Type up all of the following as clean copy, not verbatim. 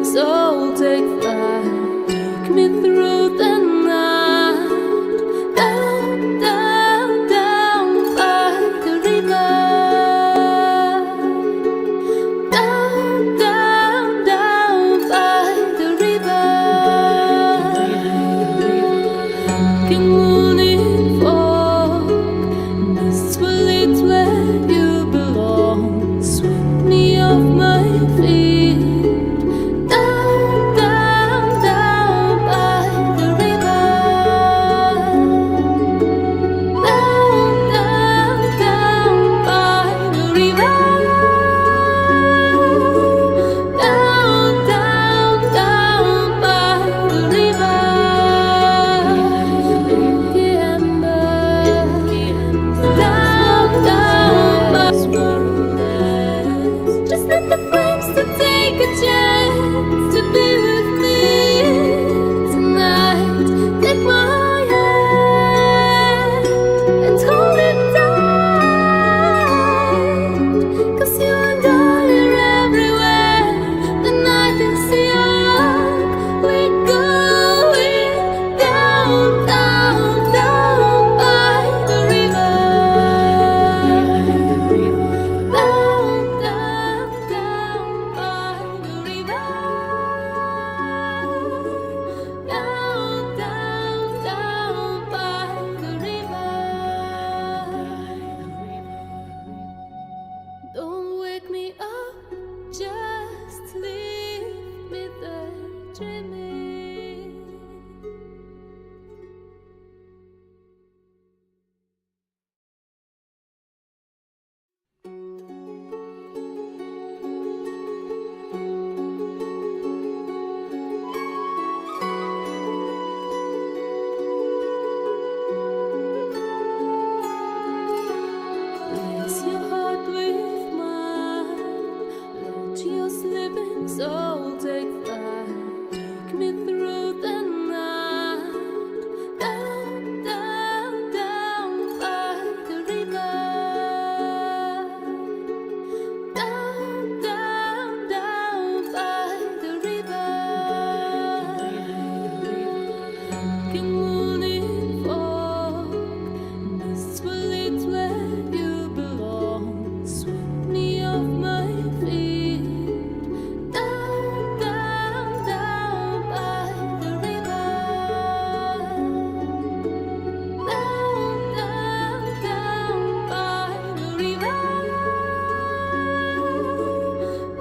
So take flight, take me through the night, down, down, down by the river, down, down, down by the river. King morning fog, mists will lead where you belong. Sweep me off my feet. Don't wake me up, just leave me there dreaming. Lace your heart with mine, let you sleep in, so take flight, take me through the night, down, down, down by the river, down, down, down by the river. King morning fog, mists will lead where you belong. Sweep me off my feet. Down, down, down by the river. Down, down, down by the river.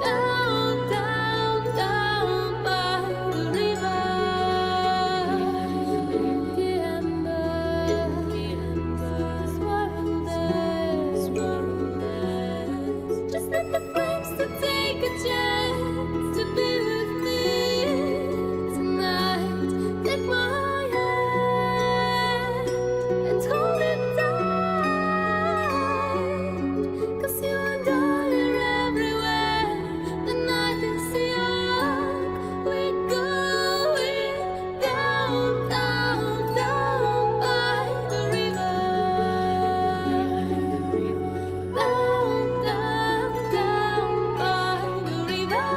Down, down, down by the river. The embers swirl there. Just let the flames to take a chance to be with me tonight. Take my hand and hold it tight, 'cause you and I are everywhere. The night is young, we're going down, down, down by the river. Down, down, down by the river.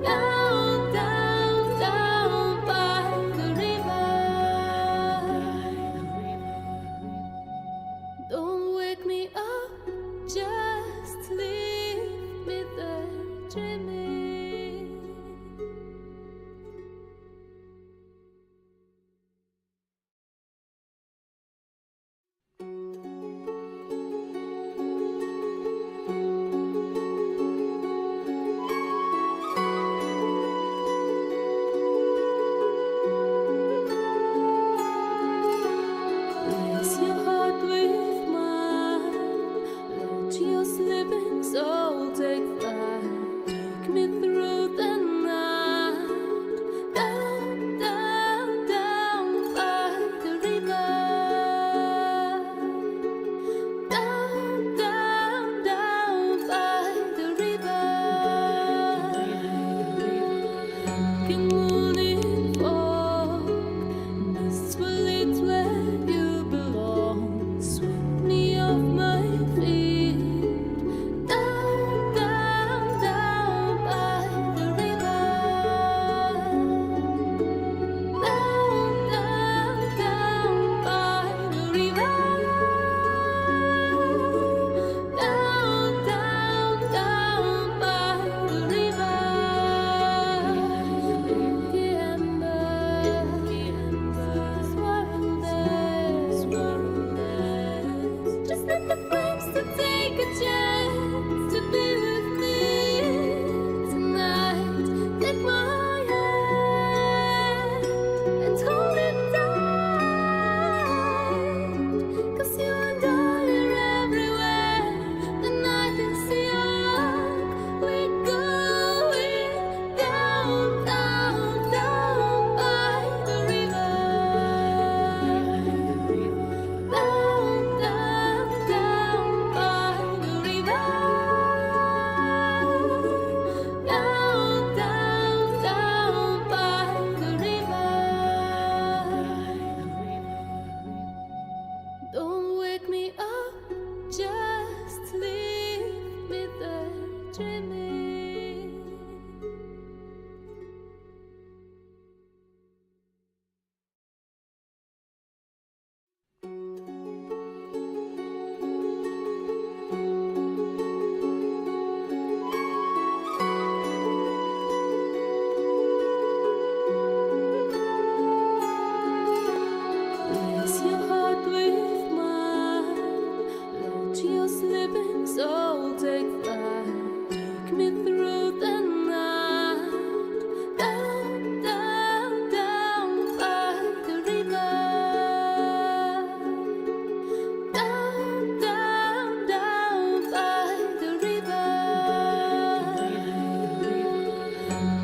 Down, down, down by the river. Don't wake me up, just leave me there dreaming. Lace your heart with mine, let you sleep in, so take flight, take me through the night, down, down, down by the river, down, down, down by the river. King morning fog, mists will lead where you belong. Sweep me off my feet. Down, down, down dreaming. Lace your heart with mine, let your sleeping soul take flight. Take me through the night, down, down, down by the river. Down, down, down by the river.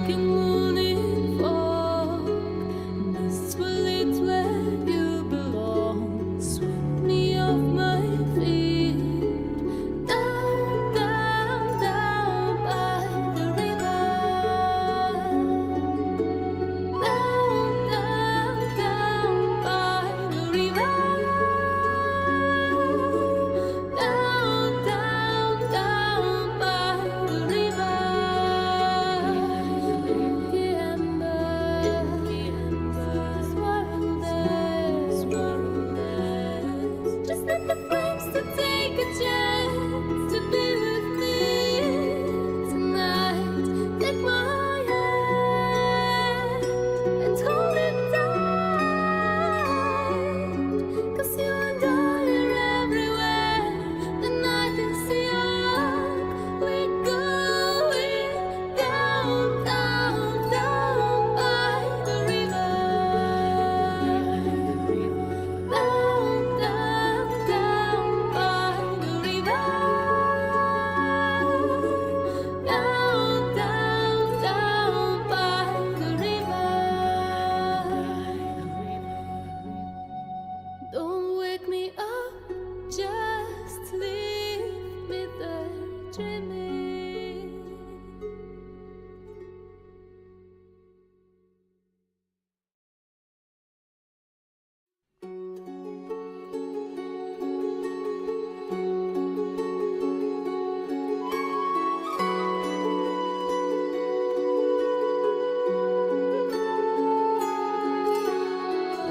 King morning fog, mists will lead where you belong. Sweep me off my feet. Down, down, down by the river. Down, down, down by the river. Down, down, down by the river. The embers swirl there. Just let the flames to take a chance to be with me tonight. Take my hand and hold it tight, 'cause you and I are everywhere. The night is young, we're going down, down, down by the river. Down, down, down by the river. Down, down, down by the river. Don't wake me up, just leave me there dreaming.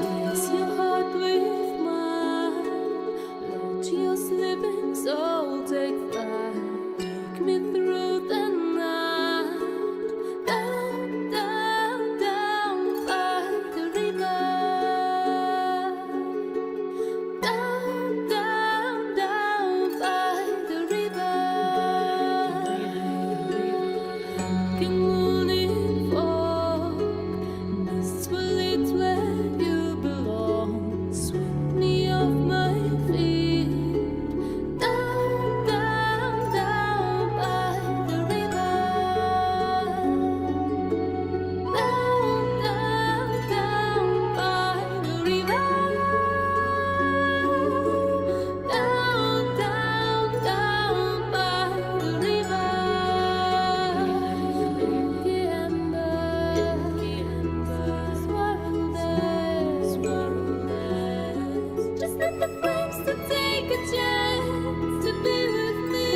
Lace your heart with mine, let your sleeping soul take flight. Take me through the night, down, down, down by the river. Down, down, down by the river. King morning fog, mists will lead where you belong. Sweep me off my feet. Down, down, down by the river. Down, down, down by the river. Down, down, down by the river. The embers swirl there. Just let the flames to take a chance to be with me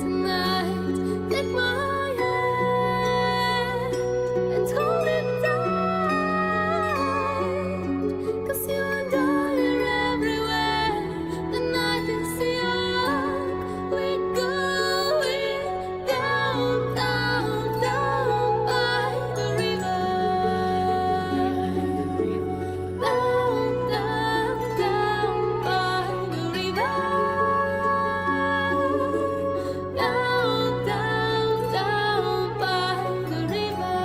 tonight. Take my hand and hold it tight, 'cause you and I are everywhere. The night is young, we're going down, down, down by the river. Down, down, down by the river. Down, down, down by the river.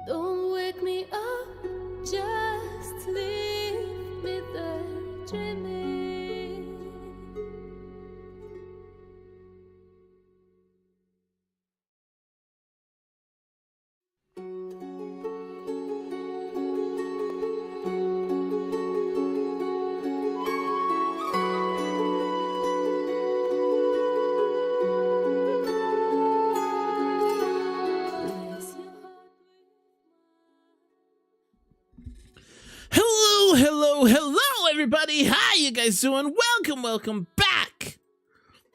Don't wake me up, just leave me there dreaming. Lace your heart with Hello, hello, hello, everybody. How you guys doing? Welcome back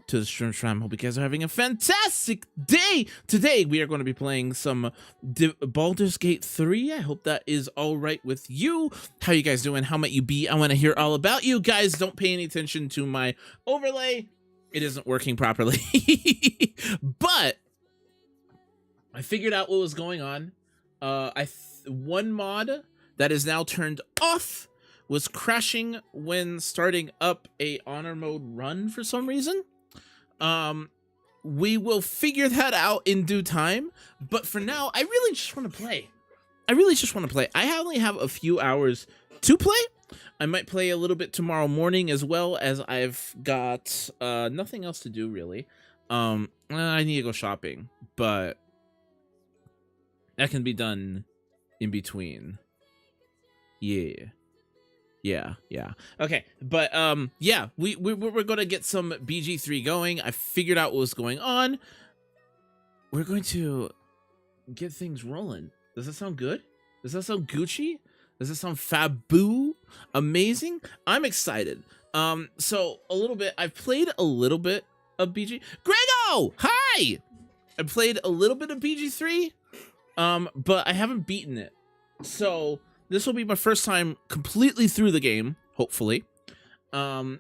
to the stream Shram. Hope you guys are having a fantastic day. Today we are going to be playing some Baldur's Gate 3. I hope that is all right with you. How you guys doing? How might you be? I want to hear all about you guys. Don't pay any attention to my overlay. It isn't working properly. But I figured out what was going on. One mod that is now turned off was crashing when starting up a honor mode run for some reason. We will figure that out in due time, but for now, I really just want to play. I only have a few hours to play. I might play a little bit tomorrow morning as well, as I've got nothing else to do really. I need to go shopping, but that can be done in between. Yeah. Okay, but yeah, we're gonna get some BG3 going. I figured out what was going on. We're going to get things rolling. Does that sound good? Does that sound Gucci? Does that sound faboo? Amazing? I'm excited. So a little bit. I've played a little bit of BG. Grego, hi. I played a little bit of BG3, but I haven't beaten it. So this will be my first time completely through the game, hopefully, and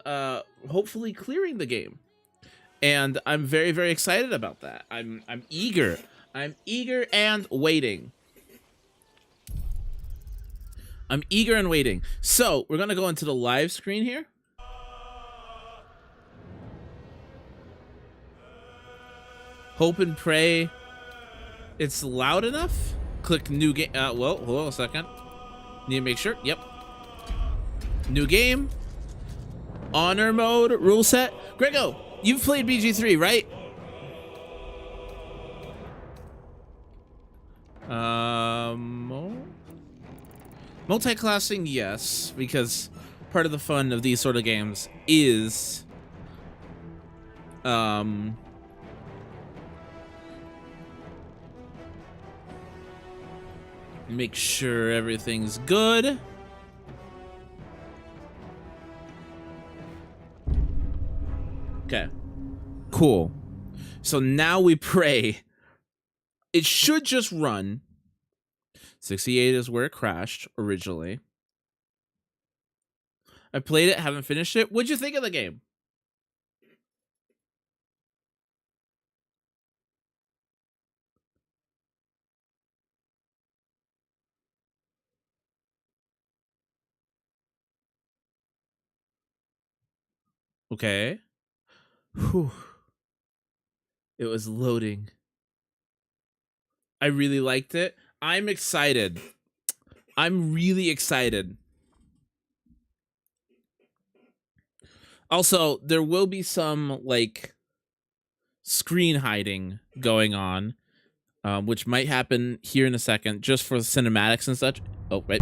hopefully clearing the game. And I'm very, very excited about that. I'm eager. I'm eager and waiting. I'm eager and waiting. So we're gonna go into the live screen here. Hope and pray it's loud enough. Click new game. Well, hold on a second. Need to make sure. Yep. New game. Honor mode. Rule set. Grego, you've played BG3, right? Multi-classing, yes, because part of the fun of these sort of games is make sure everything's good. Okay, cool. So now we pray. It should just run. 68 is where it crashed originally. I played it, haven't finished it. What'd you think of the game? Okay. Whew. It was loading. I really liked it. I'm excited. I'm really excited. Also, there will be some, like, screen hiding going on, which might happen here in a second, just for cinematics and such. Oh, right.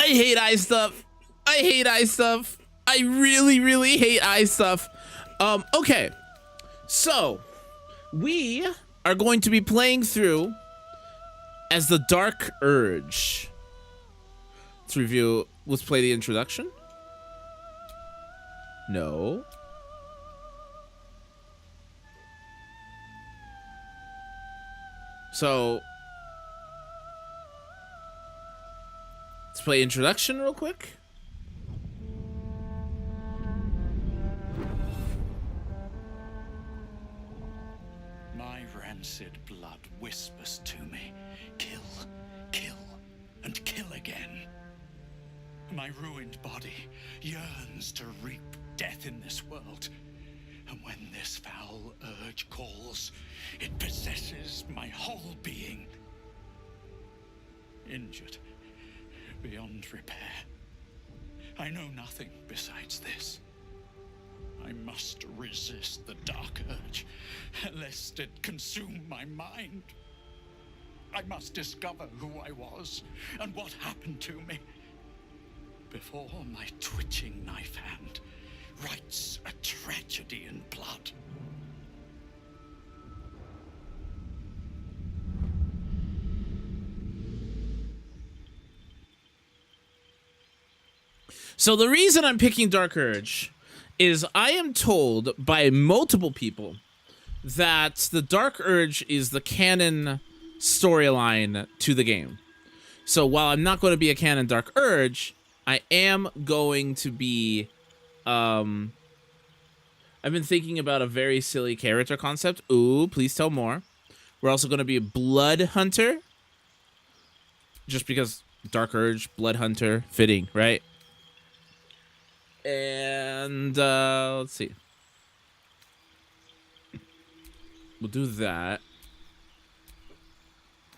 I hate eye stuff. I hate eye stuff. I really, really hate eye stuff. Okay. So, we are going to be playing through as the Dark Urge. Let's review. Let's play the introduction. No. So, let's play introduction real quick. My rancid blood whispers to me, kill, kill, and kill again. My ruined body yearns to reap death in this world. And when this foul urge calls, it possesses my whole being. Injured beyond repair. I know nothing besides this. I must resist the dark urge, lest it consume my mind. I must discover who I was and what happened to me before my twitching knife hand writes a tragedy in blood. So the reason I'm picking Dark Urge is I am told by multiple people that the Dark Urge is the canon storyline to the game. So while I'm not going to be a canon Dark Urge, I am going to be I've been thinking about a very silly character concept. Ooh, please tell more. We're also going to be a Blood Hunter. Just because Dark Urge, Blood Hunter, fitting, right? And let's see. We'll do that.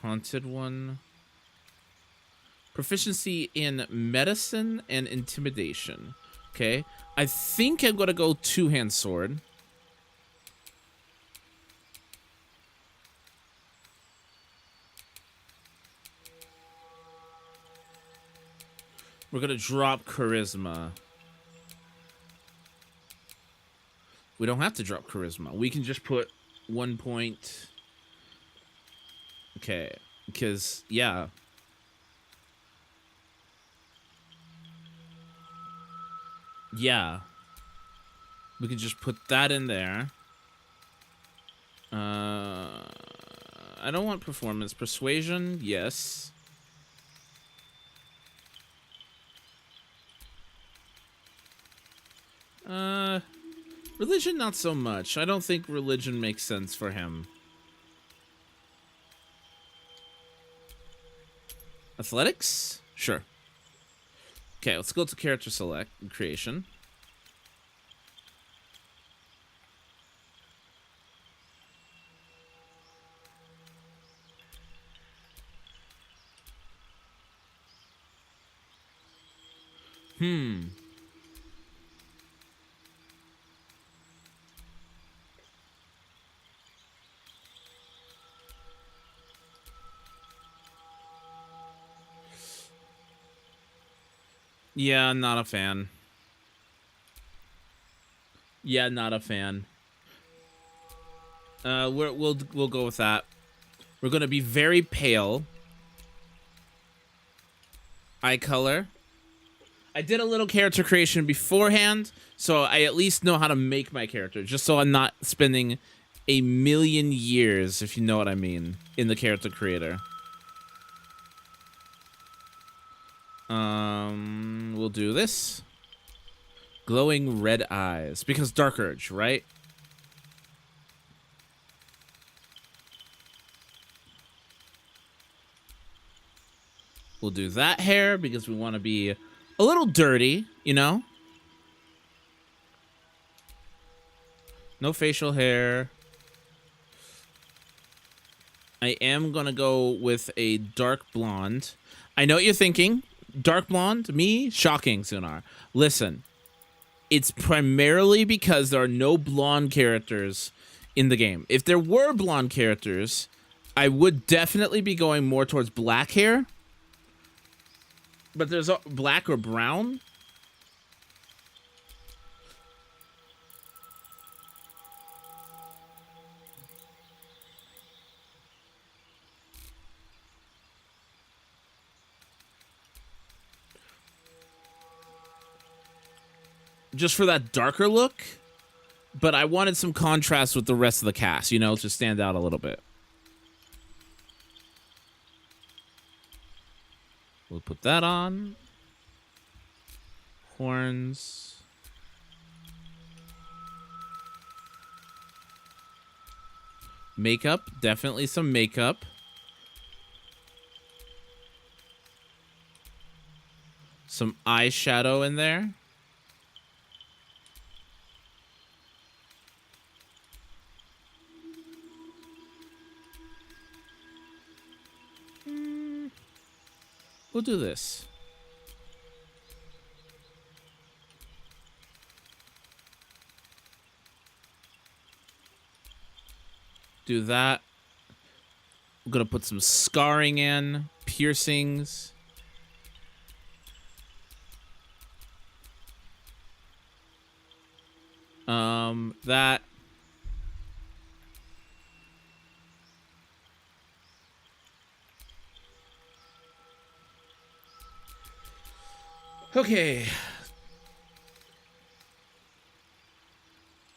Haunted one. Proficiency in medicine and intimidation. Okay. I think I'm going to go two-hand sword. We're going to drop charisma. We don't have to drop charisma. We can just put 1 point. Okay. Because, yeah. Yeah. We can just put that in there. I don't want performance. Persuasion, yes. Religion, not so much. I don't think religion makes sense for him. Athletics? Sure. Okay, let's go to character select and creation. Yeah, not a fan. Yeah, not a fan. We'll go with that. We're gonna be very pale. Eye color. I did a little character creation beforehand, so I at least know how to make my character, just so I'm not spending a million years, if you know what I mean, in the character creator. We'll do this. Glowing red eyes, because Dark Urge, right? We'll do that hair because we want to be a little dirty, you know? No facial hair. I am gonna go with a dark blonde. I know what you're thinking. Dark blonde? Me? Shocking, Sunar. Listen. It's primarily because there are no blonde characters in the game. If there were blonde characters, I would definitely be going more towards black hair. But there's a black or brown. Just for that darker look, but I wanted some contrast with the rest of the cast, you know, to stand out a little bit. We'll put that on. Horns. Makeup, definitely some makeup. Some eyeshadow in there. We'll do this. Do that. I'm gonna put some scarring in, piercings. That. Okay.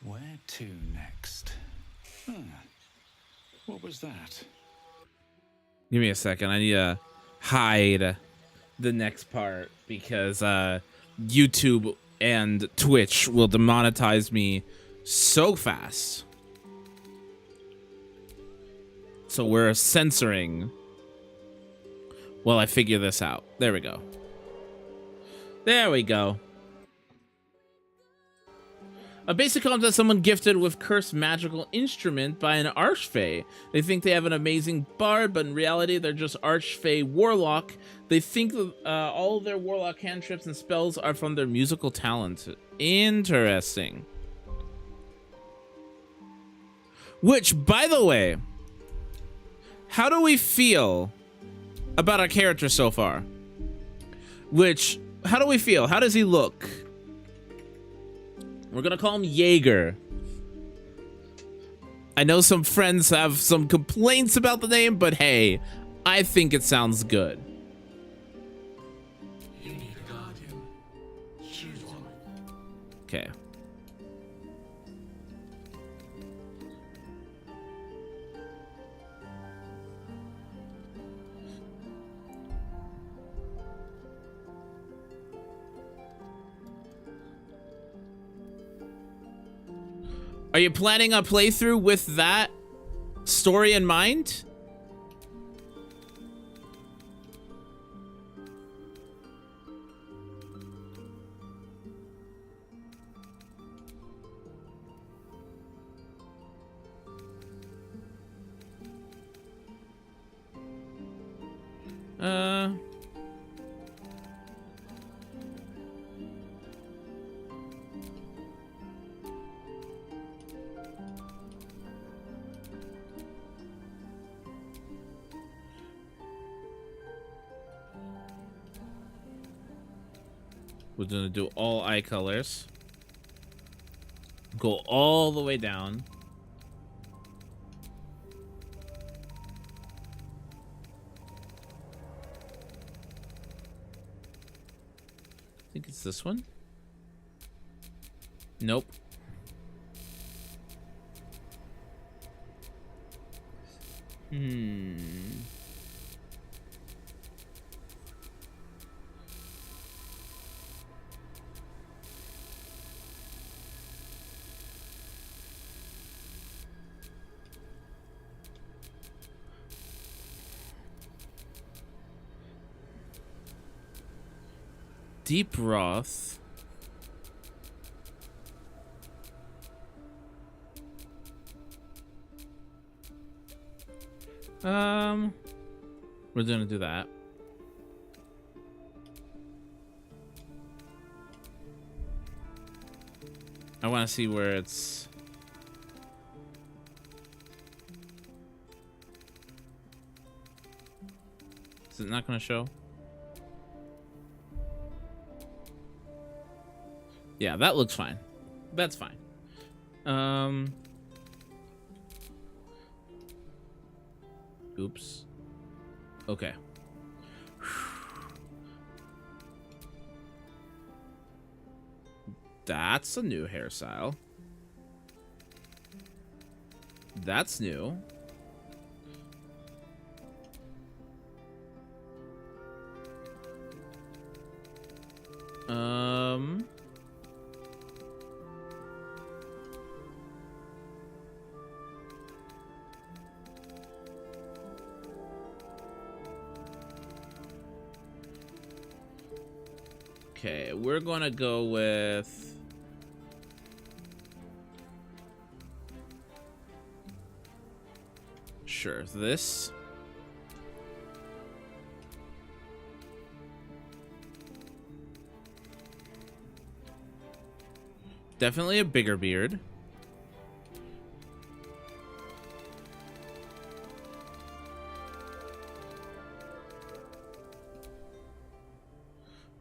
Where to next? Huh. What was that? Give me a second. I need to hide the next part because YouTube and Twitch will demonetize me so fast. So we're censoring while I figure this out. There we go. There we go. A basic concept is someone gifted with cursed magical instrument by an archfey. They think they have an amazing bard, but in reality, they're just archfey warlock. They think all of their warlock cantrips and spells are from their musical talent. Interesting. Which, by the way, how do we feel about our character so far? How do we feel? How does he look? We're gonna call him Jaeger. I know some friends have some complaints about the name, but hey, I think it sounds good. You need a guardian. Choose one. Okay. Are you planning a playthrough with that story in mind? We're gonna do all eye colors. Go all the way down. I think it's this one. Nope. Deep Wrath. We're gonna do that. I want to see where it's. Is it not gonna show? Yeah, that looks fine. That's fine. Oops. Okay. That's a new hairstyle. That's new. Okay, we're gonna go with sure this. Definitely a bigger beard.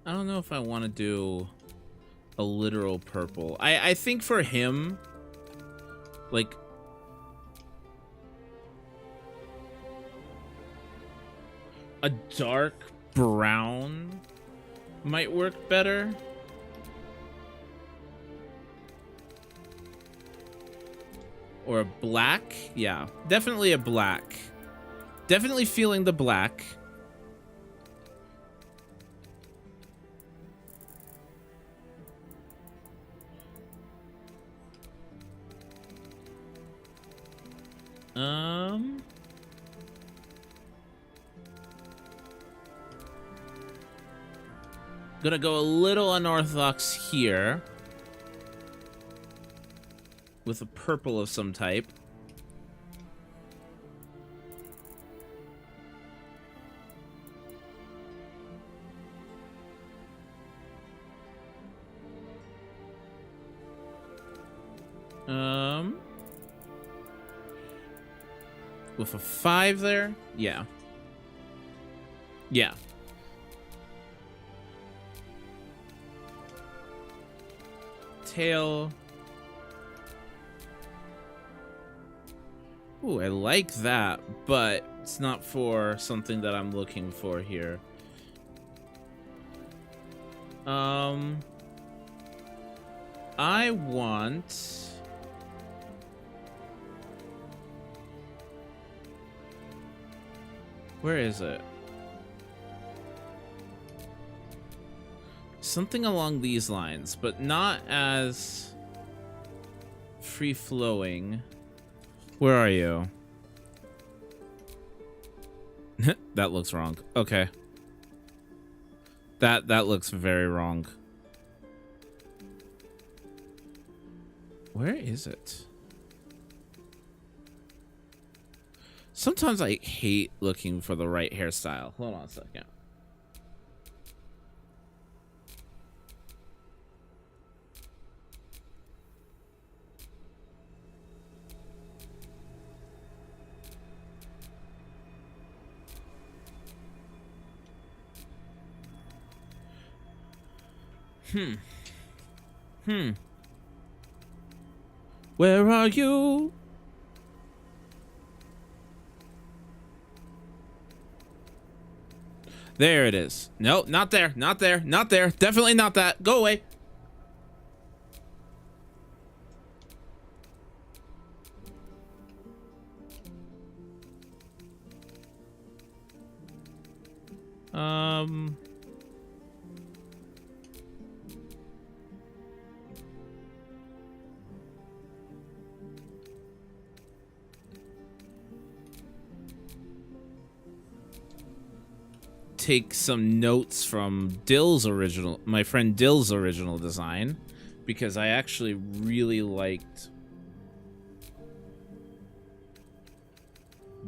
I don't know if I want to do a literal purple. I think for him, like, a dark brown might work better. Or a black? Yeah, definitely a black. Definitely feeling the black. Gonna go a little unorthodox here. With a purple of some type. With a 5 there? Yeah. Yeah. Tail. Ooh, I like that, but it's not for something that I'm looking for here. I want... Where is it? Something along these lines, but not as free-flowing. Where are you? That looks wrong. Okay. That looks very wrong. Where is it? Sometimes I hate looking for the right hairstyle. Hold on a second. Where are you? There it is. Nope, not there, not there, not there. Definitely not that. Go away. Take some notes from my friend Dill's original design, because I actually really liked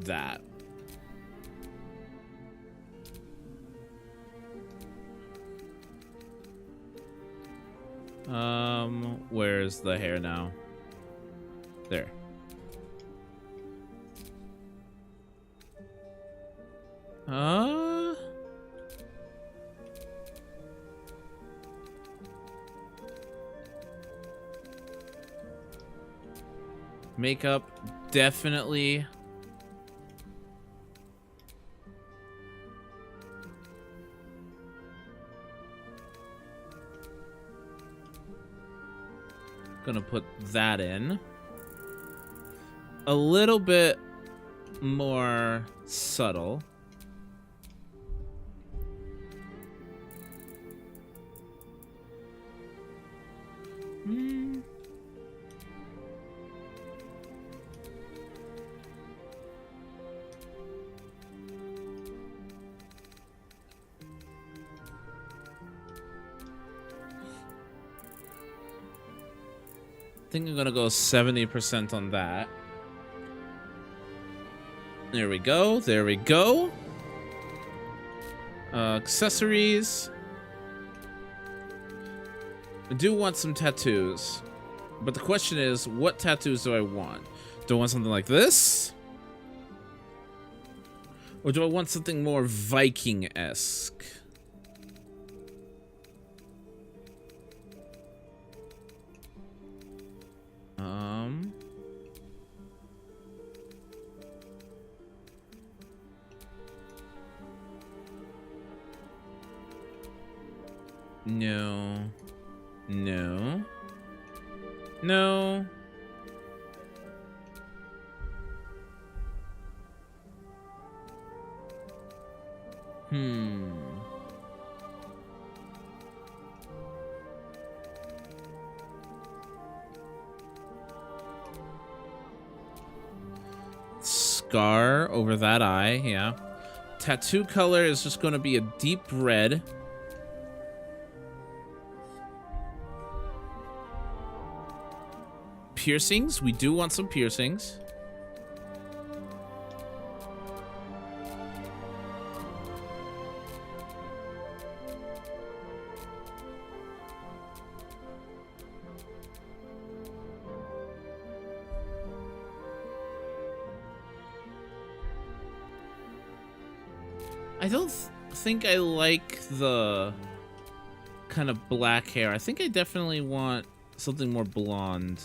that. Where's the hair now? There. Makeup, definitely. Gonna put that in. A little bit more subtle. I think I'm gonna go 70% on that. There we go. There we go. Accessories. I do want some tattoos. But the question is, what tattoos do I want? Do I want something like this? Or do I want something more Viking-esque? No. No. No. Scar over that eye, yeah. Tattoo color is just going to be a deep red. Piercings, we do want some piercings. I don't think I like the kind of black hair. I think I definitely want something more blonde.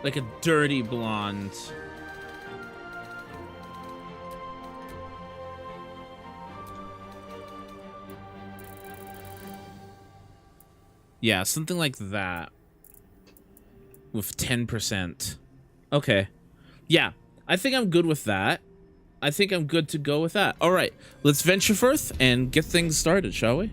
Like a dirty blonde. Yeah, something like that. With 10%. Okay. Yeah, I think I'm good with that. I think I'm good to go with that. All right, let's venture forth and get things started, shall we?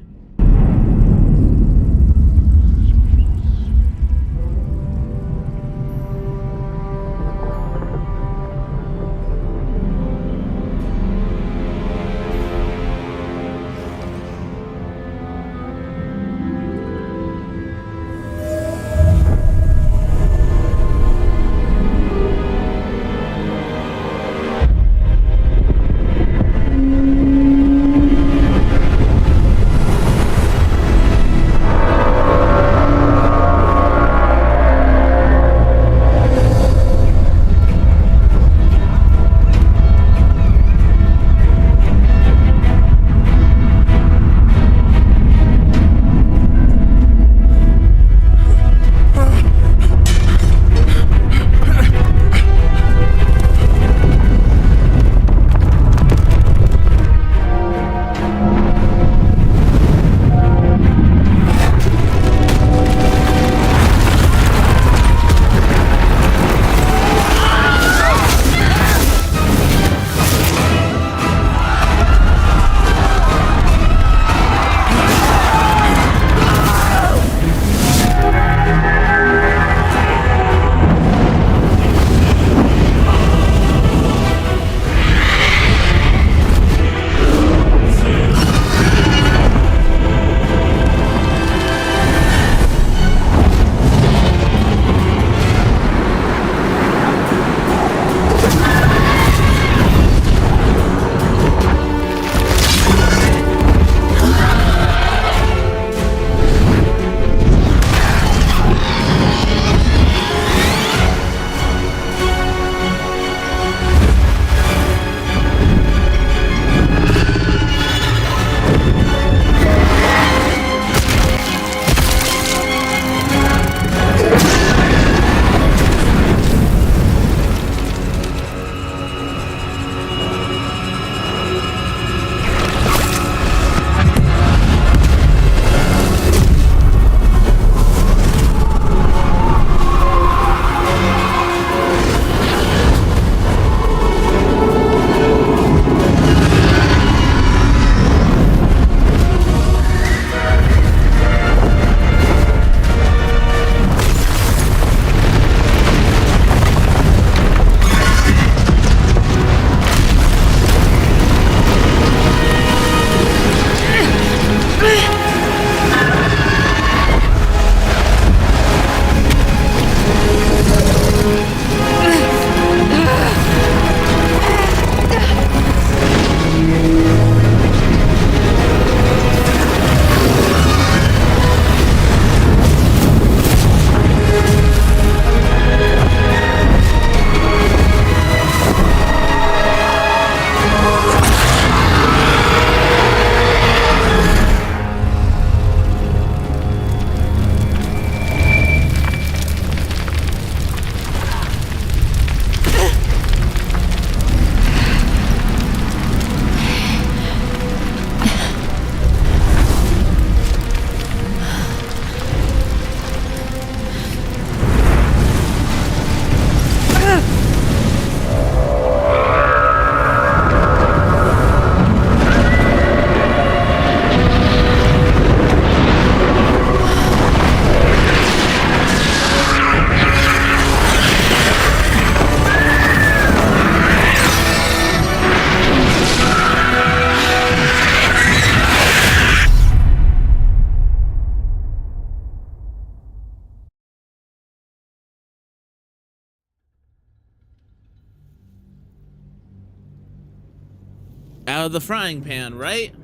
Out of the frying pan, right?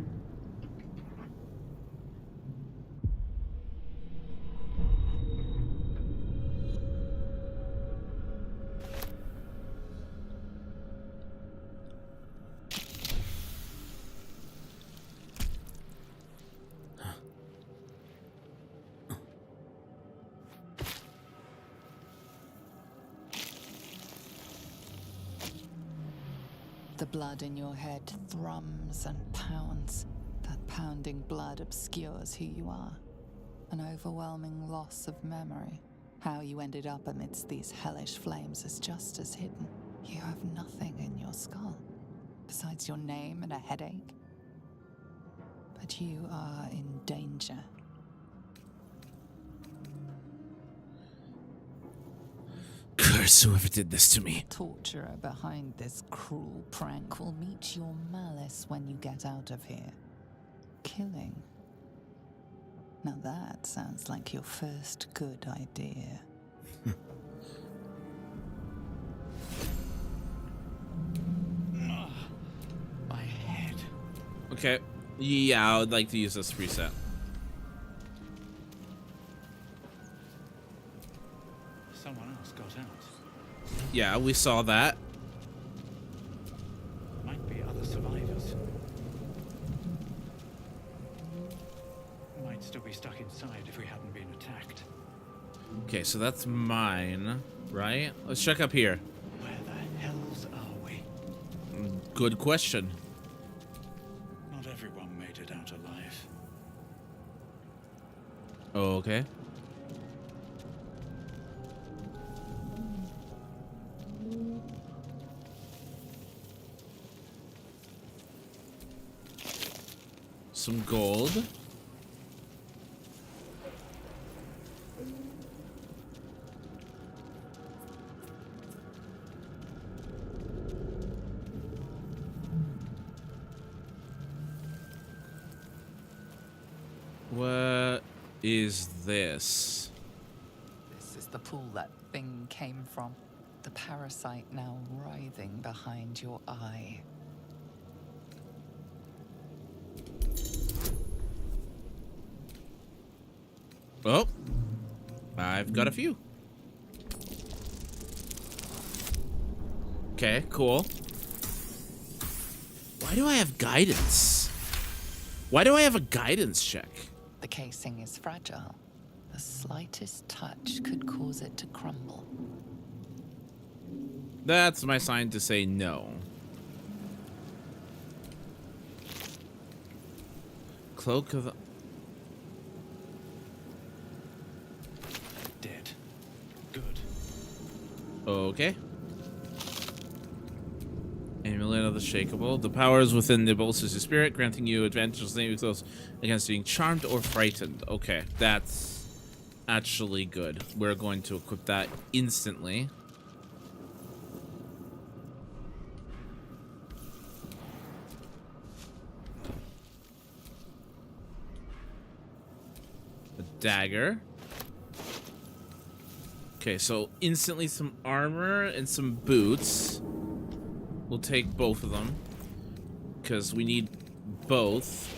The blood in your head thrums and pounds. That pounding blood obscures who you are. An overwhelming loss of memory. How you ended up amidst these hellish flames is just as hidden. You have nothing in your skull, besides your name and a headache. But you are in danger. Curse whoever did this to me. The torturer behind this cruel prank will meet your malice when you get out of here. Killing. Now that sounds like your first good idea. My head. Okay. Yeah, I would like to use this preset. Someone else got out. Yeah, we saw that. Might be other survivors. Might still be stuck inside if we hadn't been attacked. Okay, so that's mine, right? Let's check up here. Where the hells are we? Good question. Not everyone made it out alive. Okay. Some gold. What is this? This is the pool that thing came from. The parasite now writhing behind your eye. Oh, I've got a few. Okay, cool. Why do I have guidance? Why do I have a guidance check? The casing is fragile. The slightest touch could cause it to crumble. That's my sign to say no. Cloak of the... Dead. Good. Okay. Amulet of the Shakeable. The powers within the bolsters your spirit, granting you advantages against being charmed or frightened. Okay, that's actually good. We're going to equip that instantly. A dagger. Okay, so instantly some armor and some boots. We'll take both of them because we need both.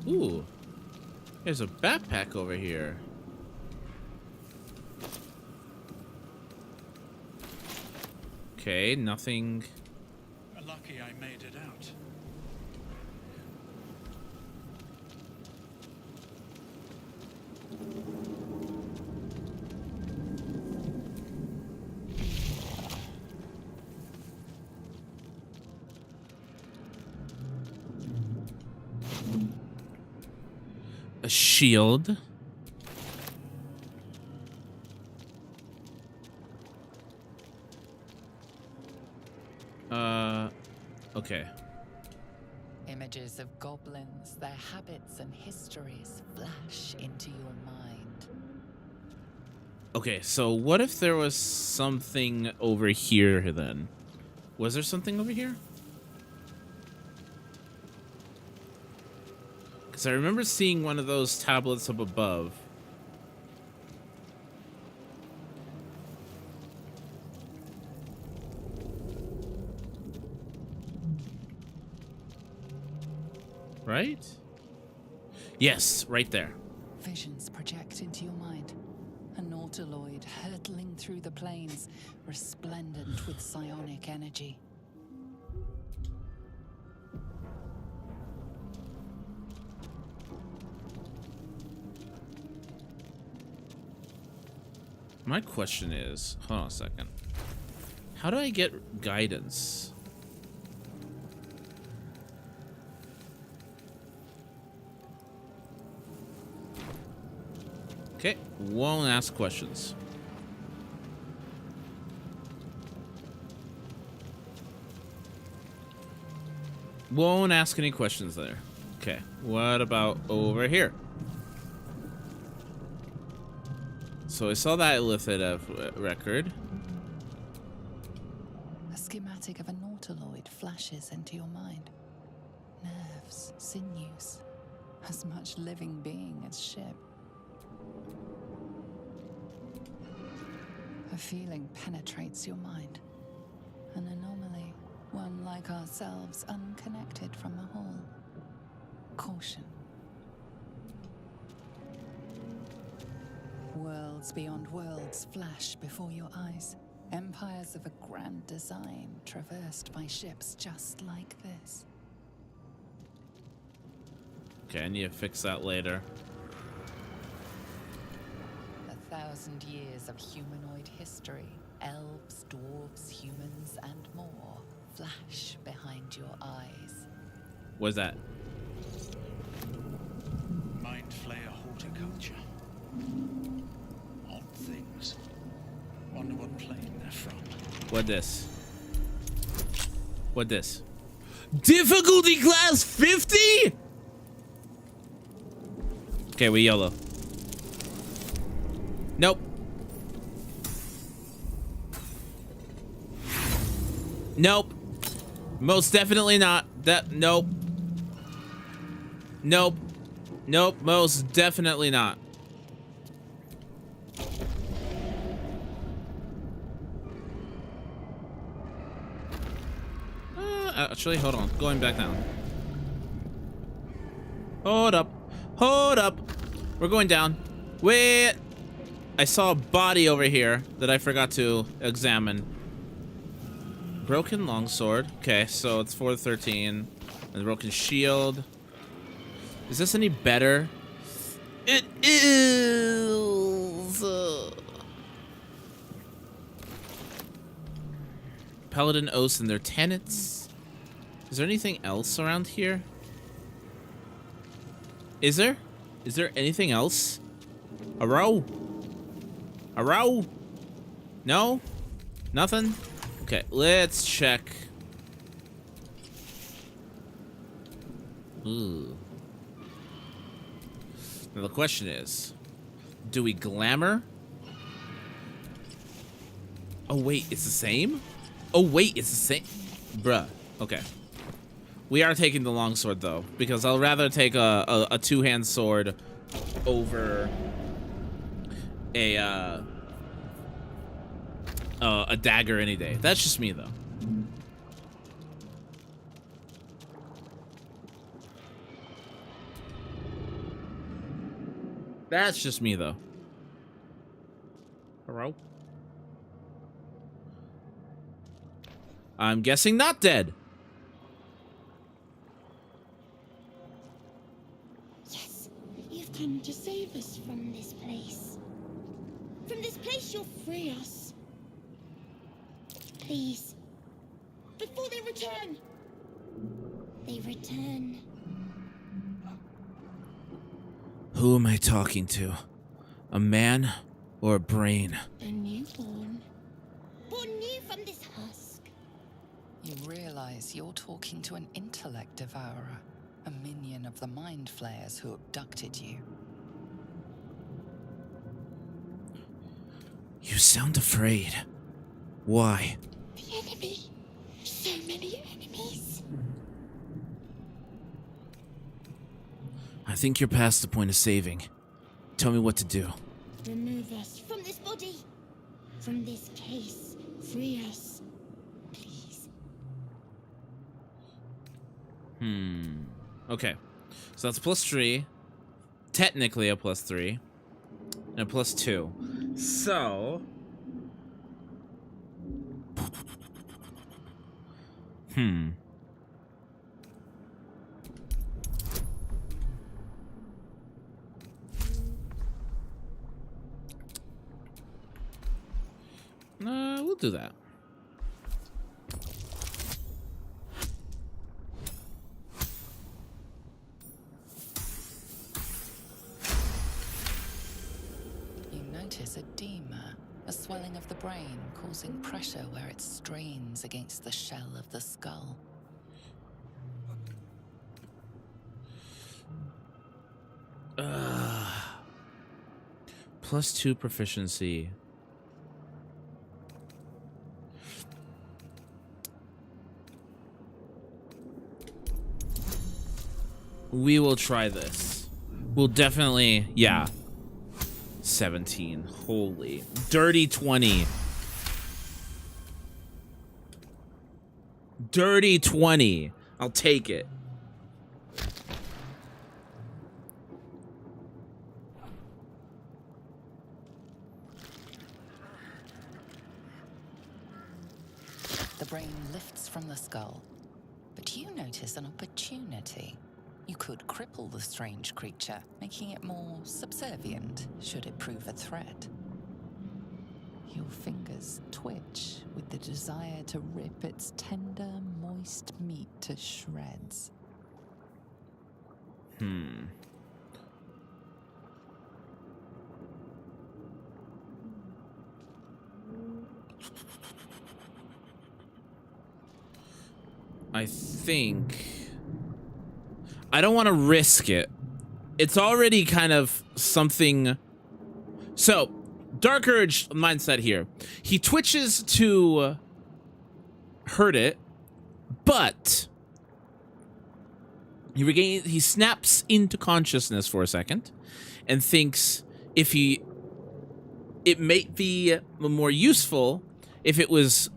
Ooh. There's a backpack over here. Okay, nothing. Lucky I made it out. A shield. Okay. Images of goblins, their habits and histories flash into your mind. Okay, so what if there was something over here then? Was there something over here? Because I remember seeing one of those tablets up above. Right? Yes, right there. Visions project into your mind. A nautiloid hurtling through the plains, resplendent with psionic energy. My question is, hold on a second. How do I get guidance? Okay, won't ask questions. Won't ask any questions there. Okay, what about over here? So I saw that Illithid record. A schematic of a nautiloid flashes into your mind. Nerves, sinews, as much living being as ship. A feeling penetrates your mind. An anomaly, one like ourselves, unconnected from the whole. Caution. Worlds beyond worlds flash before your eyes. Empires of a grand design traversed by ships just like this. Okay, I need to fix that later. 1,000 years of humanoid history. Elves, dwarves, humans, and more flash behind your eyes. What's that? Mind flayer horticulture. Odd things. Wonder what plane they're from. What this? What this? Difficulty class 50? Okay, we YOLO. Nope. Nope. Most definitely not. Nope. Nope. Nope. Most definitely not. Actually, hold on. Going back down. Hold up. Hold up. We're going down. Wait. I saw a body over here that I forgot to examine. Broken longsword. Okay, so it's 413. And the broken shield. Is this any better? It is. Paladin oaths and their tenets. Is there anything else around here? Is there? Is there anything else? A row? A row? No? Nothing? Okay, let's check. Ooh. Now the question is, do we glamour? Oh wait, it's the same? Oh wait, it's the same? Bruh. Okay. We are taking the longsword though, because I'll rather take a two-hand sword over a dagger any day. That's just me though. That's just me though. Hello? I'm guessing not dead. Yes, you've come to save us from this place. From this place, you'll free us. Please. Before they return. They return. Who am I talking to? A man or a brain? A newborn. Born new from this husk. You realize you're talking to an intellect devourer, a minion of the mind flayers who abducted you. You sound afraid. Why? The enemy. So many enemies. I think you're past the point of saving. Tell me what to do. Remove us from this body, from this case. Free us, please. Okay. So that's +3. Technically a +3. And a +2. So... we'll do that. You notice edema, a swelling of the brain causing pressure where it strains against the shell of the skull. +2 proficiency. We will try this. We'll definitely, yeah. 17. Holy. Dirty 20. Dirty 20. I'll take it. The brain lifts from the skull, but you notice an opportunity. You could cripple the strange creature, making it more subservient should it prove a threat. Your fingers twitch with the desire to rip its tender, moist meat to shreds. I think... I don't want to risk it. It's already kind of something... So, Dark Urge mindset here. He twitches to hurt it, but he snaps into consciousness for a second and thinks it may be more useful if it was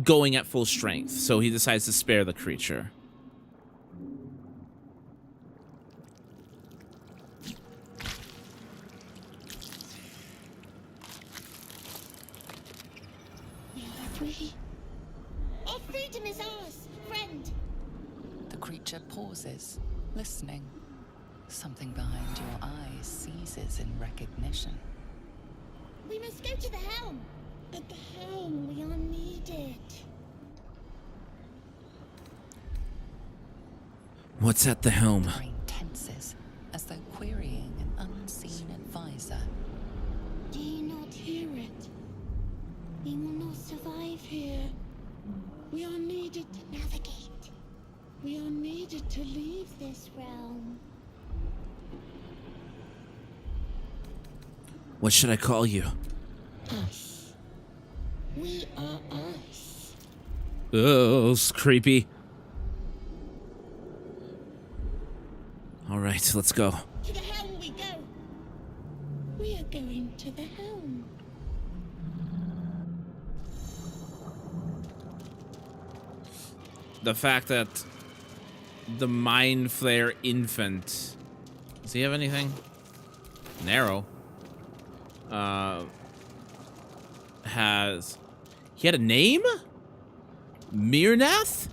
going at full strength. So he decides to spare the creature. Our freedom is ours, friend. The creature pauses, listening. Something behind your eyes seizes in recognition. We must go to the helm. At the helm, we are needed. What's at the helm? The brain tenses, as though querying an unseen advisor. Do you not hear it? We will not survive here. We are needed to navigate. We are needed to leave this realm. What should I call you? Us. We are us. Oh, it's creepy. All right, let's go. To the helm we go. We are going to the helm. The fact that the Mind Flare infant... Does he have anything? Narrow. He had a name? Mirnath?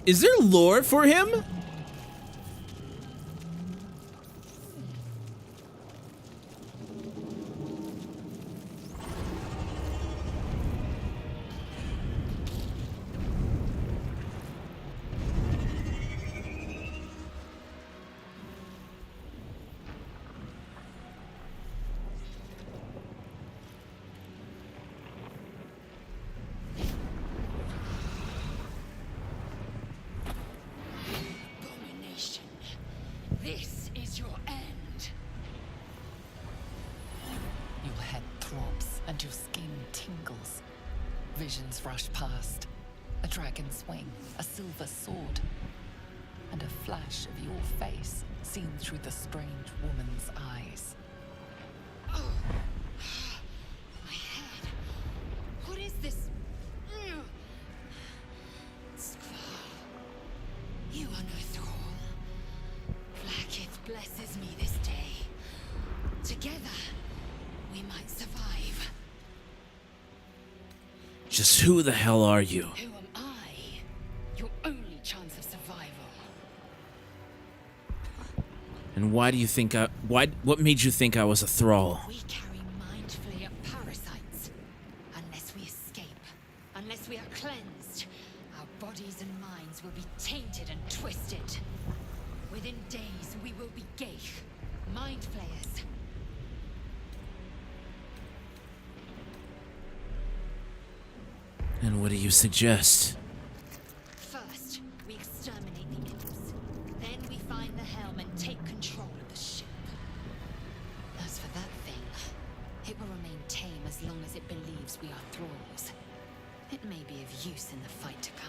Is there lore for him? This is your end. Your head throbs and your skin tingles. Visions rush past. A dragon's wing, a silver sword. and a flash of your face seen through the strange woman's eyes. Oh, my head. What is this? Skvar, you are no thrall. Blackith blesses me this day. Together, we might survive. Just who the hell are you? Who am I? Your only chance of survival. And why do you think what made you think I was a thrall? We carry mind flayer parasites. Unless we escape, unless we are cleansed, our bodies and minds will be tainted and twisted. Within days, we will be Geich, mind flayers. And what do you suggest? First, we exterminate the imps. Then we find the helm and take control of the ship. As for that thing, it will remain tame as long as it believes we are thralls. It may be of use in the fight to come.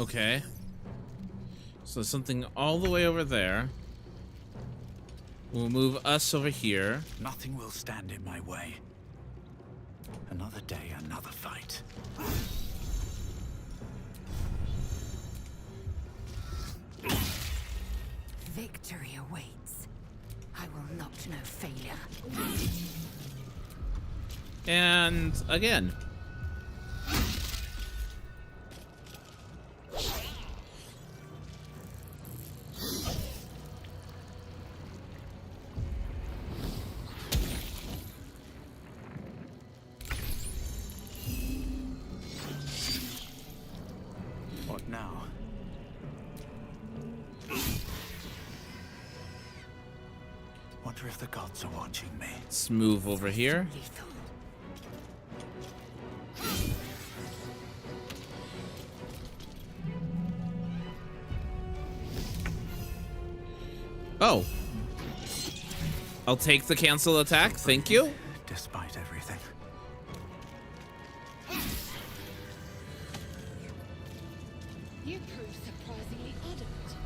Okay. So something all the way over there. We'll move us over here. Nothing will stand in my way. Another day, another fight. Victory awaits. I will not know failure. And again. What now? Wonder if the gods are watching me. Let's move over here. Lethal. Oh. I'll take the cancel attack. Thank you. Despite everything. You prove surprisingly adamant.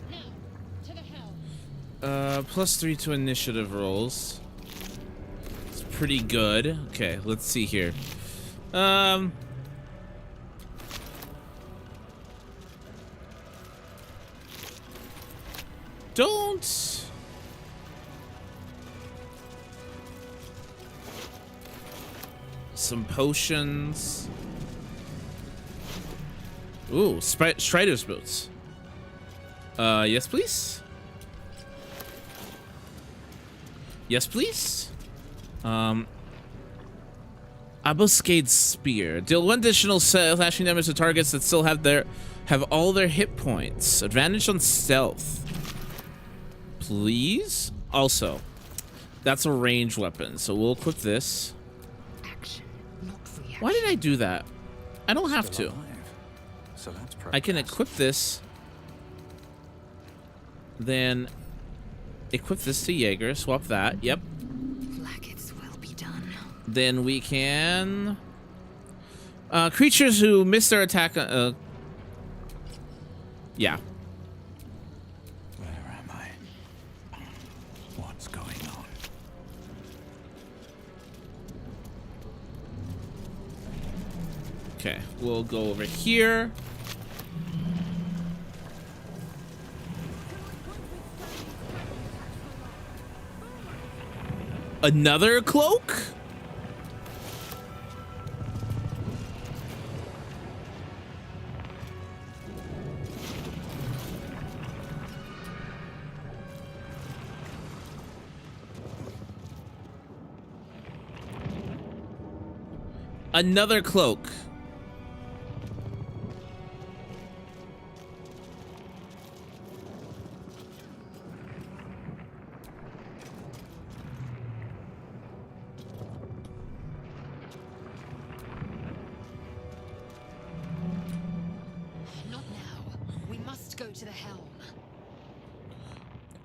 Now, to the helm. +3 to initiative rolls. It's pretty good. Okay, let's see here. Don't. Some potions. Ooh, Strider's boots. Yes, please. Yes, please. Ambuscade Spear. Deal 1 additional slashing damage to targets that still have all their hit points. Advantage on stealth. Please. Also, that's a ranged weapon, so we'll equip this. Action, not reaction. Why did I do that? I don't have Still to. alive. So that's I can progress. equip this. Then equip this to Jaeger. Swap that. Yep. Blackith's will be done. Then we can... creatures who miss their attack... yeah. Where am I? What's going on? Okay, we'll go over here. Another cloak? Another cloak.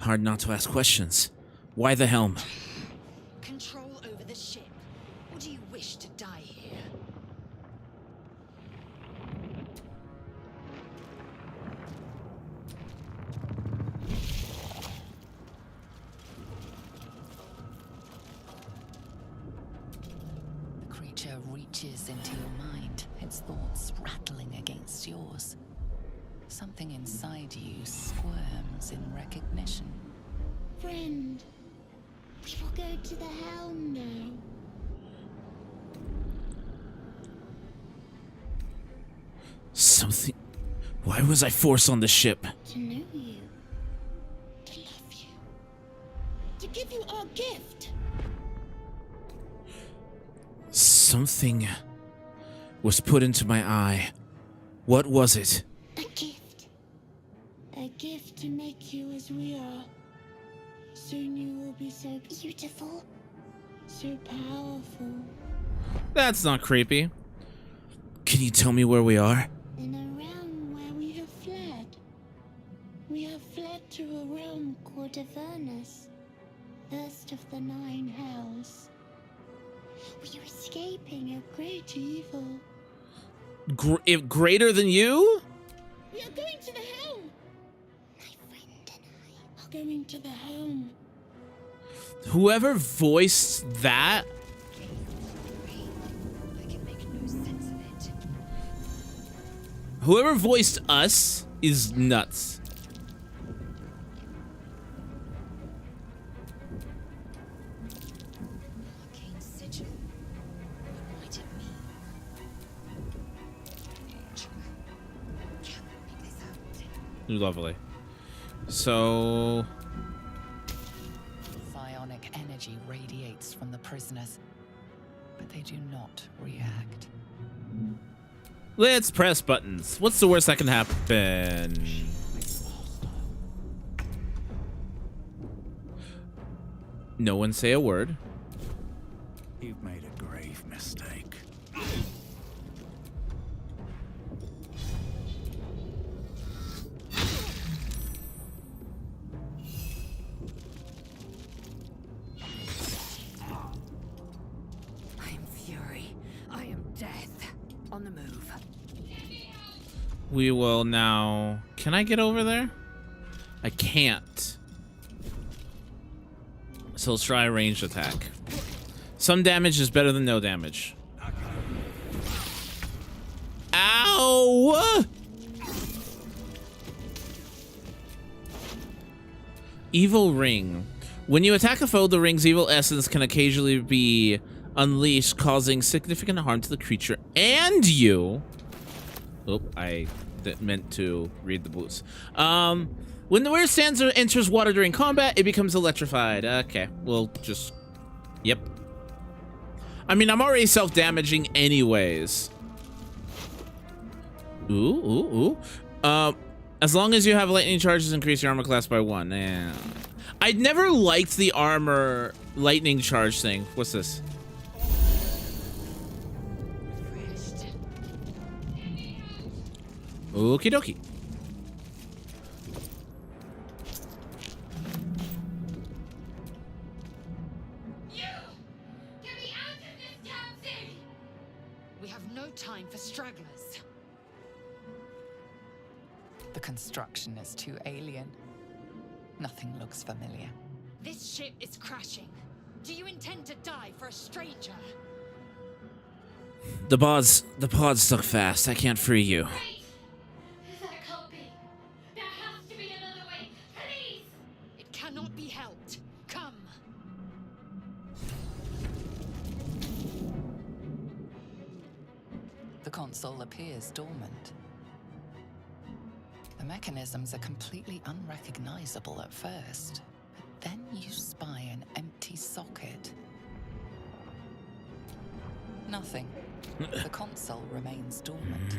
Hard not to ask questions. Why the helm? Control over the ship. Or do you wish to die here? The creature reaches into your mind, its thoughts rattling against yours. Something inside you squirms in recognition. Friend, we will go to the helm now. Something... Why was I forced on the ship? To know you. To love you. To give you our gift. Something was put into my eye. What was it? A gift. A gift to make you as we are. Soon you will be so beautiful. So powerful. That's not creepy. Can you tell me where we are? In a realm where we have fled. We have fled to a realm called Avernus. First of the 9 hells. We are escaping a great evil. Greater than you? We are going to the helm! My friend and I are going to the helm. Whoever voiced that... I can make no sense of it. Whoever voiced us is nuts. Arcane sigil. What might it mean? Can't make this out. Lovely. So... Psionic energy radiates from the prisoners, but they do not react. Let's press buttons. What's the worst that can happen? No one say a word. You've made a grave mistake. I am fury. I am death. On the move. We will now... Can I get over there? I can't. So let's try a ranged attack. Some damage is better than no damage. Ow! Evil Ring. When you attack a foe, the ring's evil essence can occasionally be unleashed, causing significant harm to the creature and you. Oh, I meant to read the blues. When the weird stanza enters water during combat, it becomes electrified. Okay, we'll just... Yep. I mean, I'm already self-damaging anyways. Ooh. As long as you have lightning charges, increase your armor class by 1. Yeah. I'd never liked the armor lightning charge thing. What's this? Okie dokie. We have no time for stragglers. The construction is too alien. Nothing looks familiar. This ship is crashing. Do you intend to die for a stranger? The pod's stuck fast. I can't free you. Wait! That can't be. There has to be another way. Please! It cannot be helped. Come. The console appears dormant. The mechanisms are completely unrecognizable at first, but then you spy an empty socket. Nothing. The console remains dormant.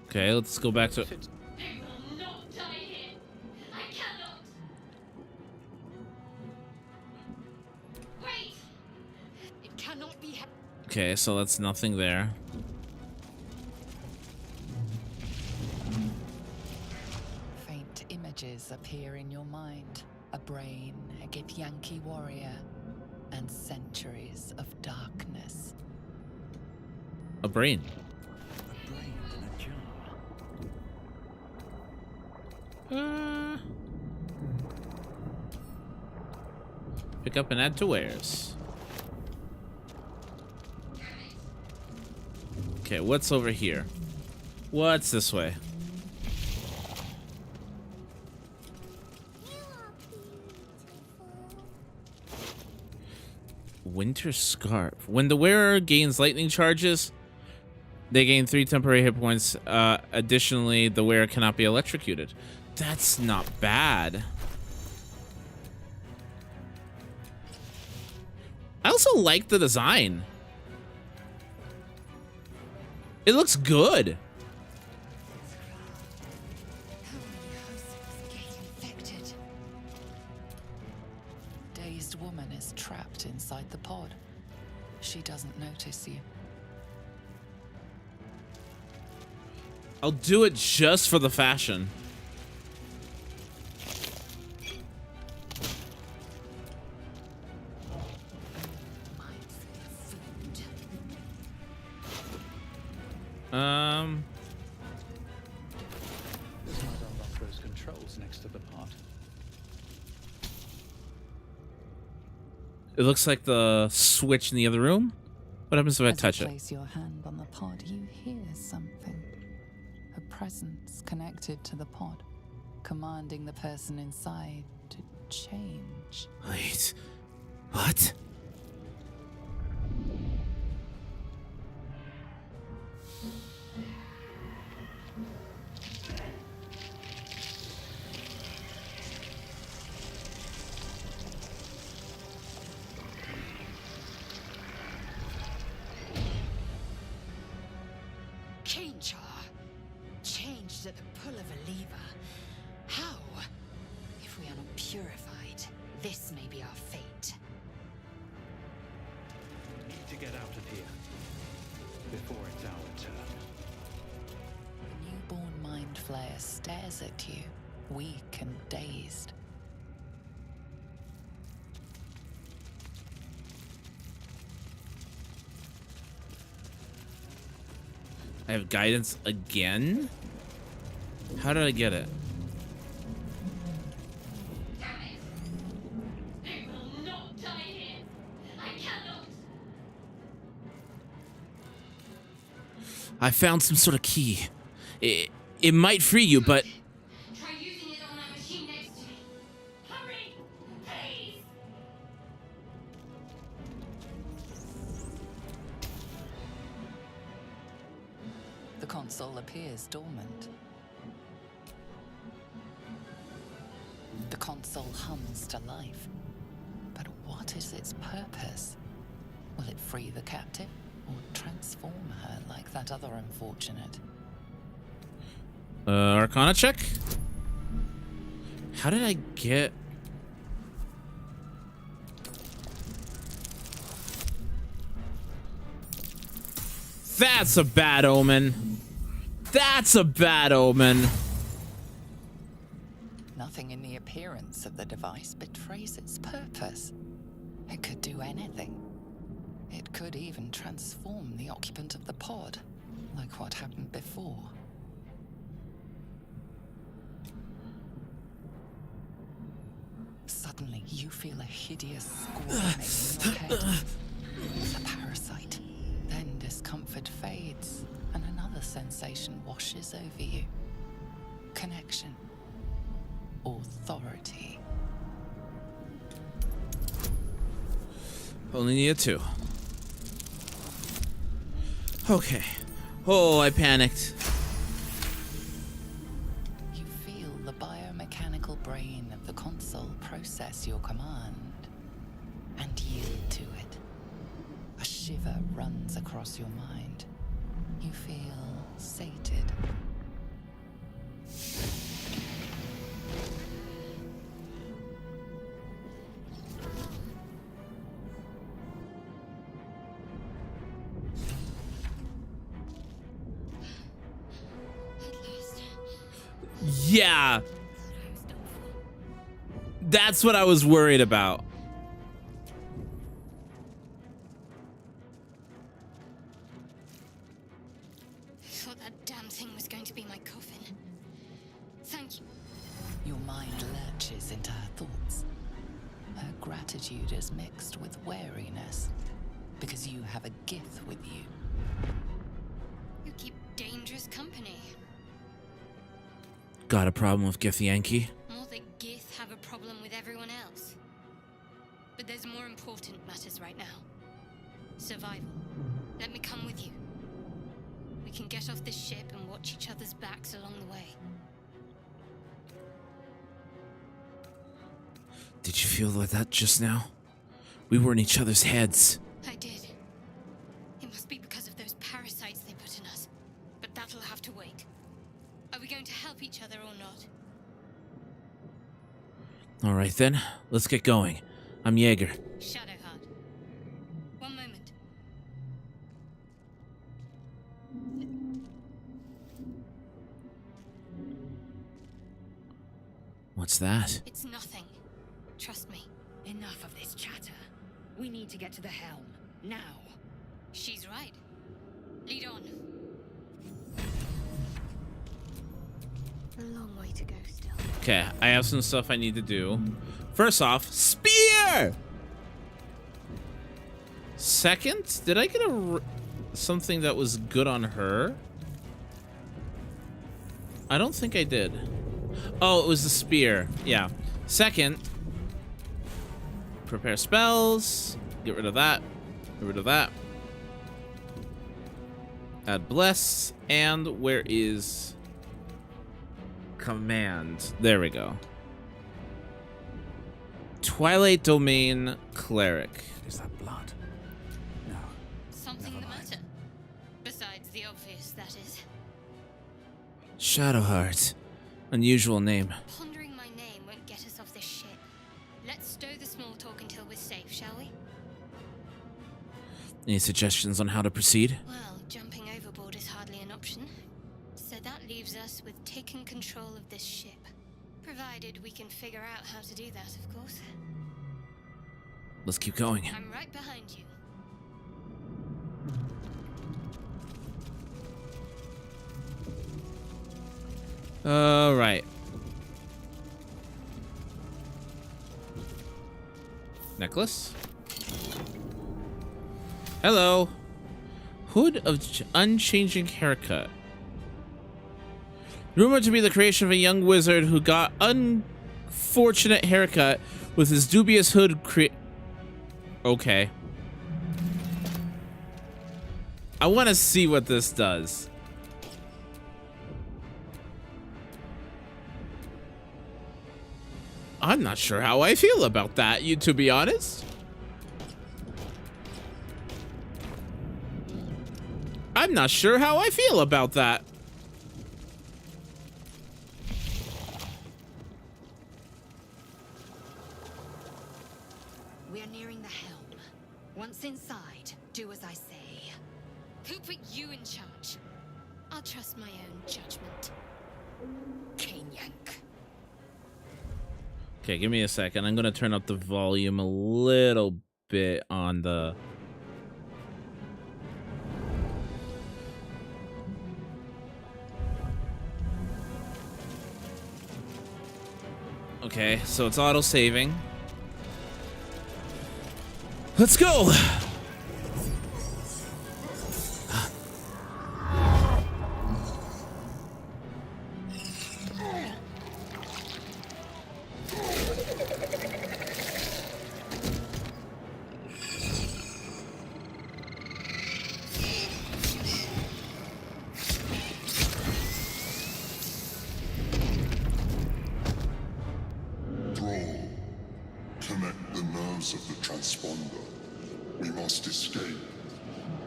Okay, let's go back to... I will not die here. I cannot. Wait! It cannot be helped. Okay, so that's nothing there. appear in your mind. A brain, a Githyanki warrior, and centuries of darkness. A brain. A brain in a jar. Pick up and add to wares. Okay, what's over here? What's this way? Winter Scarf. When the wearer gains lightning charges, they gain 3 temporary hit points. Additionally, the wearer cannot be electrocuted. That's not bad. I also like the design. It looks good. How many houses get infected? Dazed woman is trapped inside the pod. She doesn't notice you. I'll do it just for the fashion. This might unlock those controls next to the pod. It looks like the switch in the other room. What happens if I As touch you it? place your hand on the pod, you hear something. A presence connected to the pod, commanding the person inside to change. Wait. What? Change her. Changed at the pull of a lever. How? If we are not purified, this may be our fate. We need to get out of here before it's our turn. The newborn mind flayer stares at you, weak and dazed. I have guidance again? How did I get it? Damn it! I will not die here. I cannot. I found some sort of key. It might free you, but Try using it on that machine next to me. Hurry, please. The console appears dormant. The console hums to life. But what is its purpose? Will it free the captive or transform her like that other unfortunate? Arcana check? How did I get... That's a bad omen. That's a bad omen. Nothing in the appearance of the device betrays its purpose. It could do anything. It could even transform the occupant of the pod, like what happened before. Suddenly, you feel a hideous squirming in your head. It's a parasite. Then discomfort fades, and another sensation washes over you. Connection. Authority. Only need 2. Okay. Oh, I panicked. You feel the biomechanical brain of the console process your command and yield to it. A shiver runs across your mind. You feel sated. Yeah. I was done for. That's what I was worried about. I thought that damn thing was going to be my coffin. Thank you. Your mind lurches into her thoughts. Her gratitude is mixed with wariness, because you have a Gith with you. You keep dangerous company. Got a problem with Githyanki? More that Gith have a problem with everyone else. But there's more important matters right now. Survival. Let me come with you. We can get off this ship and watch each other's backs along the way. Did you feel like that just now? We were in each other's heads. I did. It must be because of those parasites they put in us. But that'll have to wait. Are we going to help each other or not? All right then, let's get going. I'm Jaeger. Shadowheart. One moment. What's that? It's nothing. Trust me. Enough of this chatter. We need to get to the helm. Now. She's right. Lead on. A long way to go still. Okay, I have some stuff I need to do. First off, spear! Second, did I get something that was good on her? I don't think I did. Oh, it was the spear. Yeah. Second, prepare spells. Get rid of that. Get rid of that. Add bless. And where is command? There we go. Twilight Domain Cleric. Is that blood? No. Something Never the mind. matter? Besides the obvious, that is. Shadowheart. Unusual name. Pondering my name won't get us off this ship. Let's stow the small talk until we're safe, shall we? Any suggestions on how to proceed? Well, jumping overboard is hardly an option. So that leaves us with taking control of this ship. Provided we can figure out how to do that, of course. Let's keep going. I'm right behind you. All right. Necklace. Hello. Hood of unchanging haircut. Rumored to be the creation of a young wizard who got unfortunate haircut with his dubious hood Okay. I want to see what this does. I'm not sure how I feel about that, to be honest. I'm not sure how I feel about that. We are nearing the helm. Once inside, do as I say. Who put you in charge? I'll trust my own judgment. Cane yank. Okay, give me a second. I'm gonna turn up the volume a little bit on the... Okay, so it's auto-saving. Let's go! Thrall, connect the nerves of the transponder. We must escape.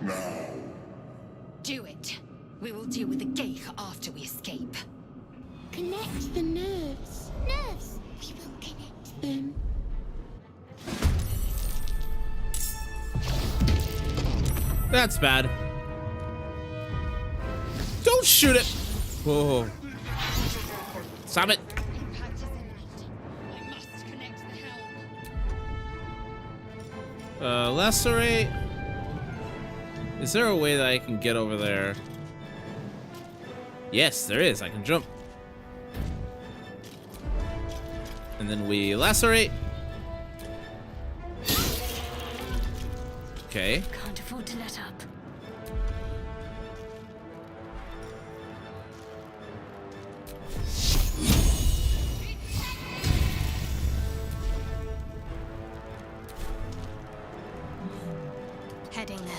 Now. Do it. We will deal with the Geich after we escape. Connect the nerves. Nerves! We will connect them. That's bad. Don't shoot it! Whoa. Stop it. Impact is imminent. I must connect Lacerate. Is there a way that I can get over there? Yes, there is. I can jump. And then we lacerate. Okay. Can't afford to let up. Heading there.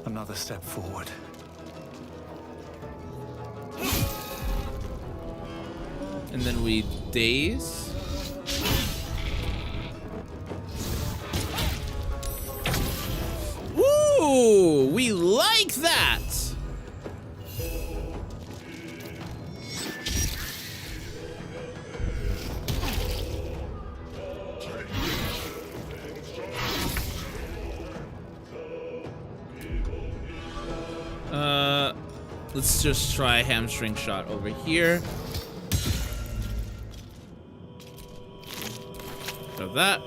Another step forward. And then we daze. Woo! We like that! Let's just try hamstring shot over here. So that.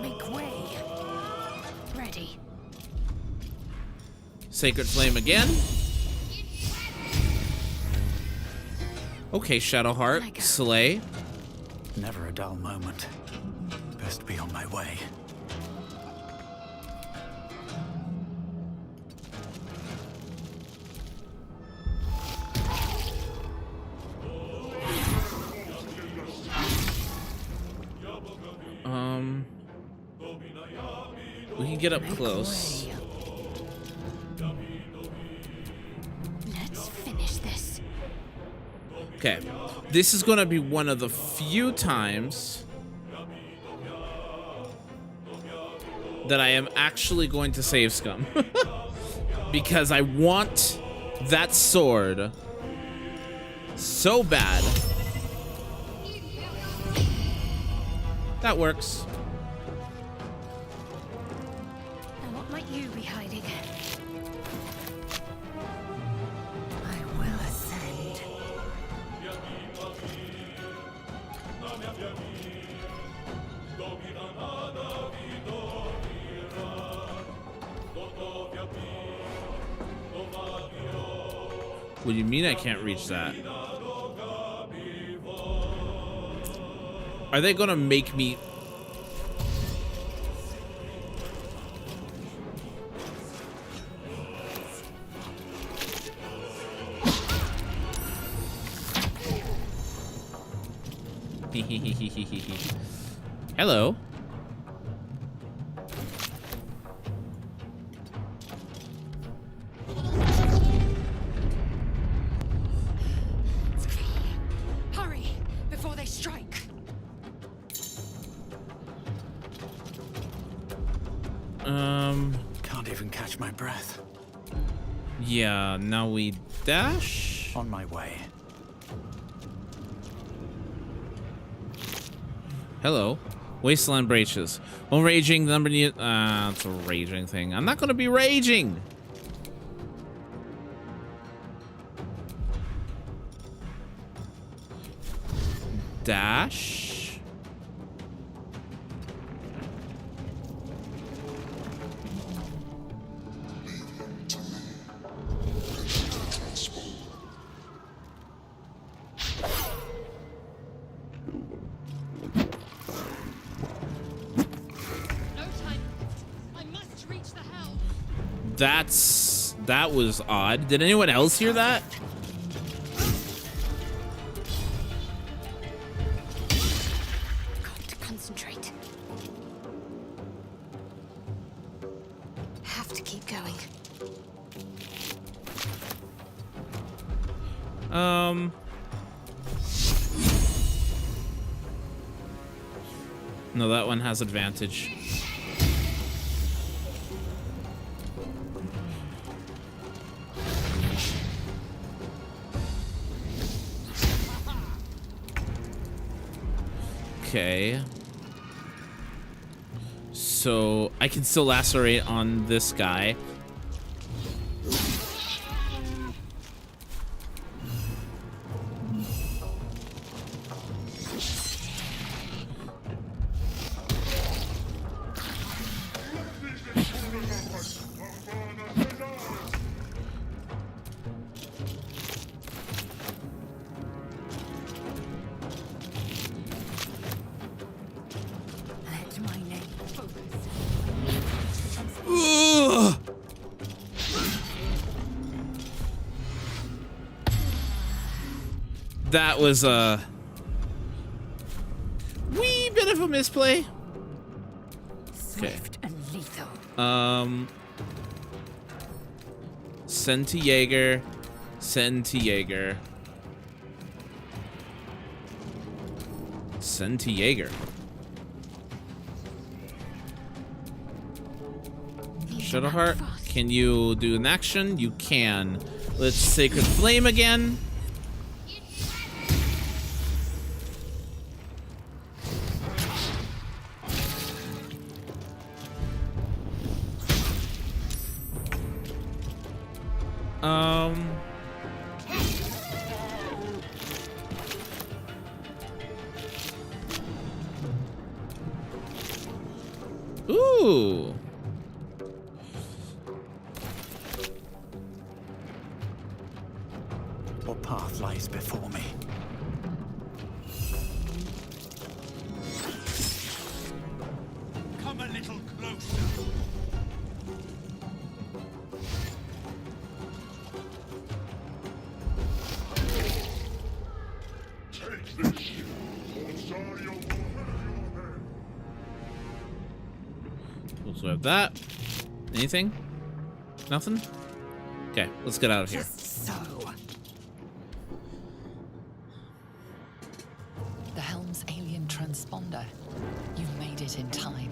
Make way. Ready. Sacred Flame again. Okay, Shadowheart. Slay. Never a dull moment. Best be on my way. We can get up close. Let's finish this. Okay, this is gonna be one of the few times that I am actually going to save Scum. Because I want that sword so bad. That works. Now what might you be hiding? I will ascend. What do you mean I can't reach that? Are they gonna make me... Hello. Hurry before they strike. Can't even catch my breath. Yeah, now we dash. On my way. Hello. Wasteland Breaches. While raging, the number it's a raging thing. I'm not gonna be raging. Dash. That was odd. Did anyone else hear that? Got to concentrate. Have to keep going. No, that one has advantage. Okay. So I can still lacerate on this guy. That was a wee bit of a misplay. Swift and lethal. Send to Jaeger. Send to Jaeger. Send to Jaeger. Shadowheart, can you do an action? You can. Let's Sacred Flame again. Ooh. What path lies before me? Come a little closer. Take this ship. Rosario will have your head. Also have that. Anything? Nothing? Okay, let's get out of here. Just so. The Helm's alien transponder. You've made it in time.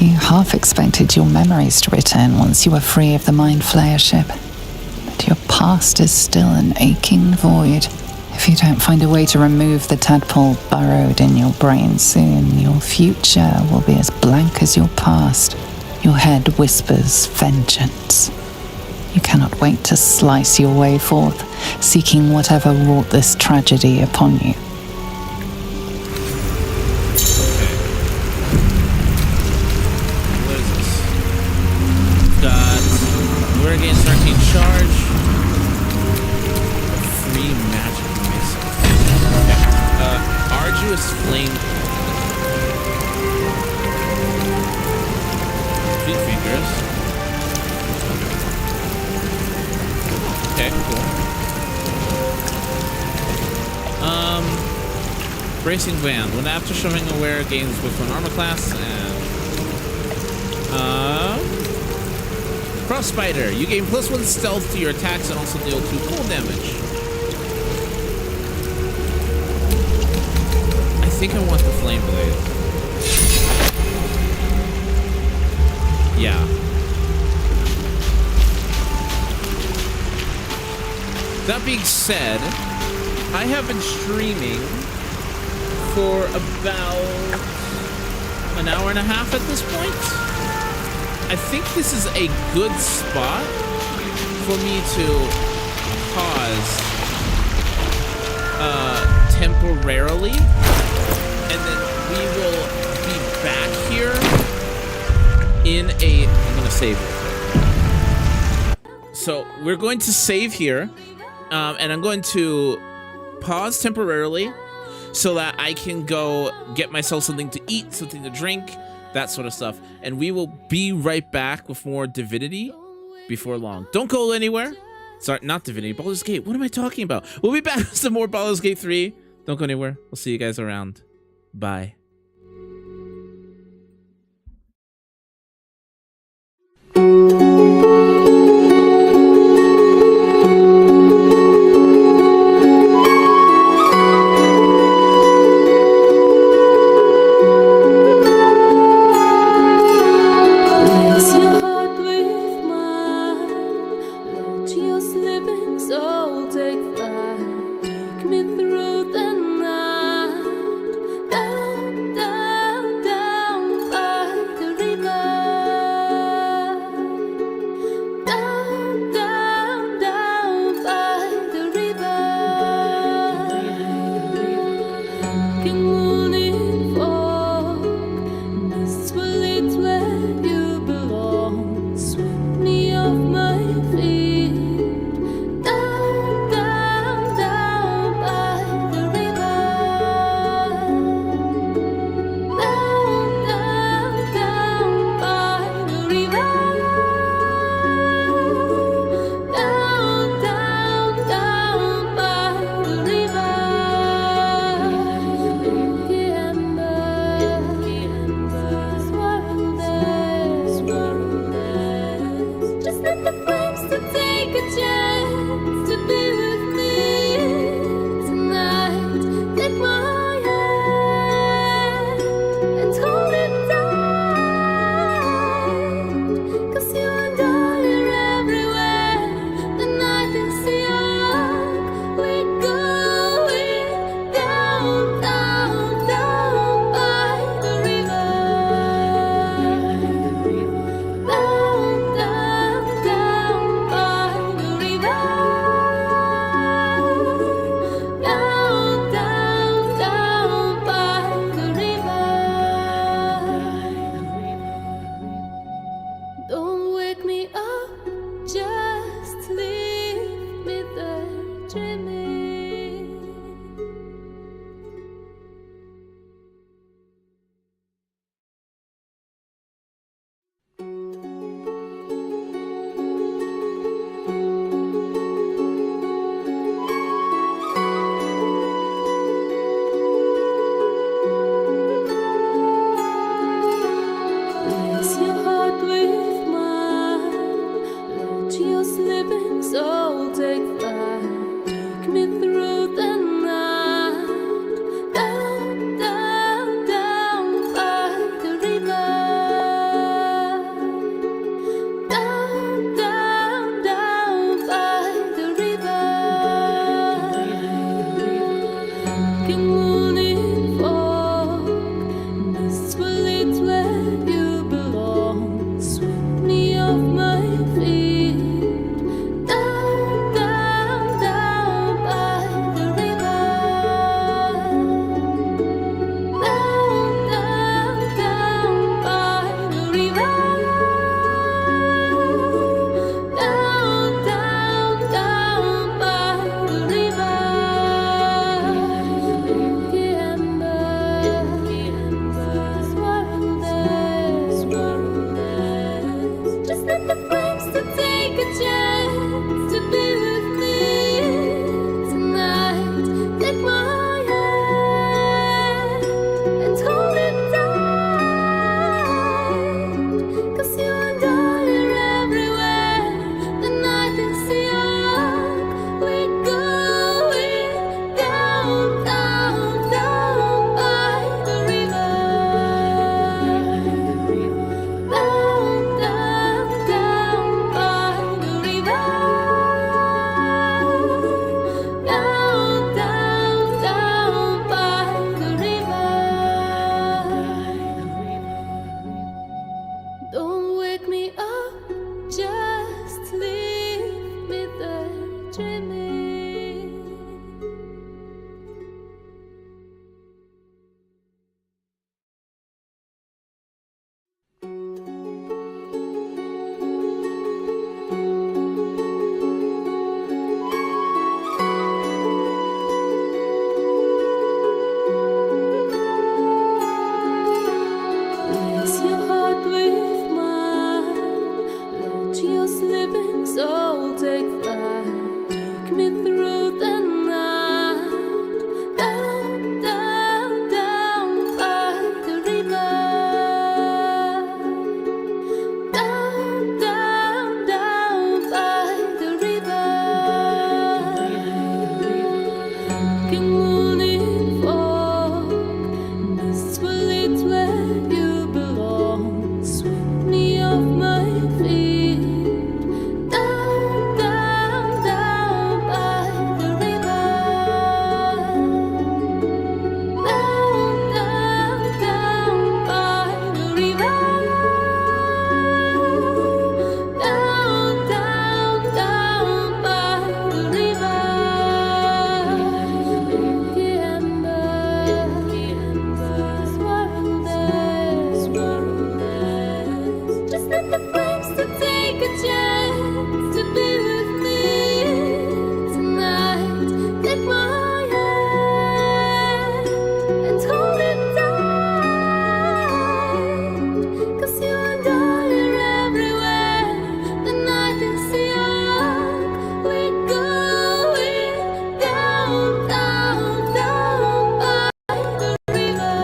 You half expected your memories to return once you were free of the Mind Flayer ship. But your past is still an aching void. If you don't find a way to remove the tadpole burrowed in your brain soon, your future will be as blank as your past. Your head whispers vengeance. You cannot wait to slice your way forth, seeking whatever wrought this tragedy upon you. What is this? Got Lure against Arcane Charge. Free magic missile. Okay. Arduous Flame. Sweet Fingers. Okay, cool. Bracing Band. When after shoving aware, gains +1 armor class, and Cross Spider. You gain +1 stealth to your attacks and also deal 2 cold damage. I think I want the Flame Blade. Yeah. That being said, I have been streaming for about an hour and a half at this point. I think this is a good spot for me to pause temporarily, and then we will be back here in a... I'm gonna save it. So we're going to save here, and I'm going to pause temporarily so that I can go get myself something to eat, something to drink, that sort of stuff. And we will be right back with more Divinity before long. Don't go anywhere. Sorry, not Divinity, Baldur's Gate. What am I talking about? We'll be back with some more Baldur's Gate 3. Don't go anywhere. We'll see you guys around. Bye. Mix your heart with mine. Let your sleeping soul take flight. Take me through the night. Down, down, down by the river. Down, down, down by the river. King morning fog, mists will lead where you belong. Sweep me off my feet. Down, down, down by the river. Down, down, down by the river. Down, down, down by the river. The embers swirl there. Just let the flames to take a chance to be with me tonight. Take my hand and hold it tight. 'Cause you and I are everywhere. The night is young. We're going down, down, down by the river. Down, down, down by the river. Down, down, down by the river. Don't wake me up, just leave me there dreaming. Mix your heart with mine. Let your sleeping soul take flight. Take me through the night. Down, down, down by the river. Down, down, down by the river. King morning fog, mists will lead where you belong. Sweep me off my feet. soul take flight. Take me through the night. Down, down, down by the river. Down, down, down by the river. King morning fog, mists will lead where you belong. Sweep me off my feet. Down, down, down by the river. Down, down, down by the river. Down, down, down by the river. Just let the flames to take a chance to be with me tonight. Take my hand and hold it tight. 'Cause you and I are everywhere. The night is young. We're going down, down, down by the river.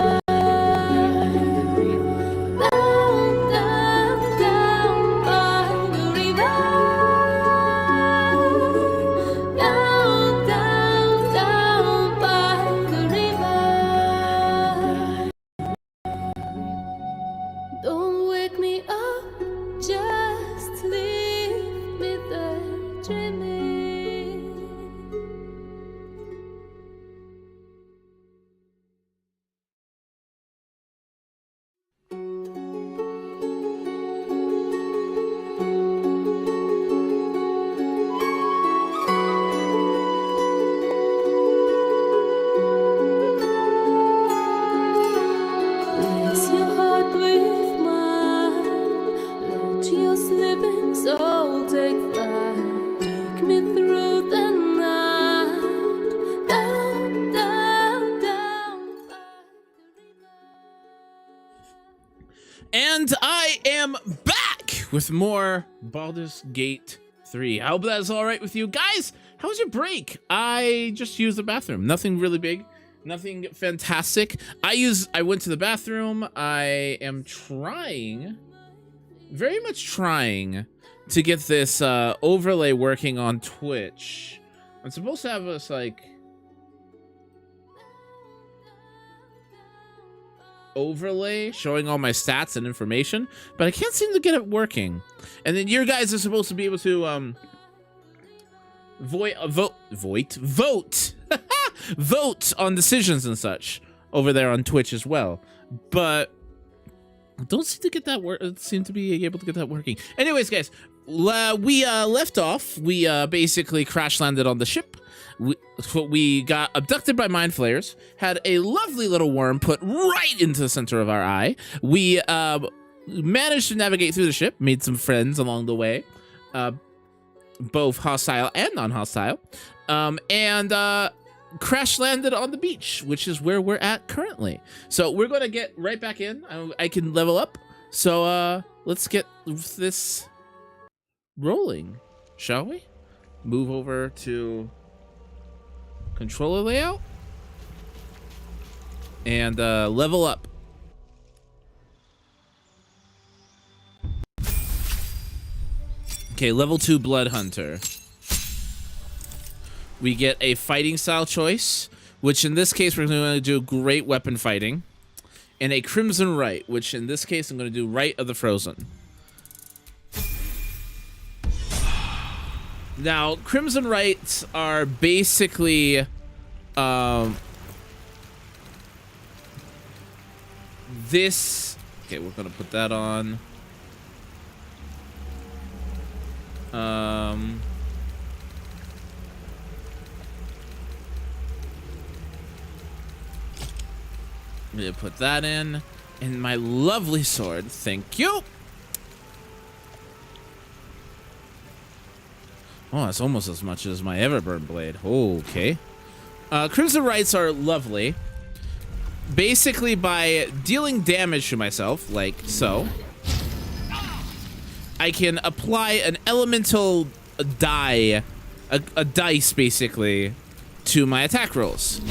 Down, down, down by the river. Down, down, down by the river. Don't wake me up, just leave me there dreaming. Lace your heart with mine. Let your sleeping soul take flight. Take me through the night. Down, down, down by the river. And I am back with more Baldur's Gate 3. I hope that's all right with you guys. How was your break? I just used the bathroom. Nothing really big. Nothing fantastic. I went to the bathroom. I am trying, very much trying, to get this overlay working on Twitch. I'm supposed to have this like overlay showing all my stats and information, but I can't seem to get it working. And then your guys are supposed to be able to vote on decisions and such over there on Twitch as well. But I don't seem to get that seem to be able to get that working. Anyways, guys, we left off. We basically crash landed on the ship. We got abducted by mind flayers, had a lovely little worm put right into the center of our eye. We managed to navigate through the ship, made some friends along the way, both hostile and non-hostile, and crash landed on the beach, which is where we're at currently. So we're gonna get right back in. I can level up. So let's get this rolling, shall we? Move over to controller layout and level up. Okay, level 2 Blood Hunter. We get a fighting style choice, which in this case we're going to do great weapon fighting, and a Crimson Right, which in this case I'm going to do Right of the Frozen. Now, Crimson Rights are basically this. Okay, we're going to put that on. I'm gonna put that in, and my lovely sword. Thank you. Oh, that's almost as much as my Everburn blade. Okay. Crimson Rights are lovely. Basically, by dealing damage to myself, like so, I can apply an elemental a dice basically to my attack rolls.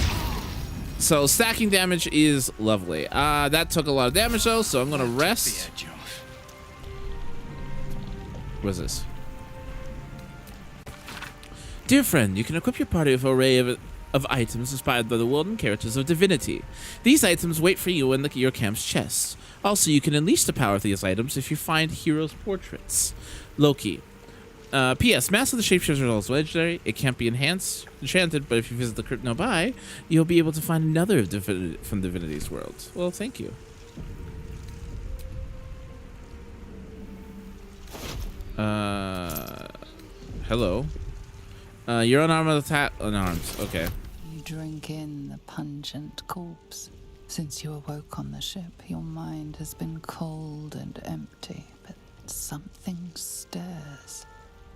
So stacking damage is lovely. That took a lot of damage though, so I'm gonna rest. What's this? Dear friend, you can equip your party with an array of items inspired by the world and characters of divinity. These items wait for you in your camp's chest. Also, you can unleash the power of these items if you find heroes' portraits. Loki. P.S. Mask of the Shapeshifter is also legendary. It can't be enchanted, but if you visit the crypt nearby, you'll be able to find another from Divinity's world. Well, thank you. Hello. You're unarmed unarmed. Okay. You drink in the pungent corpse. Since you awoke on the ship, your mind has been cold and empty, but something stirs.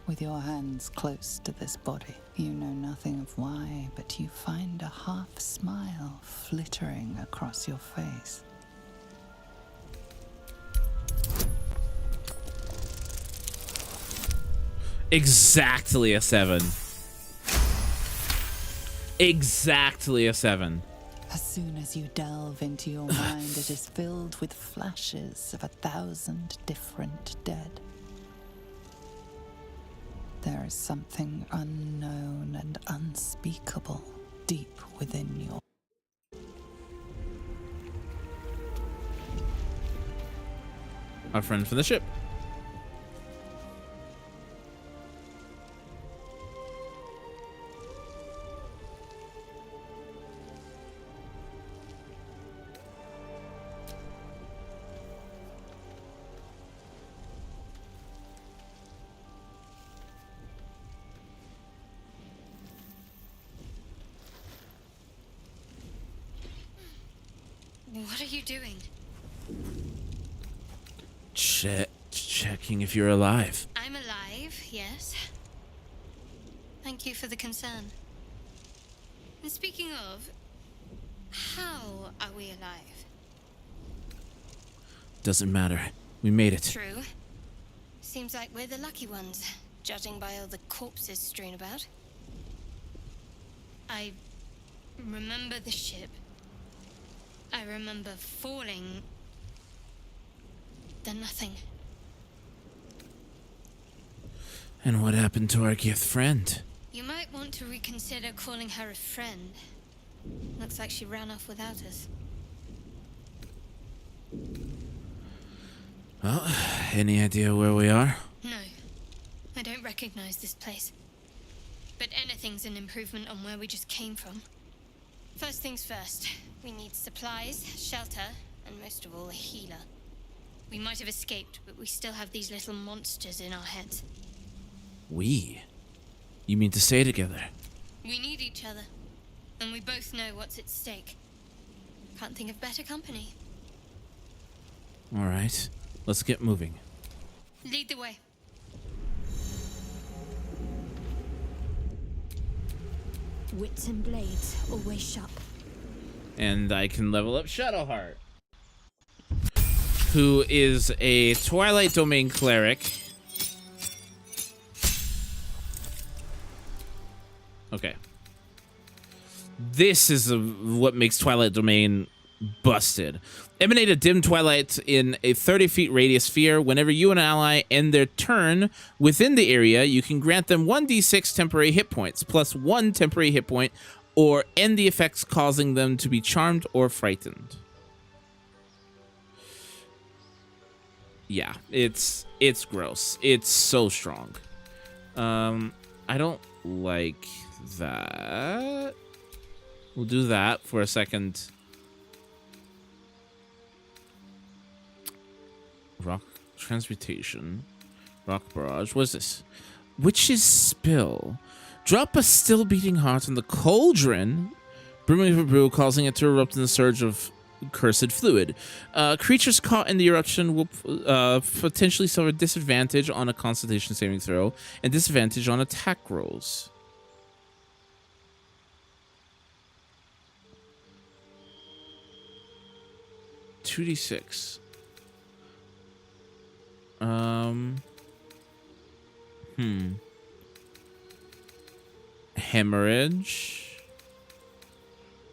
With your hands close to this body, you know nothing of why, but you find a half smile flittering across your face. Exactly a 7. Exactly a 7. As soon as you delve into your mind, it is filled with flashes of 1,000 different dead. There is something unknown and unspeakable deep within your... Our friend from the ship. What are you doing? Checking if you're alive. I'm alive, yes. Thank you for the concern. And speaking of, how are we alive? Doesn't matter. We made it. True. Seems like we're the lucky ones, judging by all the corpses strewn about. I remember the ship. I remember falling. Then nothing. And what happened to our gift friend? You might want to reconsider calling her a friend. Looks like she ran off without us. Well, any idea where we are? No. I don't recognize this place. But anything's an improvement on where we just came from. First things first. We need supplies, shelter, and most of all, a healer. We might have escaped, but we still have these little monsters in our heads. We? You mean to stay together? We need each other, and we both know what's at stake. Can't think of better company. All right, let's get moving. Lead the way. Wits and blades, always sharp. And I can level up Shadowheart, who is a Twilight Domain cleric. Okay. This is what makes Twilight Domain busted. Emanate a dim twilight in a 30-feet radius sphere. Whenever you and an ally end their turn within the area, you can grant them 1d6 temporary hit points, plus 1 temporary hit point, or end the effects causing them to be charmed or frightened. Yeah, it's gross. It's so strong. I don't like that. We'll do that for a second. Rock transmutation. Rock barrage. What is this? Witch's spill. Drop a still beating heart in the cauldron, brimming with a brew, causing it to erupt in a surge of cursed fluid. Creatures caught in the eruption will potentially suffer disadvantage on a Constitution saving throw and disadvantage on attack rolls. $2d6. hemorrhage.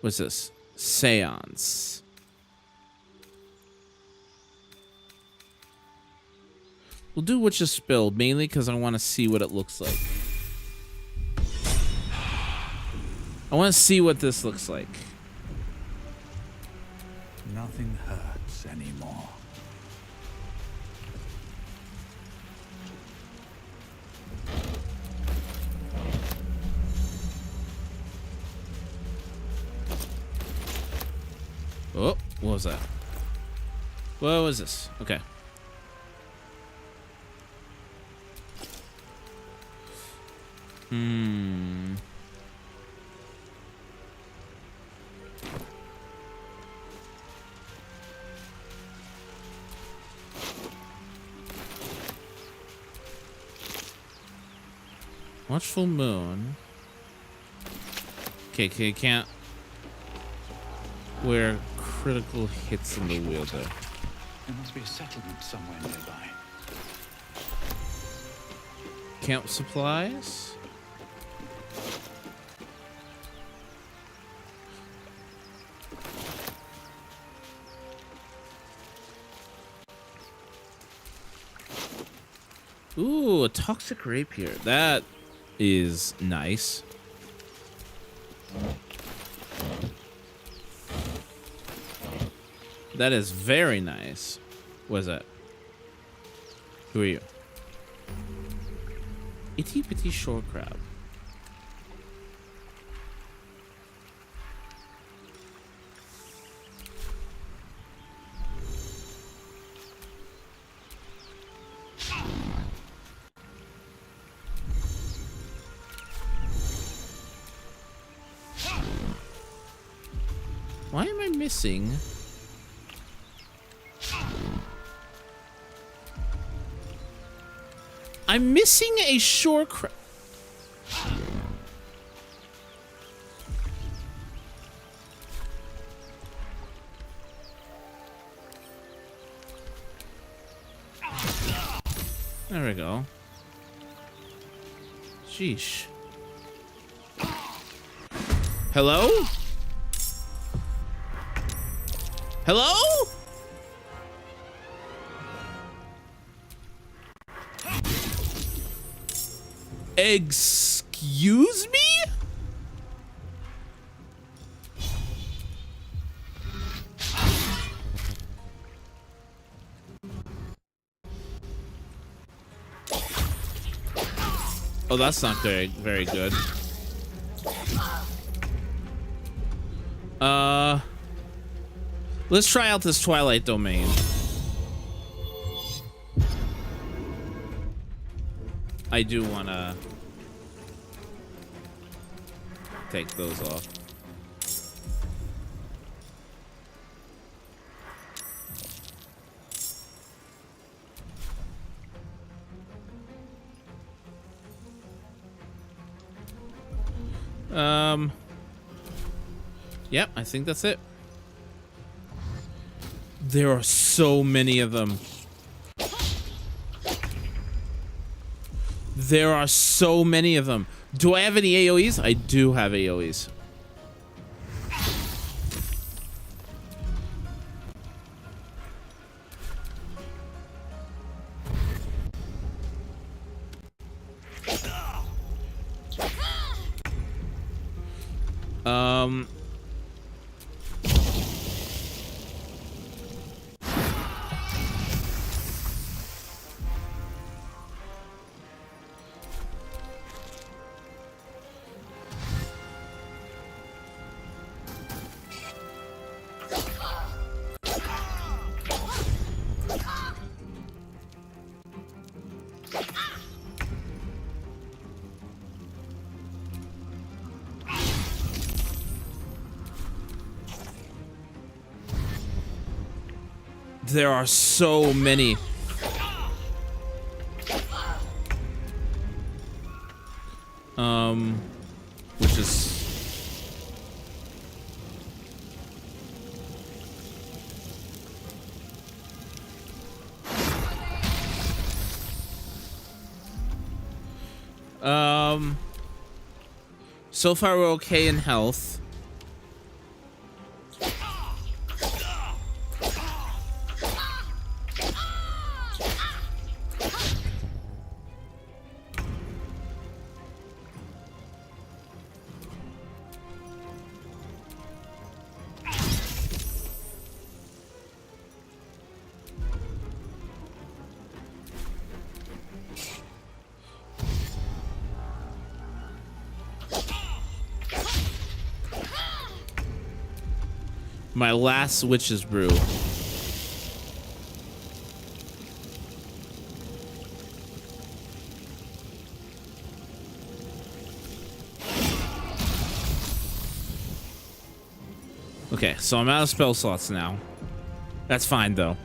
What's this? Seance. We'll do what you spilled, mainly because I want to see what it looks like. I want to see what this looks like. Nothing hurts anymore. Oh, what was that? What was this? Okay. Watchful moon. Okay, can't wear critical hits in the wheel though. There must be a settlement somewhere nearby. Camp supplies. Ooh, a toxic rapier. That is nice. That is very nice. What is that? Who are you? Itty bitty shore crab. Why am I missing? I'm missing a shore crab. There we go. Sheesh. Hello? Hello? Excuse me? Oh, that's not very good. Let's try out this Twilight Domain. I do want to take those off. Yep, I think that's it. There are so many of them. There are so many of them. Do I have any AoEs? I do have AoEs. There are so many. Which is So far, we're okay in health. My last witch's brew. Okay, so I'm out of spell slots now. That's fine though.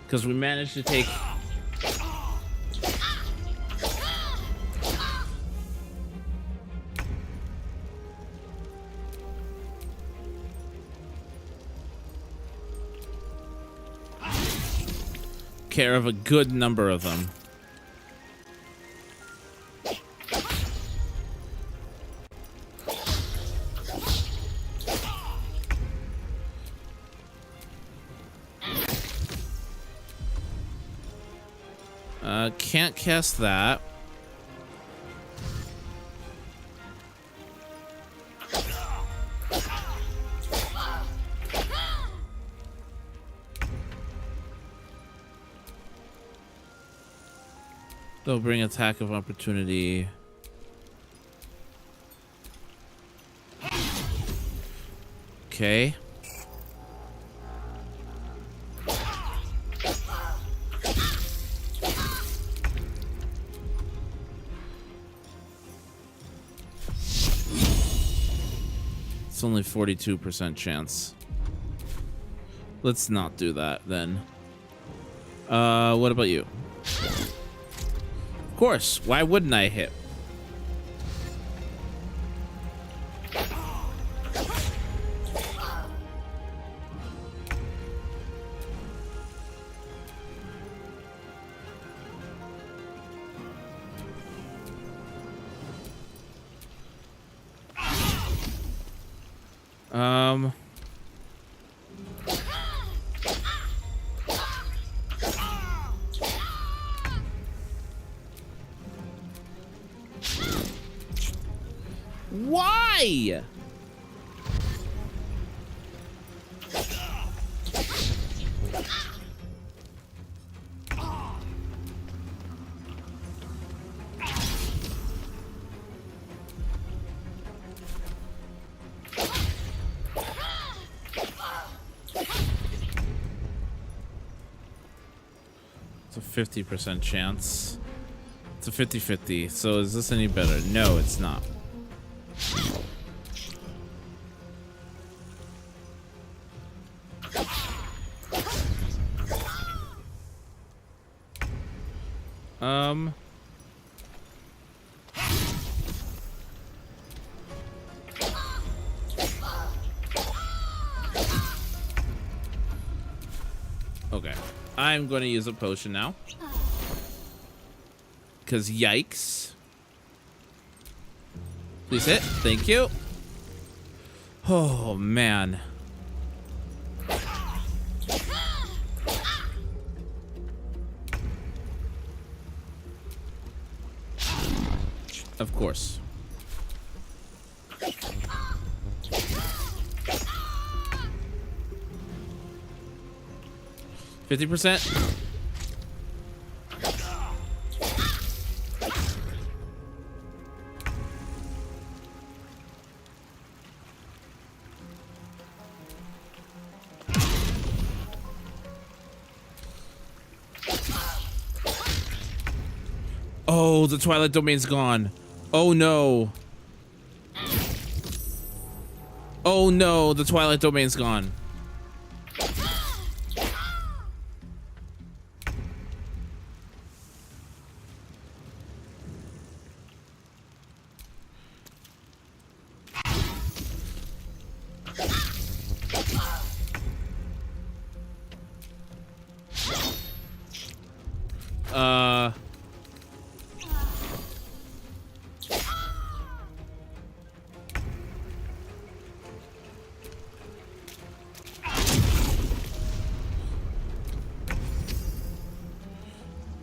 Because we managed to take... care of a good number of them. Can't cast that. They'll bring attack of opportunity. Okay. It's only 42% chance. Let's not do that then. What about you? Of course, why wouldn't I hit? Why? It's a 50% chance. It's a 50-50. So is this any better? No, it's not. Okay. I'm going to use a potion now. Because yikes. Please hit. Thank you. Oh, man. Of course. %. Oh, the Twilight Domain's gone. Oh no. Oh no, the Twilight Domain's gone.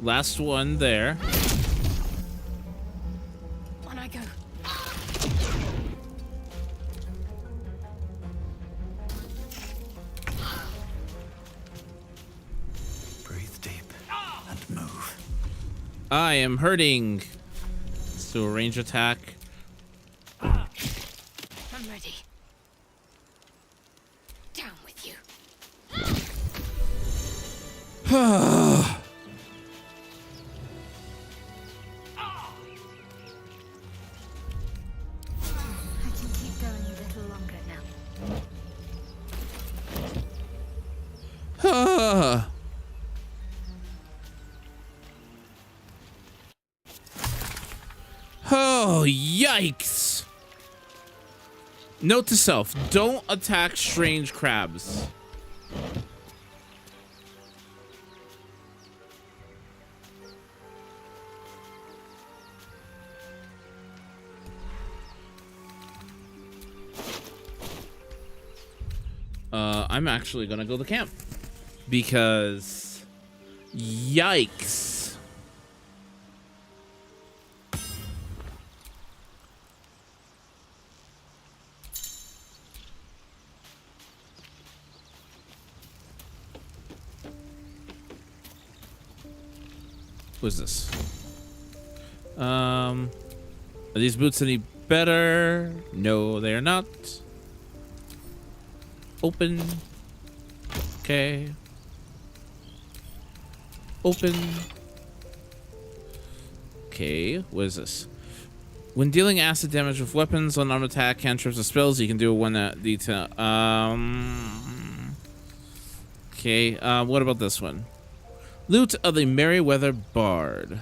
Last one there. On I go. Breathe deep and move. I am hurting. Let's do a range attack. I'm ready. Down with you. I can keep going a little longer now. Oh, yikes! Note to self, don't attack strange crabs. I'm actually gonna go to camp because yikes. What's this? Are these boots any better? No, they are not. Open. Okay. Open. Okay, what is this? When dealing acid damage with weapons, unarmed attack, cantrips, or spells, you can do one detail. Okay, what about this one? Loot of the Merryweather Bard.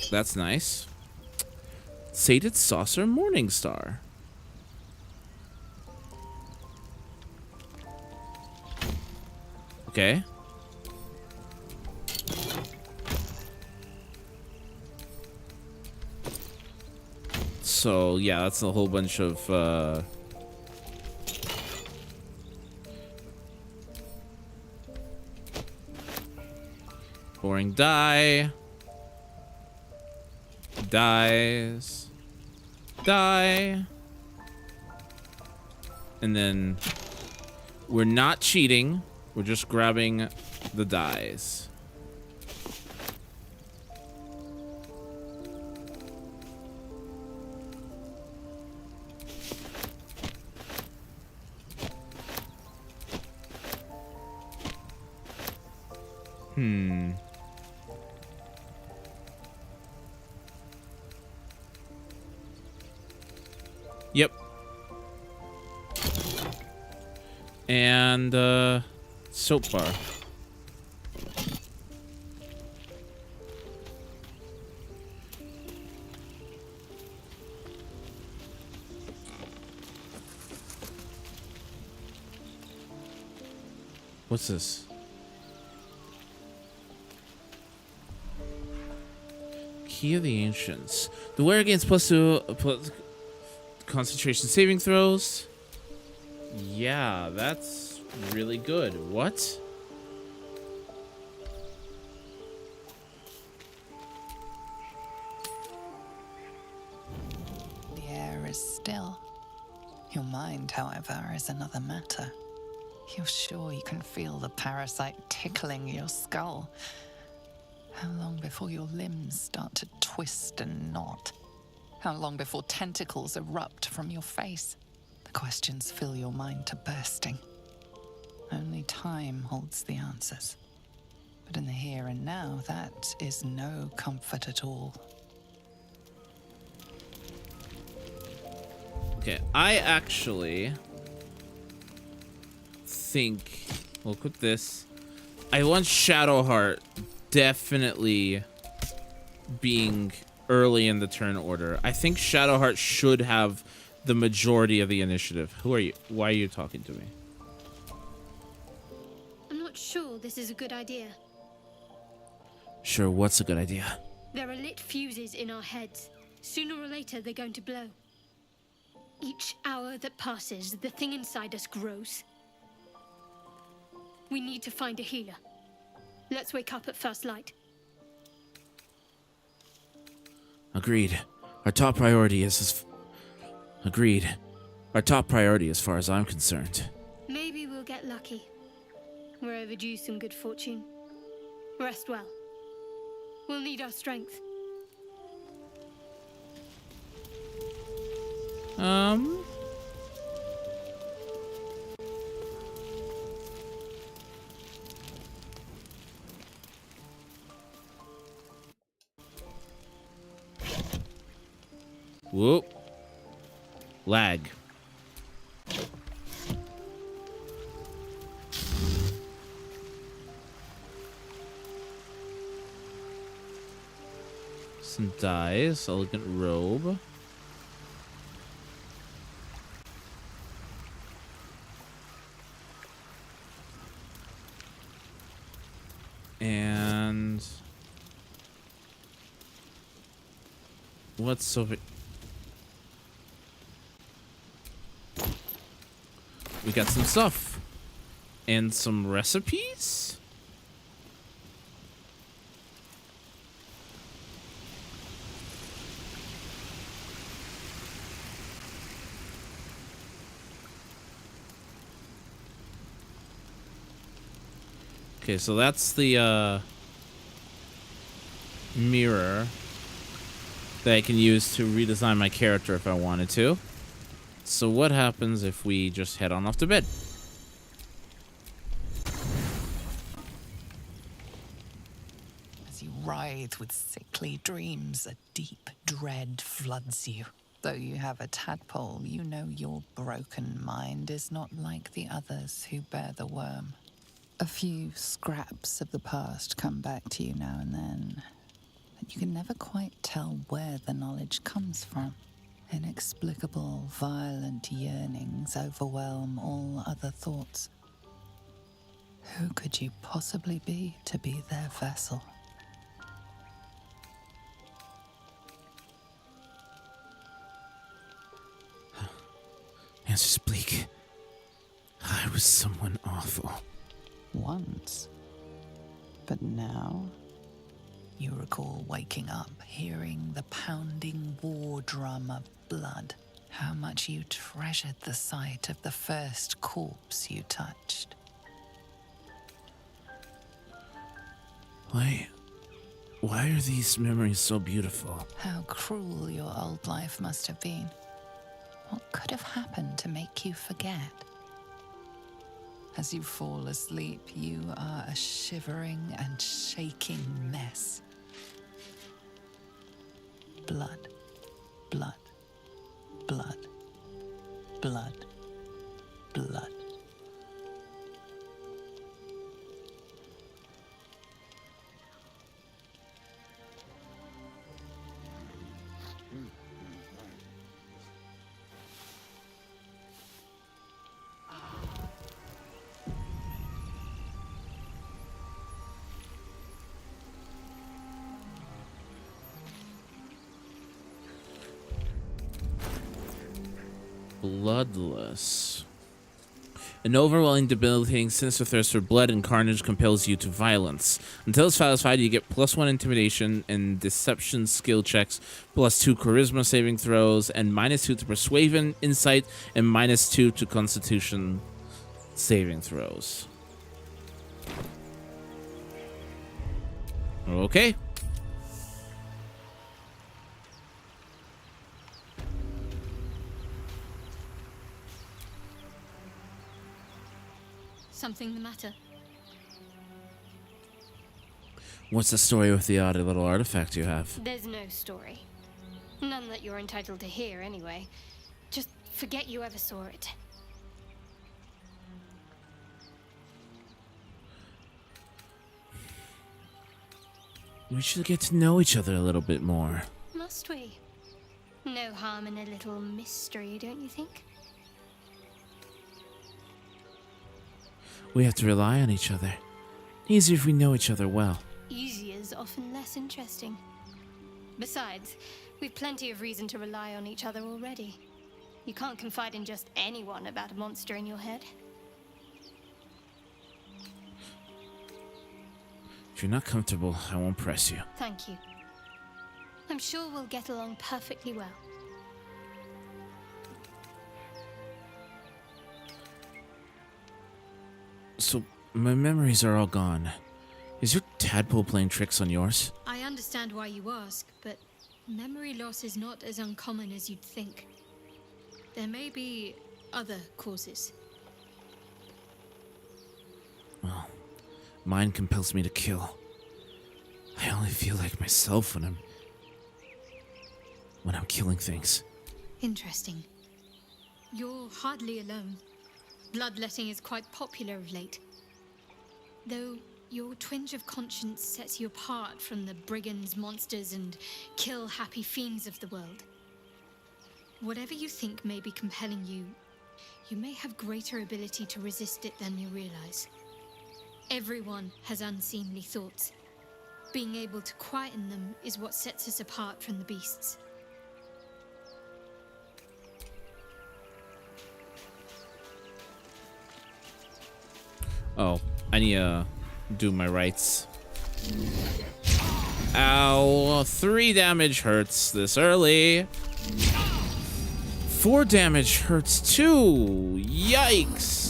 That's nice. Sated Saucer Morningstar. Okay. So, yeah, that's a whole bunch of, boring die. Dies. Die. And then we're not cheating. We're just grabbing the dies. Yep. And soap bar. What's this? Key of the Ancients. The wearer gains +2 concentration saving throws. Yeah, that's really good. What? The air is still. Your mind, however, is another matter. You're sure you can feel the parasite tickling your skull. How long before your limbs start to twist and knot? How long before tentacles erupt from your face? The questions fill your mind to bursting. Only time holds the answers. But in the here and now, that is no comfort at all. Okay, I actually think, look at this. I want Shadowheart definitely being early in the turn order. I think Shadowheart should have the majority of the initiative. Who are you? Why are you talking to me? I'm not sure this is a good idea. Sure, what's a good idea? There are lit fuses in our heads. Sooner or later, they're going to blow. Each hour that passes, the thing inside us grows. We need to find a healer. Let's wake up at first light. Agreed. Our top priority is Agreed. Our top priority as far as I'm concerned. Maybe we'll get lucky. We're overdue some good fortune. Rest well. We'll need our strength. Whoop. Lag. Some dyes, elegant robe. And what's over? We got some stuff and some recipes. Okay, so that's the mirror that I can use to redesign my character if I wanted to. So what happens if we just head on off to bed? As you writhe with sickly dreams, a deep dread floods you. Though you have a tadpole, you know your broken mind is not like the others who bear the worm. A few scraps of the past come back to you now and then, but you can never quite tell where the knowledge comes from. Inexplicable, violent yearnings overwhelm all other thoughts. Who could you possibly be to be their vessel? Answer's bleak. I was someone awful. Once. But now, you recall waking up, hearing the pounding war drum of blood. How much you treasured the sight of the first corpse you touched. Why are these memories so beautiful? How cruel your old life must have been. What could have happened to make you forget? As you fall asleep, you are a shivering and shaking mess. Blood, blood, blood, blood, blood. Bloodless. An overwhelming, debilitating, sinister thirst for blood and carnage compels you to violence. Until it's satisfied, you get +1 intimidation and deception skill checks, +2 charisma saving throws, and -2 to persuasion, insight, and -2 to constitution saving throws. Okay. Something the matter? What's the story with the odd little artifact you have? There's no story. None that you're entitled to hear, anyway. Just forget you ever saw it. We should get to know each other a little bit more. Must we? No harm in a little mystery, don't you think? We have to rely on each other. Easier if we know each other well. Easier's often less interesting. Besides, we've plenty of reason to rely on each other already. You can't confide in just anyone about a monster in your head. If you're not comfortable, I won't press you. Thank you. I'm sure we'll get along perfectly well. So, my memories are all gone. Is your tadpole playing tricks on yours? I understand why you ask, but memory loss is not as uncommon as you'd think. There may be other causes. Well, mine compels me to kill. I only feel like myself when I'm killing things. Interesting. You're hardly alone. Bloodletting is quite popular of late. Though your twinge of conscience sets you apart from the brigands, monsters, and kill-happy fiends of the world. Whatever you think may be compelling you, you may have greater ability to resist it than you realize. Everyone has unseemly thoughts. Being able to quieten them is what sets us apart from the beasts. Oh, I need to do my rights. Ow, 3 damage hurts this early. 4 damage hurts too. Yikes.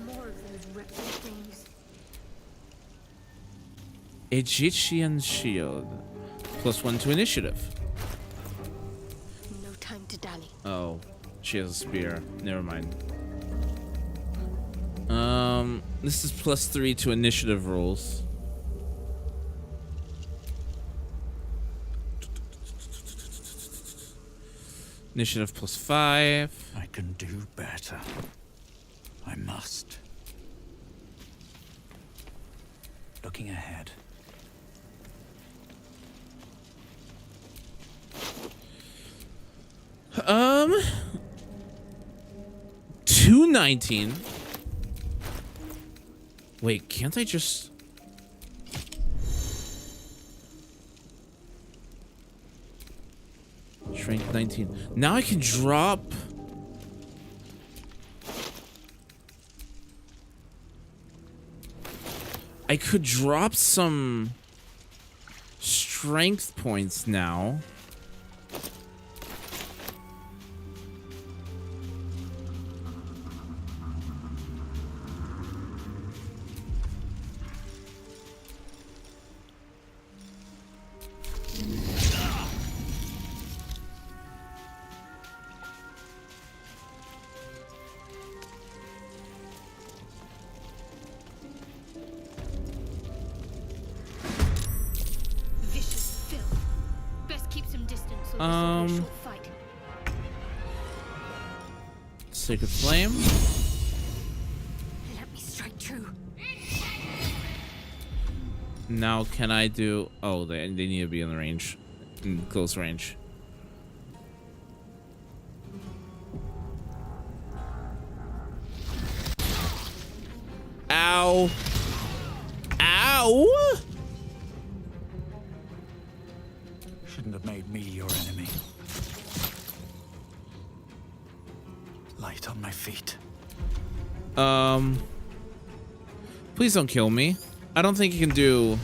More of those wretched things. Egyptian shield. +1 to initiative. No time to dally. Oh, she has a spear. Never mind. This is +3 to initiative rolls. Initiative +5. I can do better. I must. Looking ahead. $219. Wait, can't I just... Strength 19. Now I can drop... I could drop some strength points now. Sacred Flame. Let me strike true. Now can I do... Oh, they need to be in the range. In close range. Ow. Ow! Shouldn't have made me your enemy. Light on my feet. Please don't kill me. I don't think you can do...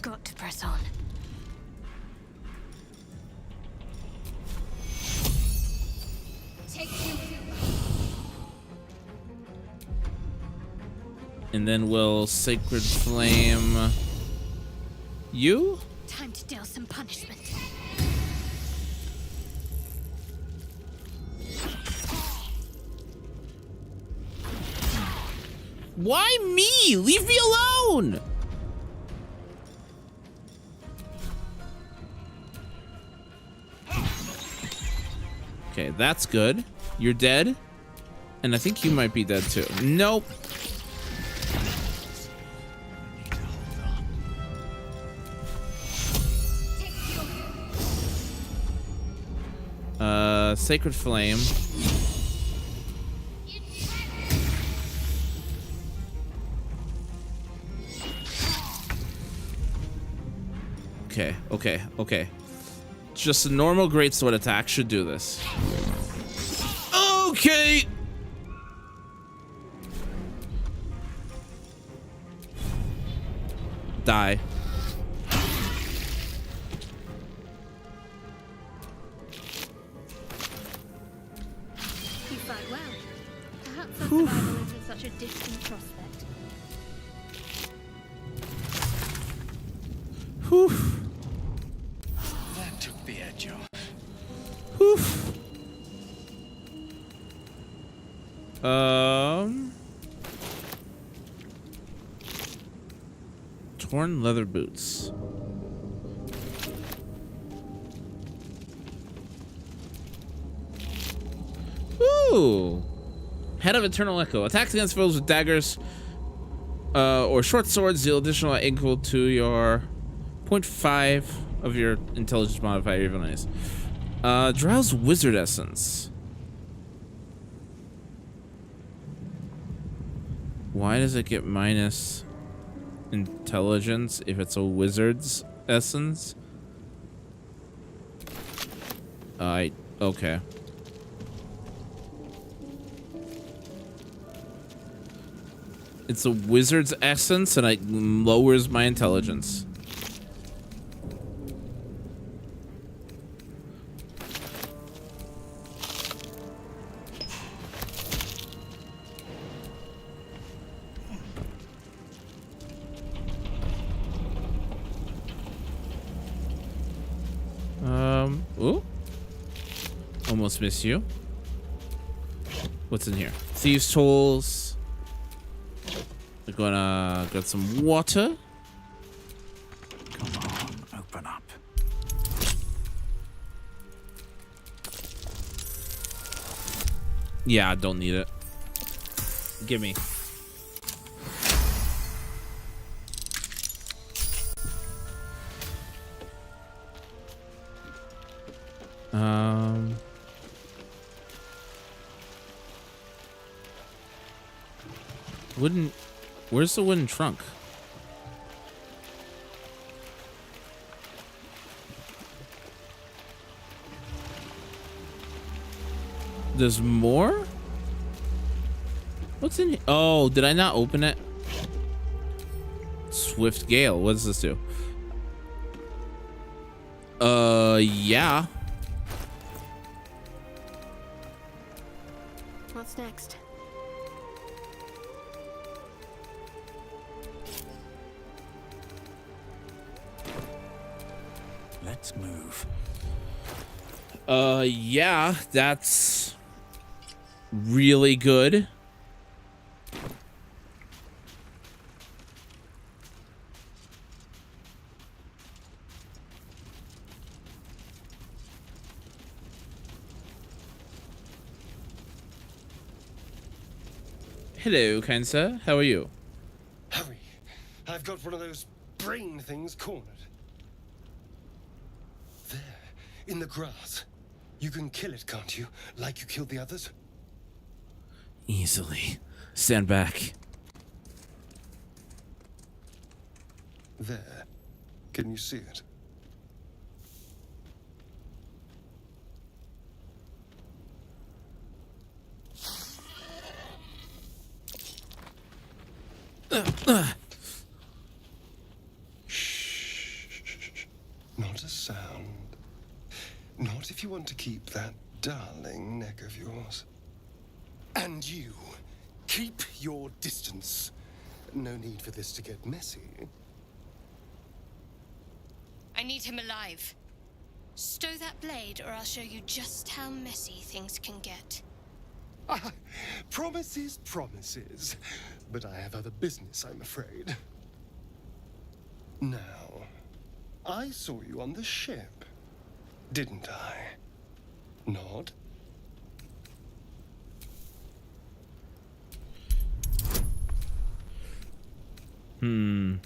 Got to press on. And then we'll Sacred Flame... You? Time to deal some punishment. Why me? Leave me alone! Okay, that's good. You're dead. And I think you might be dead too. Nope. Sacred Flame. Okay, okay, okay. Just a normal greatsword attack should do this. Okay. Die. You fight well. Perhaps our survival isn't such a distant prospect. Whew. That took the edge off. Whew. Torn leather boots. Ooh. Head of Eternal Echo. Attacks against foes with daggers or short swords deal additional equal to your 0.5 of your intelligence modifier. Even nice. Drow's Wizard Essence. Why does it get minus intelligence if it's a wizard's essence? Okay. It's a wizard's essence and it lowers my intelligence. Ooh. Almost missed you. What's in here? Thieves' tools. We're gonna get some water. Come on, open up. Yeah, I don't need it. Give me. Wooden. Where's the wooden trunk? There's more? What's in here? Oh, did I not open it? Swift Gale. What does this do? Yeah. What's next? Let's move. Yeah, that's really good. Hello, kind sir. How are you? Hurry. I've got one of those brain things cornered. There, in the grass. You can kill it, can't you? Like you killed the others? Easily. Stand back. There. Can you see it? Shh. Not a sound. Not if you want to keep that darling neck of yours. And you, keep your distance. No need for this to get messy. I need him alive. Stow that blade, or I'll show you just how messy things can get. Promises, promises. But I have other business, I'm afraid. Now, I saw you on the ship, didn't I? Nod? Your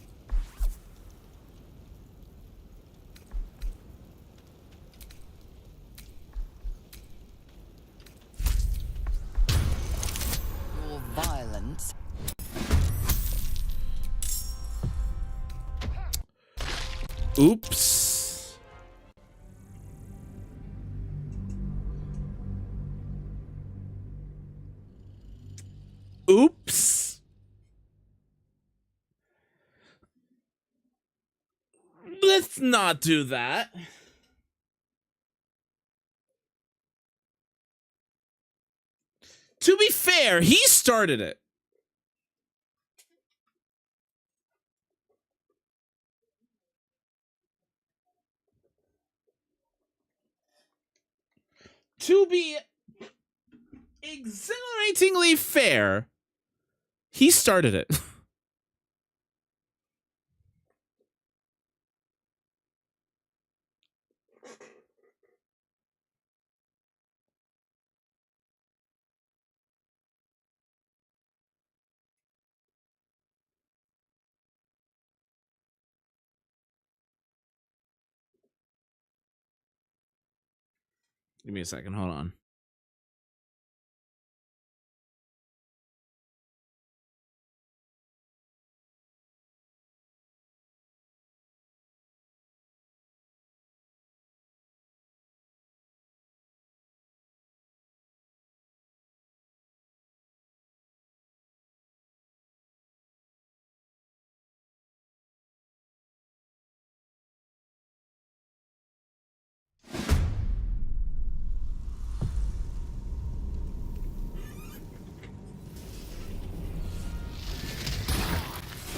violence. Oops. Oops. Let's not do that. To be fair, he started it. To be exhilaratingly fair, he started it. Give me a second. Hold on.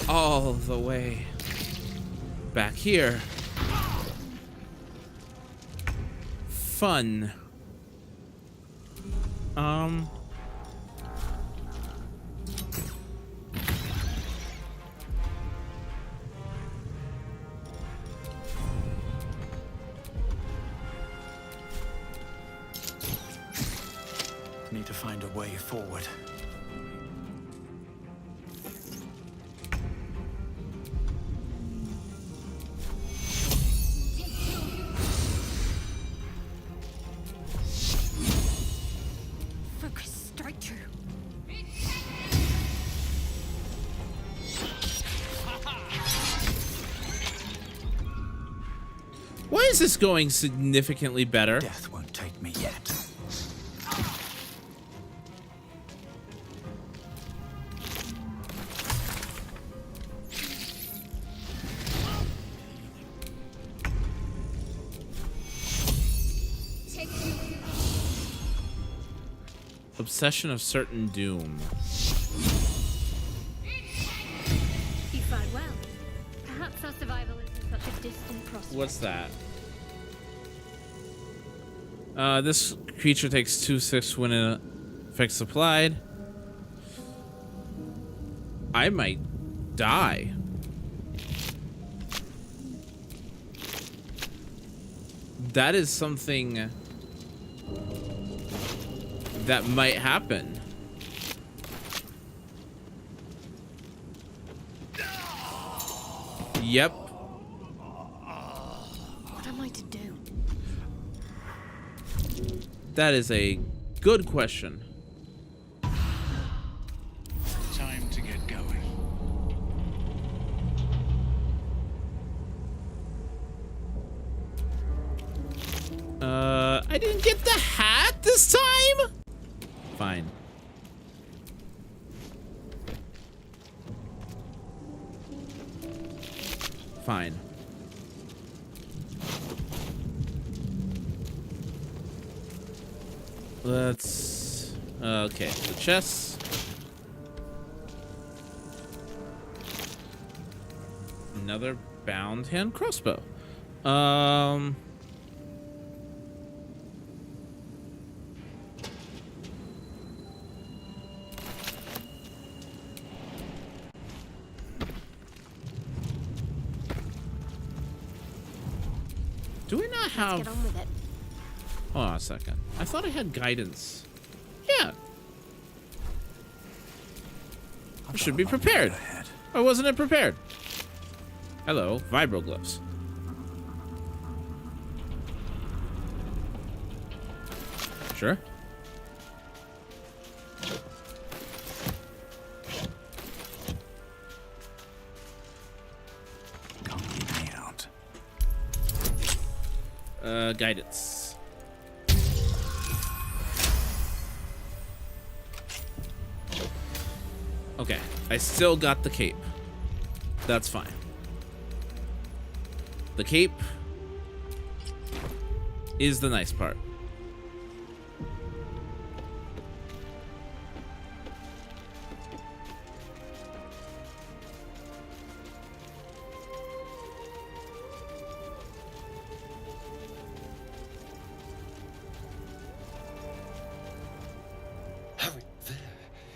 All the way back here. Fun. Need to find a way forward. Focus straight through. Why is this going significantly better? Death won't take me yet. Obsession of certain doom. You fight well. Perhaps our survival isn't such a distant prospect. What's that? This creature takes 2/6 when it effects applied. I might die. That is something that might happen. Yep. What am I to do? That is a good question. Time to get going. I didn't get the hat this time? Fine. Fine. Let's... okay, the chest. Another bound hand crossbow. Do we not have... Let's get on with it. Hold on a second. I thought I had guidance. Yeah. I should be prepared. Why wasn't I prepared? Hello, vibroglyphs. Sure. Can't keep me out. Guidance. Okay, I still got the cape. That's fine. The cape is the nice part. Harry, there,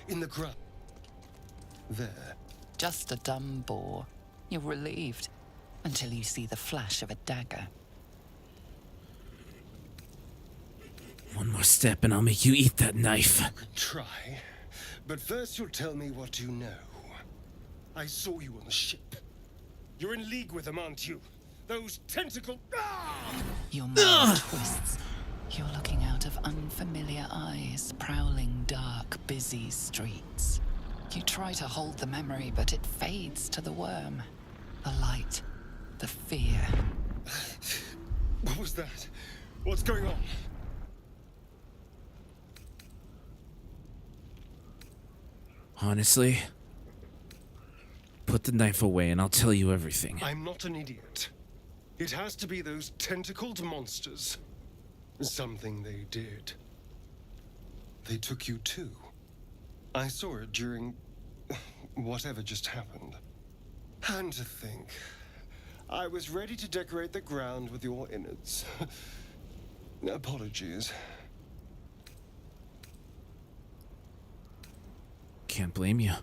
in the ground. There. Just a dumb bore. You're relieved until you see the flash of a dagger. One more step and I'll make you eat that knife. You could try, but first you'll tell me what you know. I saw you on the ship. You're in league with them, aren't you? Those tentacle... Ah! Your mind twists. You're looking out of unfamiliar eyes, prowling dark, busy streets. You try to hold the memory, but it fades to the worm. The light, the fear. What was that? What's going on? Honestly, put the knife away and I'll tell you everything. I'm not an idiot. It has to be those tentacled monsters. Something they did. They took you too. I saw it during whatever just happened. And to think, I was ready to decorate the ground with your innards. Apologies. Can't blame you.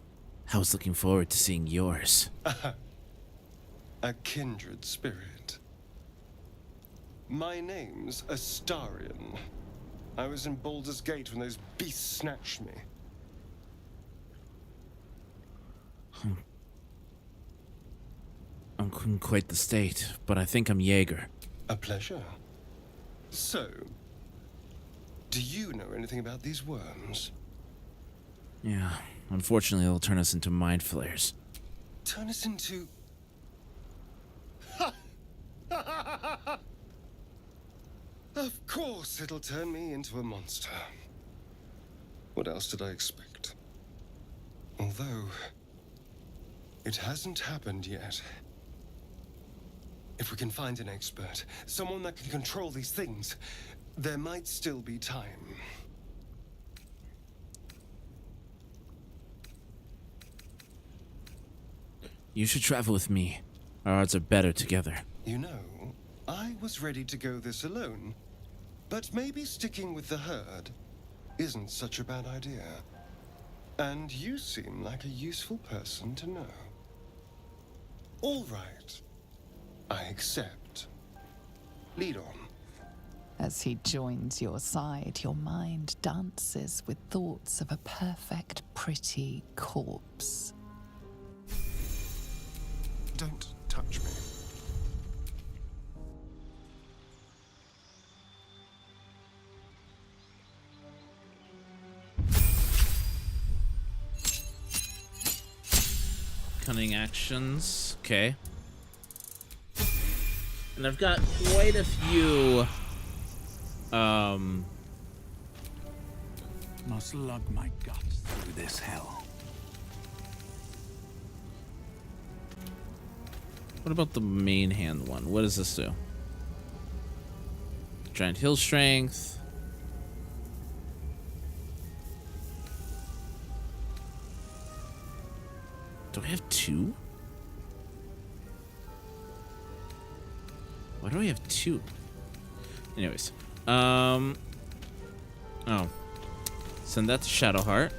I was looking forward to seeing yours. A kindred spirit. My name's Astarion. I was in Baldur's Gate when those beasts snatched me. I'm in quite the state, but I think I'm Jaeger. A pleasure. So, do you know anything about these worms? Yeah, unfortunately they'll turn us into mind flayers. Turn us into... Of course it'll turn me into a monster. What else did I expect? Although, it hasn't happened yet. If we can find an expert, someone that can control these things, there might still be time. You should travel with me. Our odds are better together. You know, I was ready to go this alone, but maybe sticking with the herd isn't such a bad idea. And you seem like a useful person to know. All right. I accept. Lead on. As he joins your side, your mind dances with thoughts of a perfect, pretty corpse. Don't touch me. Cunning actions. Okay. And I've got quite a few Must lug my guts through this hell. What about the main hand one? What does this do? Giant heal strength. Do I have two? Why do I have two? Anyways. Oh. Send that to Shadowheart.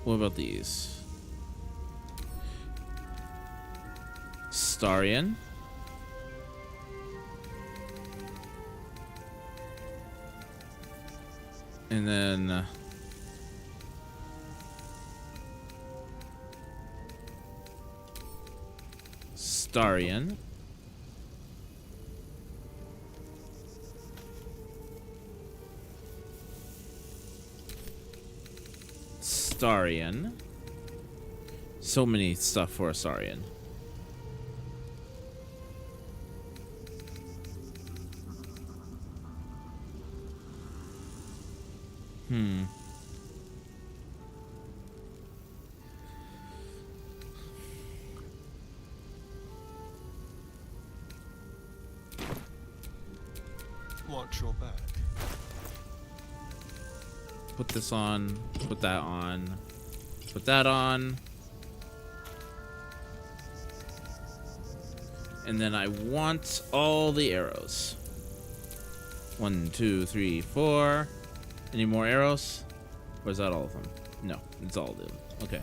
What about these? Starion. And then Starion. Astarion. So many stuff for Astarion. Watch your back. Put this on. Put that on. Put that on. And then I want all the arrows. 1, 2, 3, 4. Any more arrows? Or is that all of them? No, it's all of them. Okay.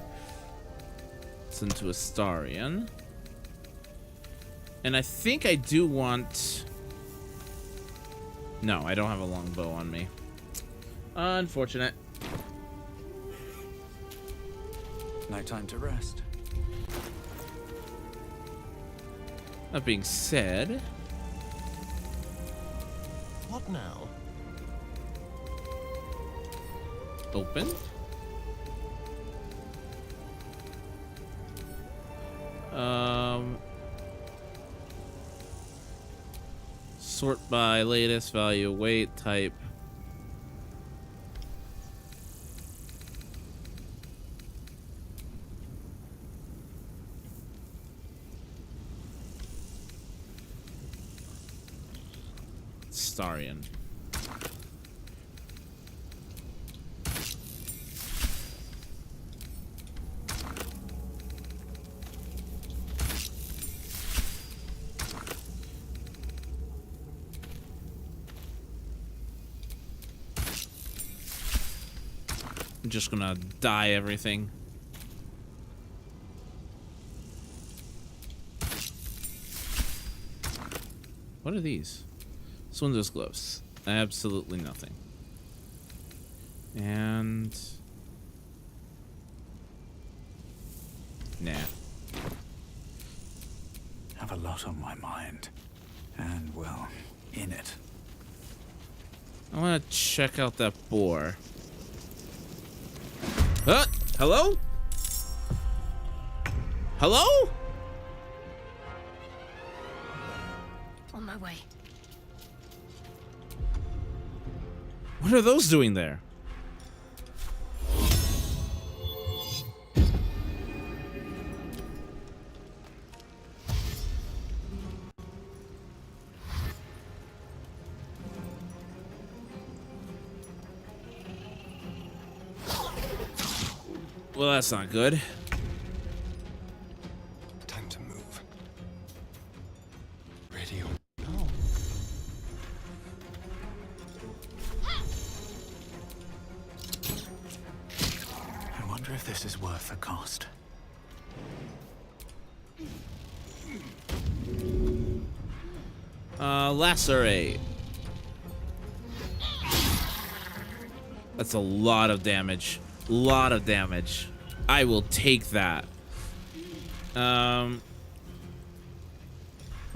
Send to Astarion. And I think I do want... No, I don't have a long bow on me. Unfortunate. No time to rest. That being said... What now? Open. Sort by latest value, weight, type. Astarion. I'm just gonna dye everything. What are these? Swindler's gloves. Absolutely nothing. And... nah. Have a lot on my mind. And, well, in it. I want to check out that boar. Hello? Hello? On my way. What are those doing there? Well, that's not good. Time to move. Ready or no? I wonder if this is worth the cost. Lacerate. That's a lot of damage. Lot of damage. I will take that. Why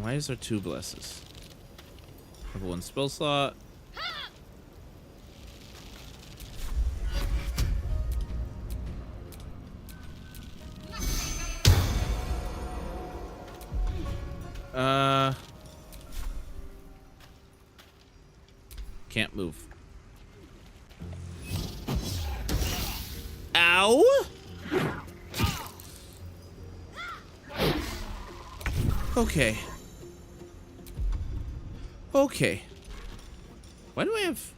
is there 2 blesses? Level 1 spell slot. Can't move. Ow! Okay. Okay. Why do I have...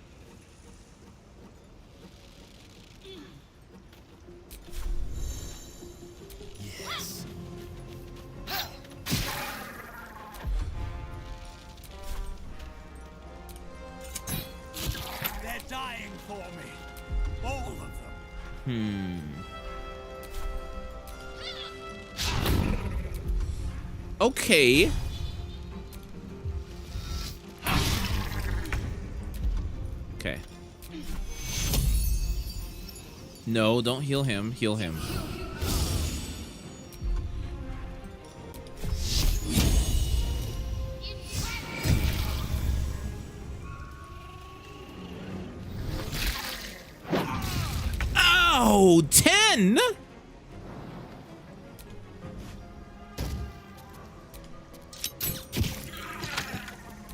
Yes. They're dying for me. All of them. Okay. Okay. No, don't heal him. Heal him. Oh, 10! again.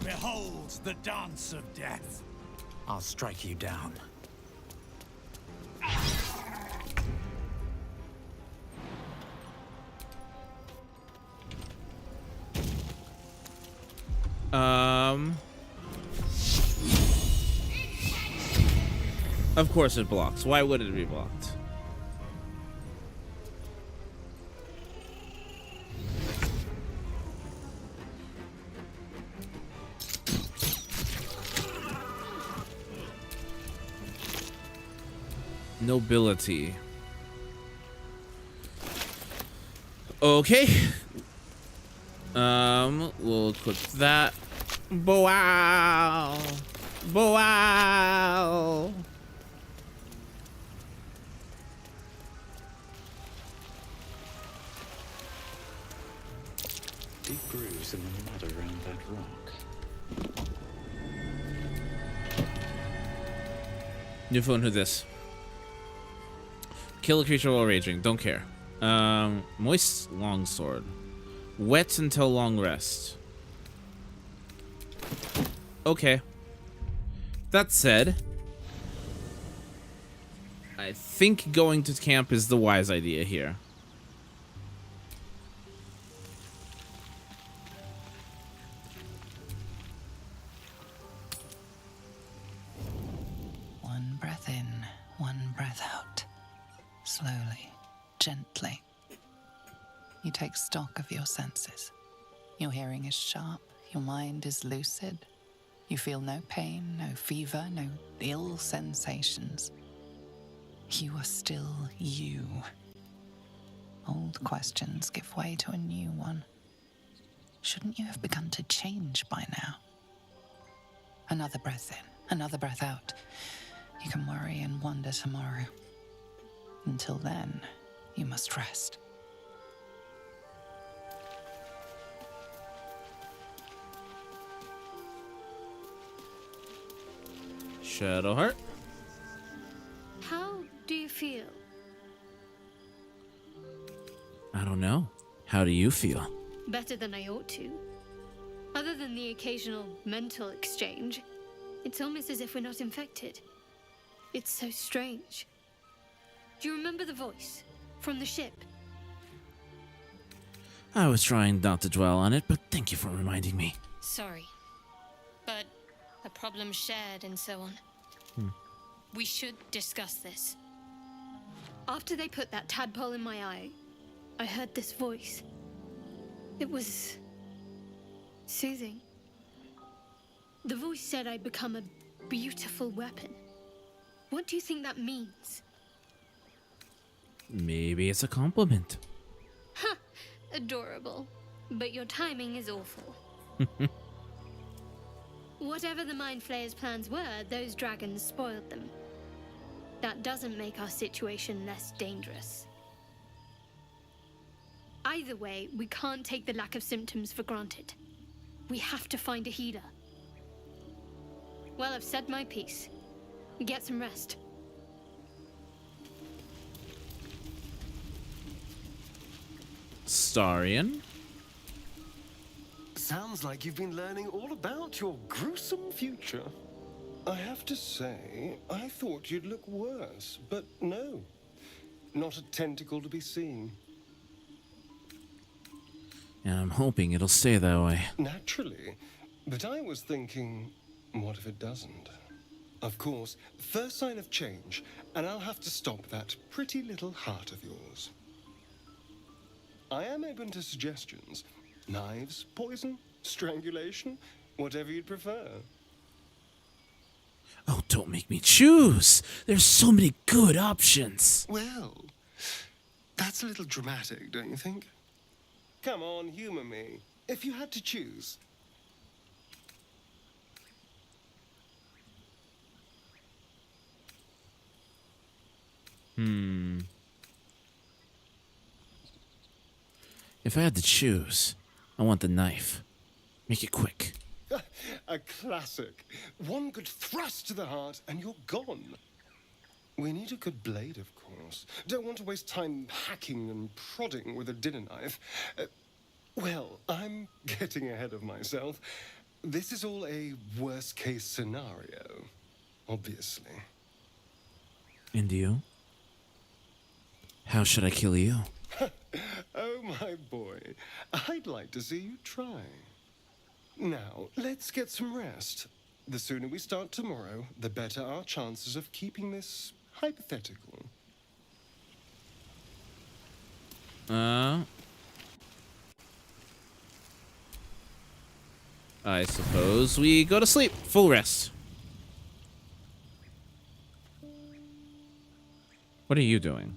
Behold the dance of death. I'll strike you down. Of course it blocks. Why would it be blocked? Nobility. Okay. We'll equip that. Wow. Wow. Deep grooves in the mud around that rock. New phone, who this? Kill a creature while raging. Don't care. Moist longsword. Wet until long rest. Okay. That said, I think going to camp is the wise idea here. One breath in, one breath out. Slowly, gently. You take stock of your senses. Your hearing is sharp, your mind is lucid. You feel no pain, no fever, no ill sensations. You are still you. Old questions give way to a new one. Shouldn't you have begun to change by now? Another breath in, another breath out. You can worry and wonder tomorrow. Until then, you must rest. Shadowheart. How do you feel? I don't know. How do you feel? Better than I ought to. Other than the occasional mental exchange, it's almost as if we're not infected. It's so strange. Do you remember the voice from the ship? I was trying not to dwell on it, but thank you for reminding me. Sorry. But a problem shared and so on. We should discuss this. After they put that tadpole in my eye, I heard this voice. It was soothing. The voice said I'd become a beautiful weapon. What do you think that means? Maybe it's a compliment. Ha! Adorable. But your timing is awful. Whatever the Mind Flayer's plans were, those dragons spoiled them. That doesn't make our situation less dangerous. Either way, we can't take the lack of symptoms for granted. We have to find a healer. Well, I've said my piece. Get some rest. Starion. Sounds like you've been learning all about your gruesome future. I have to say, I thought you'd look worse, but no. Not a tentacle to be seen. And I'm hoping it'll stay that way. Naturally. But I was thinking, what if it doesn't? Of course, first sign of change, and I'll have to stop that pretty little heart of yours. I am open to suggestions. Knives, poison, strangulation, whatever you'd prefer. Oh, don't make me choose. There's so many good options. Well, that's a little dramatic, don't you think? Come on, humor me. If you had to choose. If I had to choose, I want the knife. Make it quick. A classic. One good thrust to the heart and you're gone. We need a good blade, of course. Don't want to waste time hacking and prodding with a dinner knife. Well, I'm getting ahead of myself. This is all a worst-case scenario, obviously. And you? How should I kill you? Oh, my boy. I'd like to see you try. Now, let's get some rest. The sooner we start tomorrow, the better our chances of keeping this hypothetical. I suppose we go to sleep. Full rest. What are you doing?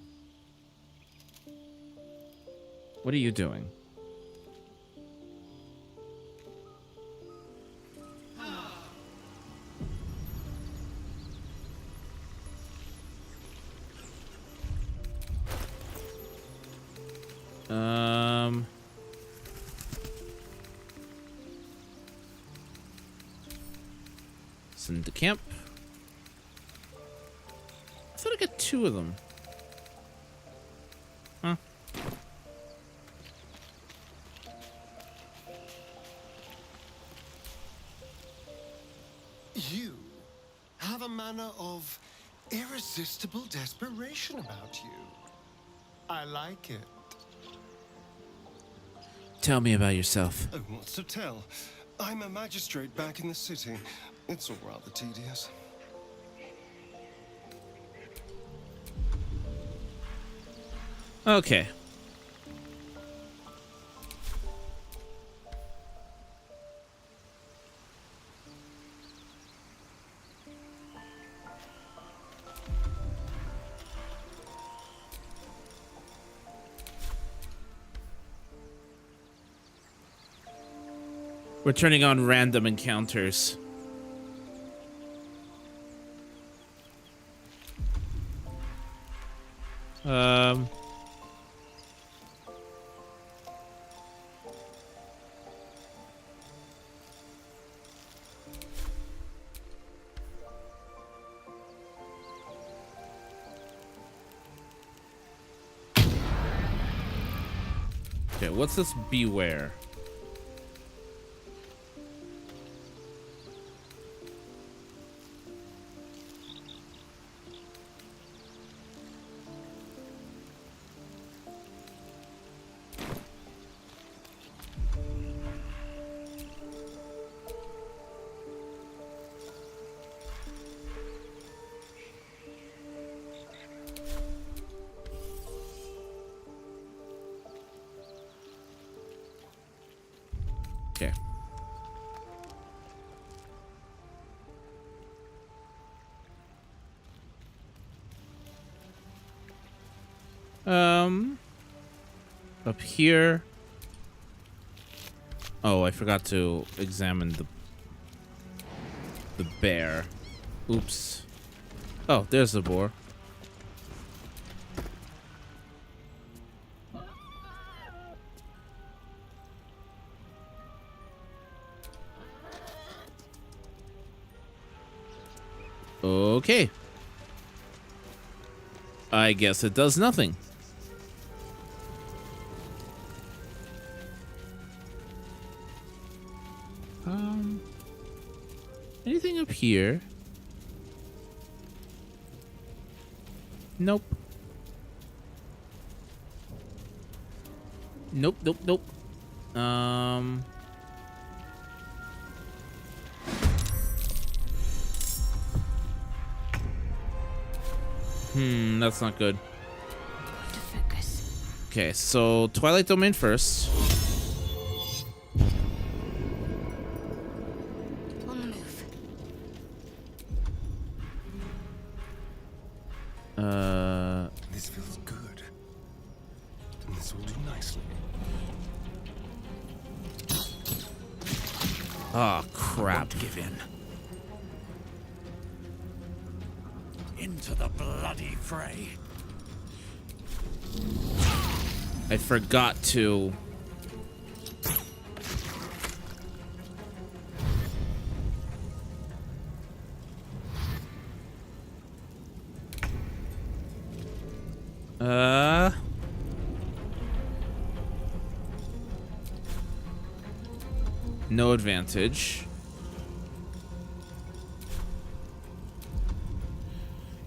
What are you doing? Send to camp. I thought I got 2 of them. Huh? You have a manner of irresistible desperation about you. I like it. Tell me about yourself. Oh, what's to tell? I'm a magistrate back in the city. It's all rather tedious. Okay. We're turning on random encounters. Okay, what's this beware? Okay. Up here. Oh, I forgot to examine the bear. Oops. Oh, there's the boar. Okay. I guess it does nothing. Anything up here? Nope. Nope, nope, nope. That's not good. Okay, so Twilight Domain first. On the move. This feels good. This will do nicely. Oh, crap. Don't give in. Into the bloody fray. I forgot to. No advantage.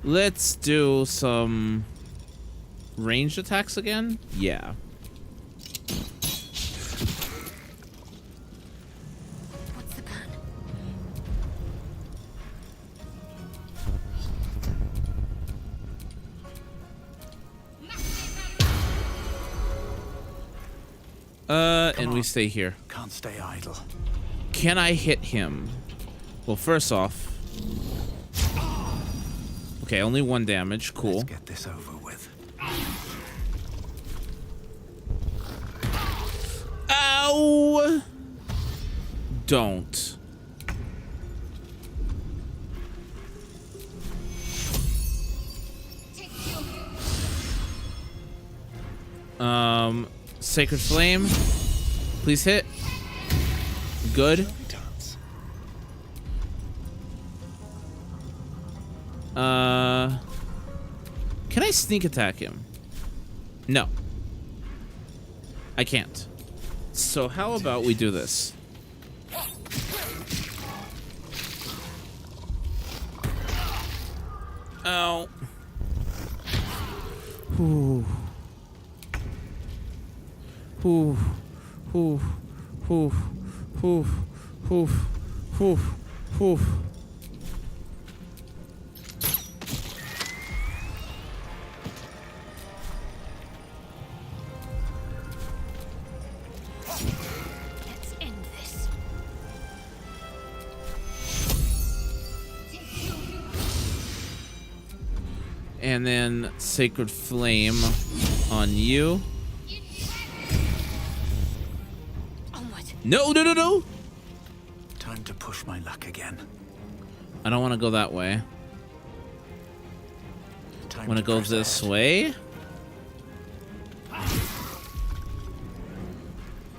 Let's do some ranged attacks again. Yeah. What's the plan? And we stay here. Can't stay idle. Can I hit him? Well, first off. Okay, only 1 damage. Cool. Let's get this over with. Ow! Don't. Sacred Flame. Please hit. Good. Can I sneak attack him? No. I can't. So how about we do this? Ow. Ooh. Ooh. Ooh. Ooh. Ooh. Ooh. Ooh. Ooh. Let's end this. And then Sacred Flame on you. No, no, no, no! Time to push my luck again. I don't want to go that way. I want to go this way.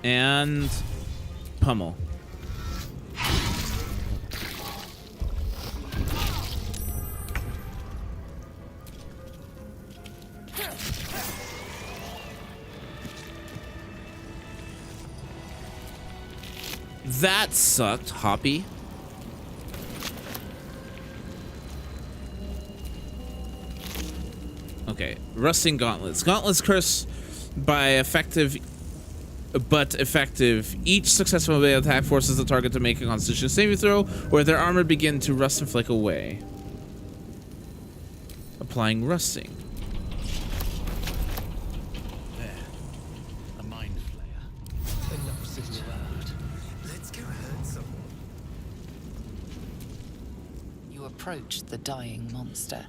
And pummel. That sucked, Hoppy. Okay, Rusting Gauntlets. Gauntlets curse by effective. Each successful melee attack forces the target to make a Constitution saving throw, or their armor begin to rust and flake away. Applying rusting. There. A mind flayer. Enough said word. Let's go hurt someone. You approach the dying monster.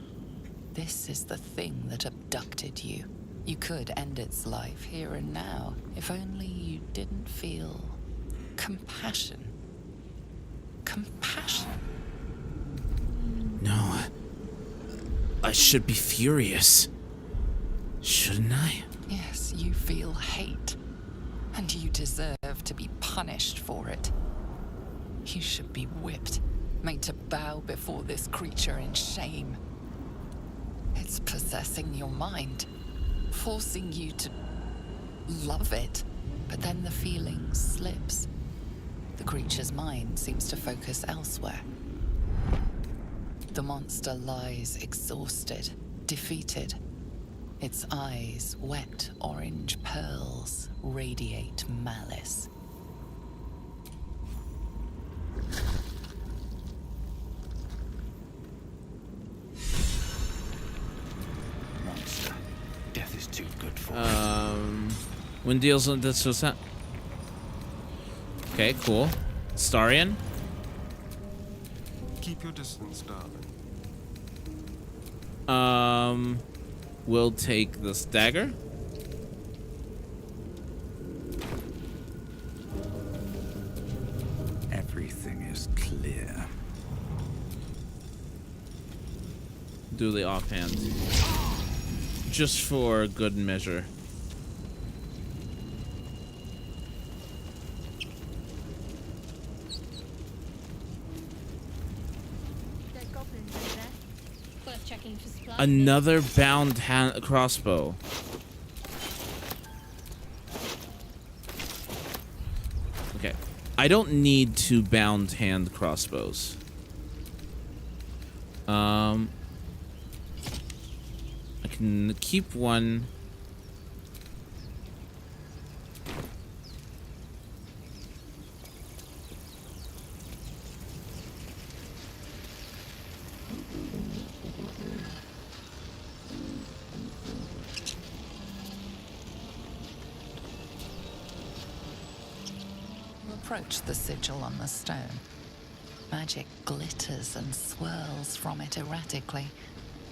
This is the thing that abducted you. You could end its life here and now, if only you didn't feel compassion. Compassion. No. I should be furious. Shouldn't I? Yes, you feel hate. And you deserve to be punished for it. You should be whipped, made to bow before this creature in shame. It's possessing your mind, forcing you to love it, but then the feeling slips. The creature's mind seems to focus elsewhere. The monster lies exhausted, defeated. Its eyes, wet orange pearls, radiate malice. Monster. Death is too good for When deals on this was that. Okay, cool. Starion. Keep your distance, darling. We'll take this dagger. Everything is clear. Do the offhand. Just for good measure. There's goblins over there. Worth checking for supplies. Another bound crossbow. Okay. I don't need 2 bound hand crossbows. I can keep one. Approach the sigil on the stone. Magic glitters and swirls from it erratically,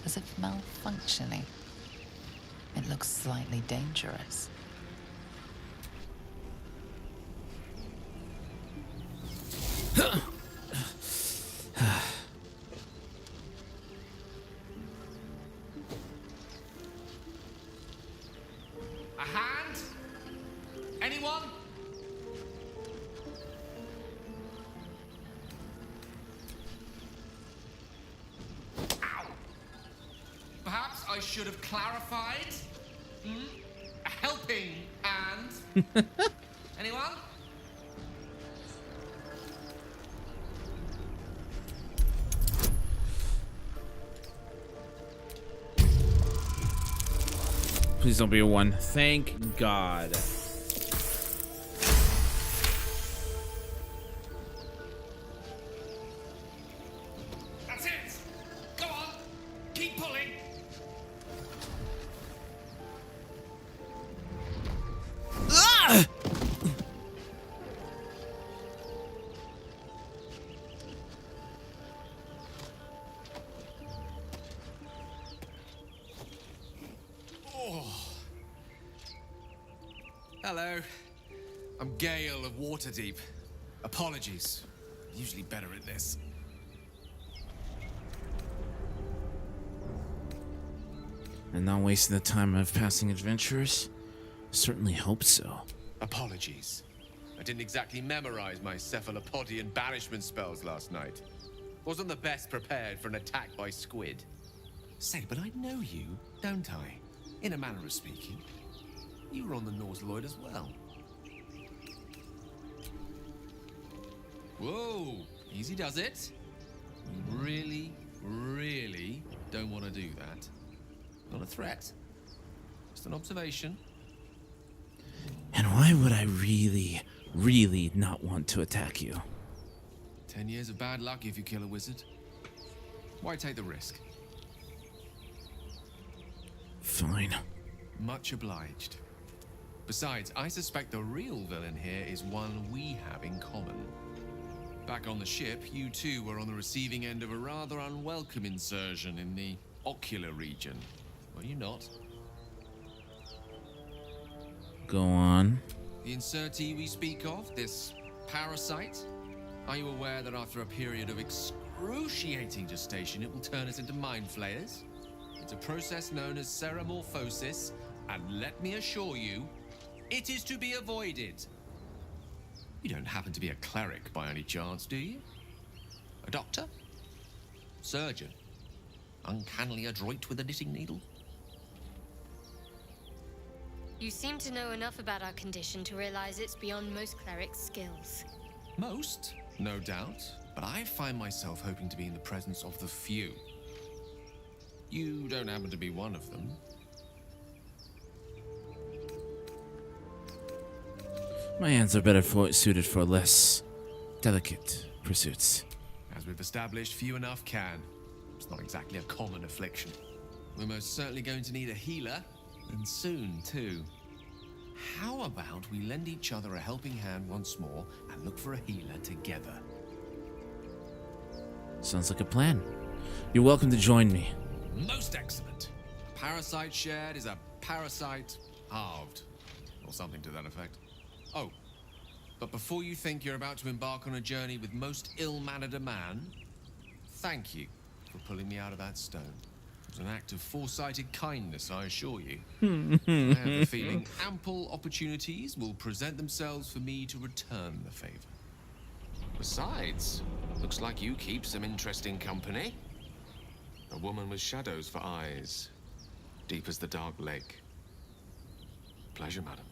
as if malfunctioning. It looks slightly dangerous. A hand? Anyone? Ow! Perhaps I should have clarified. A helping hand. Anyone? Please don't be a 1. Thank God. That's it! Go on! Keep pulling! Ah! Hello. I'm Gale of Waterdeep. Apologies. Usually better at this. And not wasting the time of passing adventurers? Certainly hope so. Apologies. I didn't exactly memorize my cephalopodian banishment spells last night. Wasn't the best prepared for an attack by squid. Say, but I know you, don't I? In a manner of speaking. You were on the Nautiloid as well. Whoa, easy does it. You really, really don't want to do that. Not a threat. Just an observation. And why would I really, really not want to attack you? 10 years of bad luck if you kill a wizard. Why take the risk? Fine. Much obliged. Besides, I suspect the real villain here is one we have in common. Back on the ship, you two were on the receiving end of a rather unwelcome insertion in the ocular region. Were you not? Go on. The insertee we speak of, this parasite, are you aware that after a period of excruciating gestation, it will turn us into mind flayers? It's a process known as ceremorphosis, and let me assure you, it is to be avoided. You don't happen to be a cleric by any chance, do you? A doctor? Surgeon? Uncannily adroit with a knitting needle? You seem to know enough about our condition to realize it's beyond most clerics' skills. Most, no doubt, but I find myself hoping to be in the presence of the few. You don't happen to be one of them. My hands are better suited for less delicate pursuits. As we've established, few enough can. It's not exactly a common affliction. We're most certainly going to need a healer, and soon, too. How about we lend each other a helping hand once more and look for a healer together? Sounds like a plan. You're welcome to join me. Most excellent. Parasite shared is a parasite halved, or something to that effect. Oh, but before you think you're about to embark on a journey with most ill-mannered a man, thank you for pulling me out of that stone. It was an act of foresighted kindness, I assure you. I have a feeling ample opportunities will present themselves for me to return the favor. Besides, looks like you keep some interesting company. A woman with shadows for eyes, deep as the dark lake. Pleasure, madam.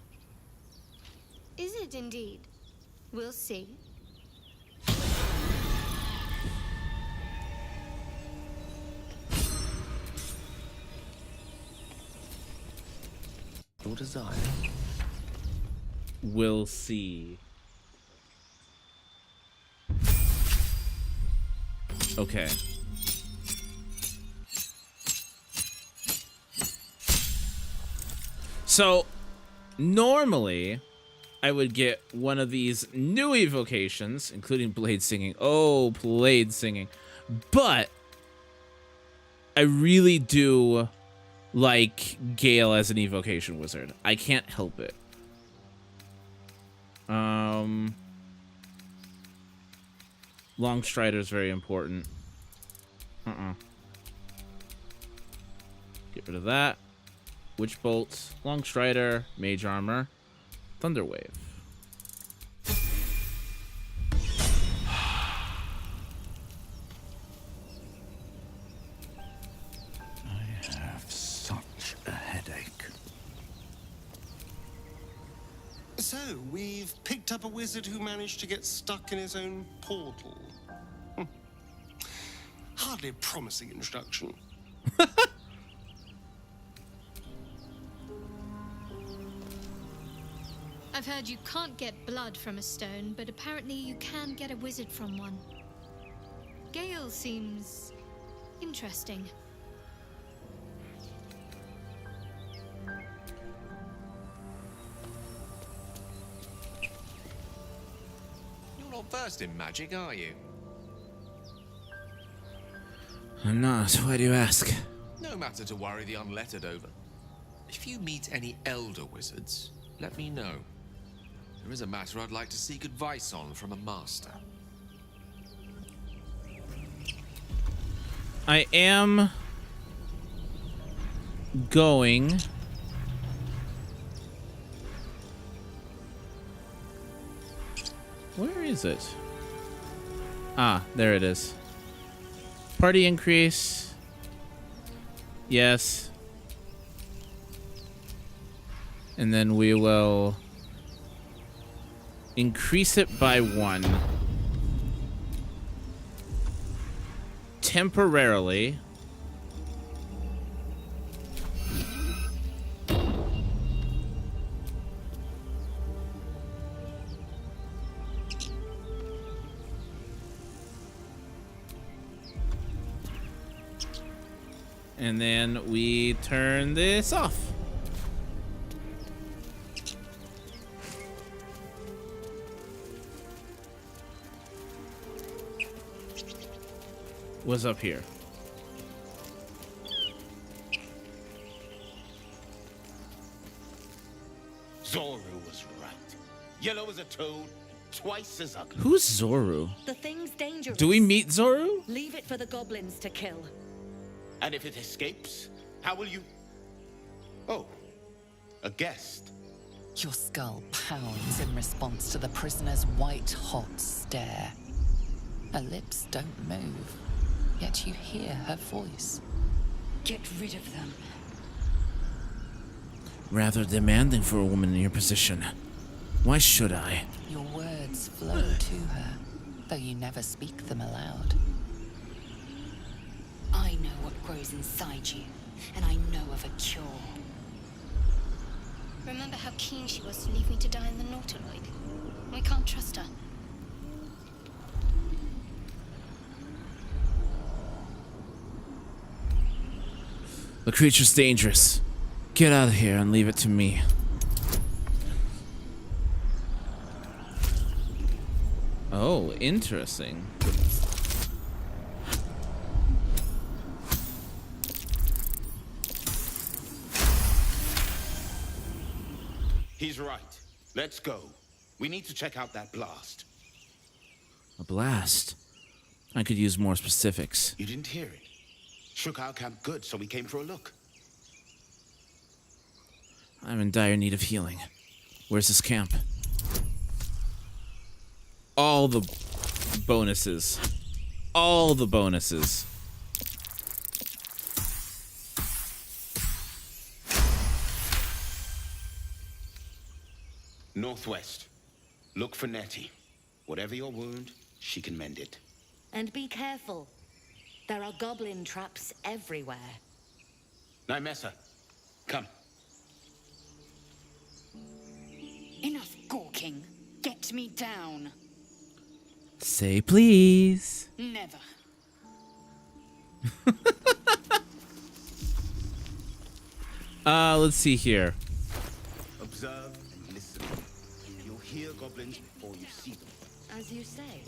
Is it indeed? We'll see. Your desire. We'll see. Okay. So, normally, I would get one of these new evocations, including Blade Singing. Oh, Blade Singing. But I really do like Gale as an evocation wizard. I can't help it. Longstrider is very important. Get rid of that. Witch Bolt, Longstrider, Mage Armor, Thunderwave. I have such a headache. So, we've picked up a wizard who managed to get stuck in his own portal. Hardly a promising introduction. I've heard you can't get blood from a stone, but apparently you can get a wizard from one. Gale seems interesting. You're not versed in magic, are you? I'm not. Why do you ask? No matter to worry the unlettered over. If you meet any elder wizards, let me know. There is a matter I'd like to seek advice on from a master. I am going Where is it? Ah, there it is. Party increase. Yes. And then we will increase it by 1. Temporarily. And then we turn this off. What's up here? Zoru was right. Yellow as a toad, twice as ugly. Who's Zoru? The thing's dangerous. Do we meet Zoru? Leave it for the goblins to kill. And if it escapes, how will you... Oh, a guest. Your skull pounds in response to the prisoner's white-hot stare. Her lips don't move, yet you hear her voice. Get rid of them. Rather demanding for a woman in your position. Why should I? Your words flow to her, though you never speak them aloud. I know what grows inside you, and I know of a cure. Remember how keen she was to leave me to die in the Nautiloid? We can't trust her. The creature's dangerous. Get out of here and leave it to me. Oh, interesting. He's right. Let's go. We need to check out that blast. A blast? I could use more specifics. You didn't hear it. Shook our camp good, so we came for a look. I'm in dire need of healing. Where's this camp? All the bonuses. All the bonuses. Northwest. Look for Nettie. Whatever your wound, she can mend it. And be careful. There are goblin traps everywhere. Nymessa, come. Enough gawking. Get me down. Say please. Never. Let's see here. Observe and listen. You'll hear goblins before you see them. As you say.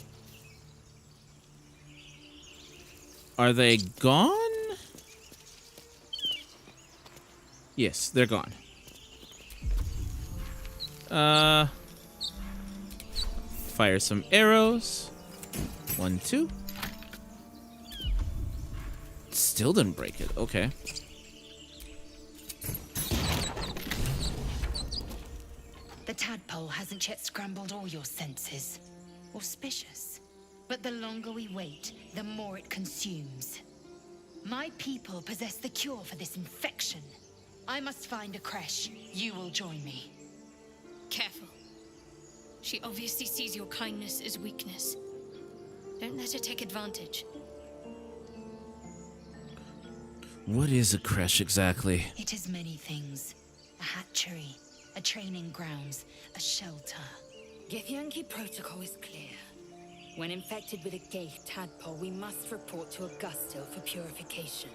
Are they gone? Yes, they're gone. Fire some arrows. 1, 2. Still didn't break it. Okay. The tadpole hasn't yet scrambled all your senses. Auspicious. But the longer we wait, the more it consumes. My people possess the cure for this infection. I must find a creche. You will join me. Careful. She obviously sees your kindness as weakness. Don't let her take advantage. What is a creche exactly? It is many things. A hatchery, a training grounds, a shelter. Githyanki protocol is clear. When infected with a gay tadpole, we must report to Augustil for purification.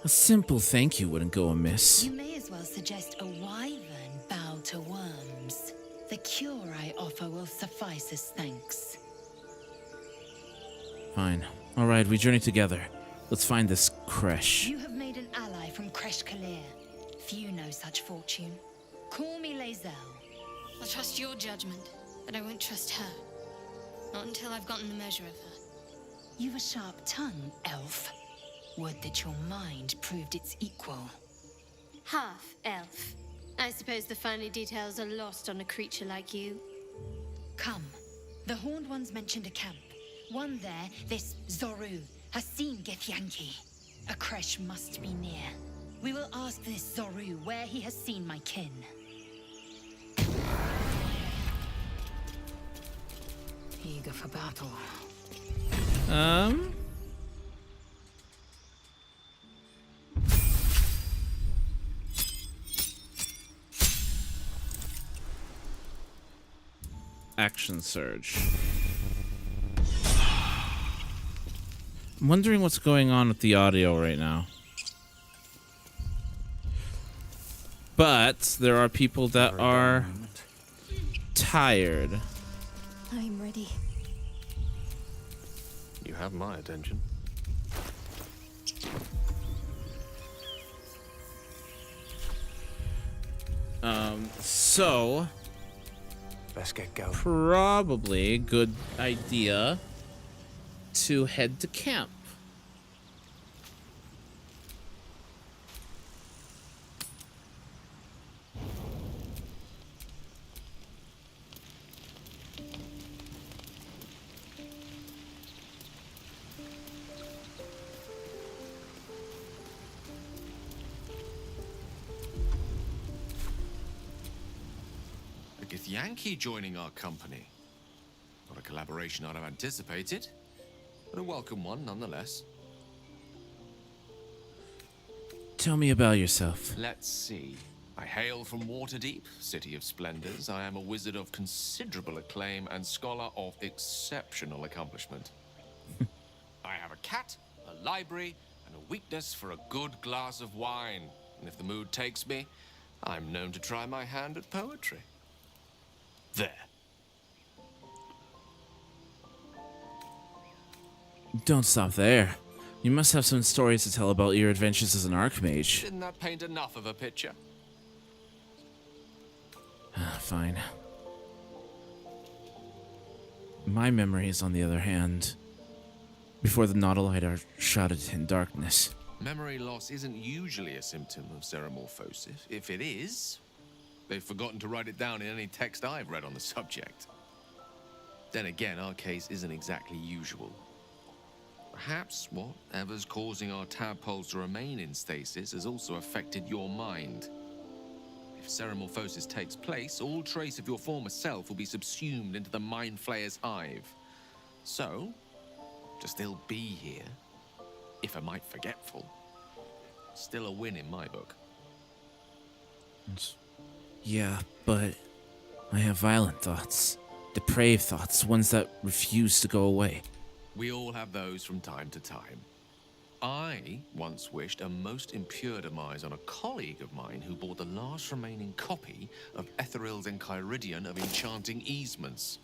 A simple thank you wouldn't go amiss. You may as well suggest a wyvern bow to worms. The cure I offer will suffice as thanks. Fine. Alright, we journey together. Let's find this creche. You have made an ally from Creche Kalir. Few know such fortune. Call me Lae'zel. I'll trust your judgment, but I won't trust her. Not until I've gotten the measure of her. You've a sharp tongue, elf. Would that your mind proved its equal. Half elf. I suppose the finer details are lost on a creature like you. Come. The Horned Ones mentioned a camp. One there, this Zoru, has seen Githyanki. A creche must be near. We will ask this Zoru where he has seen my kin. Eager for battle. Action surge. I'm wondering what's going on with the audio right now. But there are people that are tired. I'm ready. You have my attention. So let's get going. Probably a good idea to head to camp. Yankee joining our company. Not a collaboration I'd have anticipated, but a welcome one nonetheless. Tell me about yourself. Let's see. I hail from Waterdeep, City of Splendors. I am a wizard of considerable acclaim and scholar of exceptional accomplishment. I have a cat, a library, and a weakness for a good glass of wine. And if the mood takes me, I'm known to try my hand at poetry. There. Don't stop there. You must have some stories to tell about your adventures as an archmage. Didn't that paint enough of a picture? Fine. My memories, on the other hand, before the Nautiloid are shrouded in darkness. Memory loss isn't usually a symptom of ceremorphosis. If it is, they've forgotten to write it down in any text I've read on the subject. Then again, our case isn't exactly usual. Perhaps whatever's causing our tadpoles to remain in stasis has also affected your mind. If ceremorphosis takes place, all trace of your former self will be subsumed into the Mind Flayer's hive. So, to still be here, if a mite forgetful, still a win in my book. Yeah, but I have violent thoughts. Depraved thoughts, ones that refuse to go away. We all have those from time to time. I once wished a most impure demise on a colleague of mine who bought the last remaining copy of Etheril's Enchiridion of Enchanting Easements.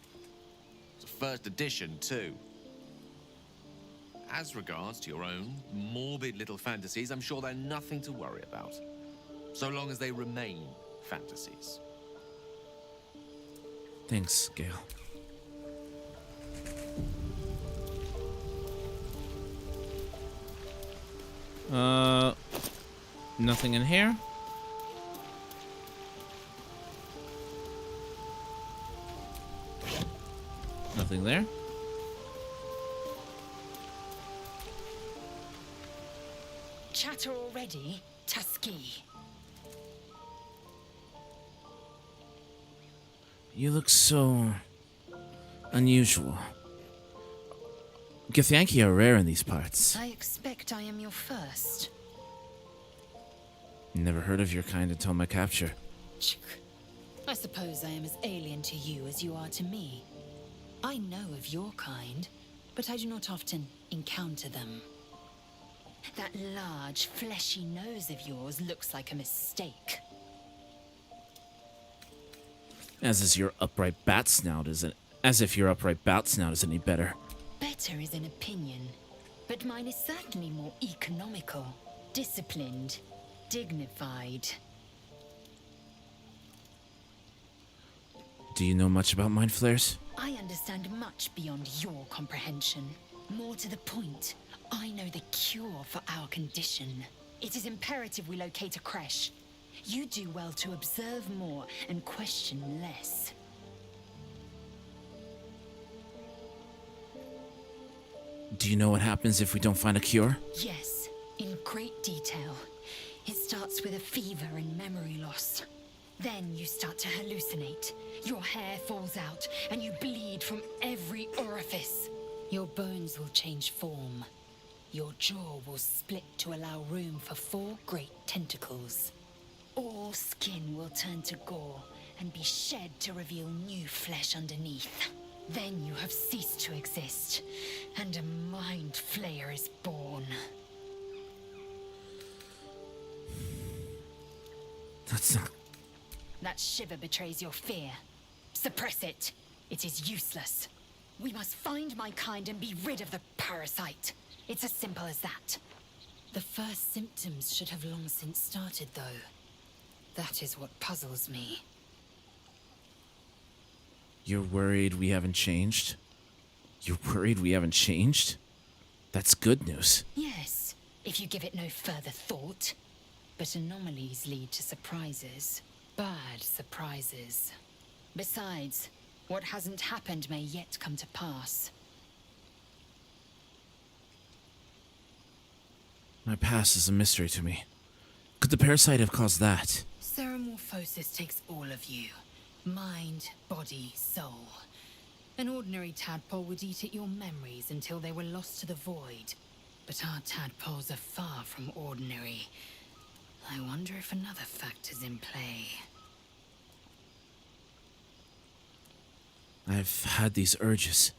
It's a first edition, too. As regards to your own morbid little fantasies, I'm sure they're nothing to worry about. So long as they remain fantasies. Thanks, Gale. Nothing in here. Nothing there. Chatter already, Tusky. You look so unusual. Githyanki are rare in these parts. I expect I am your first. Never heard of your kind until my capture. I suppose I am as alien to you as you are to me. I know of your kind, but I do not often encounter them. That large, fleshy nose of yours looks like a mistake. As if your upright bat snout isn't any better. Better is an opinion, but mine is certainly more economical, disciplined, dignified. Do you know much about mind flares? I understand much beyond your comprehension. More to the point, I know the cure for our condition. It is imperative we locate a creche. You do well to observe more and question less. Do you know what happens if we don't find a cure? Yes, in great detail. It starts with a fever and memory loss. Then you start to hallucinate. Your hair falls out, and you bleed from every orifice. Your bones will change form. Your jaw will split to allow room for 4 great tentacles. All skin will turn to gore and be shed to reveal new flesh underneath. Then you have ceased to exist, and a mind flayer is born. That's not... That shiver betrays your fear. Suppress it. It is useless. We must find my kind and be rid of the parasite. It's as simple as that. The first symptoms should have long since started, though. That is what puzzles me. You're worried we haven't changed? You're worried we haven't changed? That's good news. Yes, if you give it no further thought. But anomalies lead to surprises. Bad surprises. Besides, what hasn't happened may yet come to pass. My past is a mystery to me. Could the parasite have caused that? Ceramorphosis takes all of you. Mind, body, soul. An ordinary tadpole would eat at your memories until they were lost to the void. But our tadpoles are far from ordinary. I wonder if another factor's in play. I've had these urges.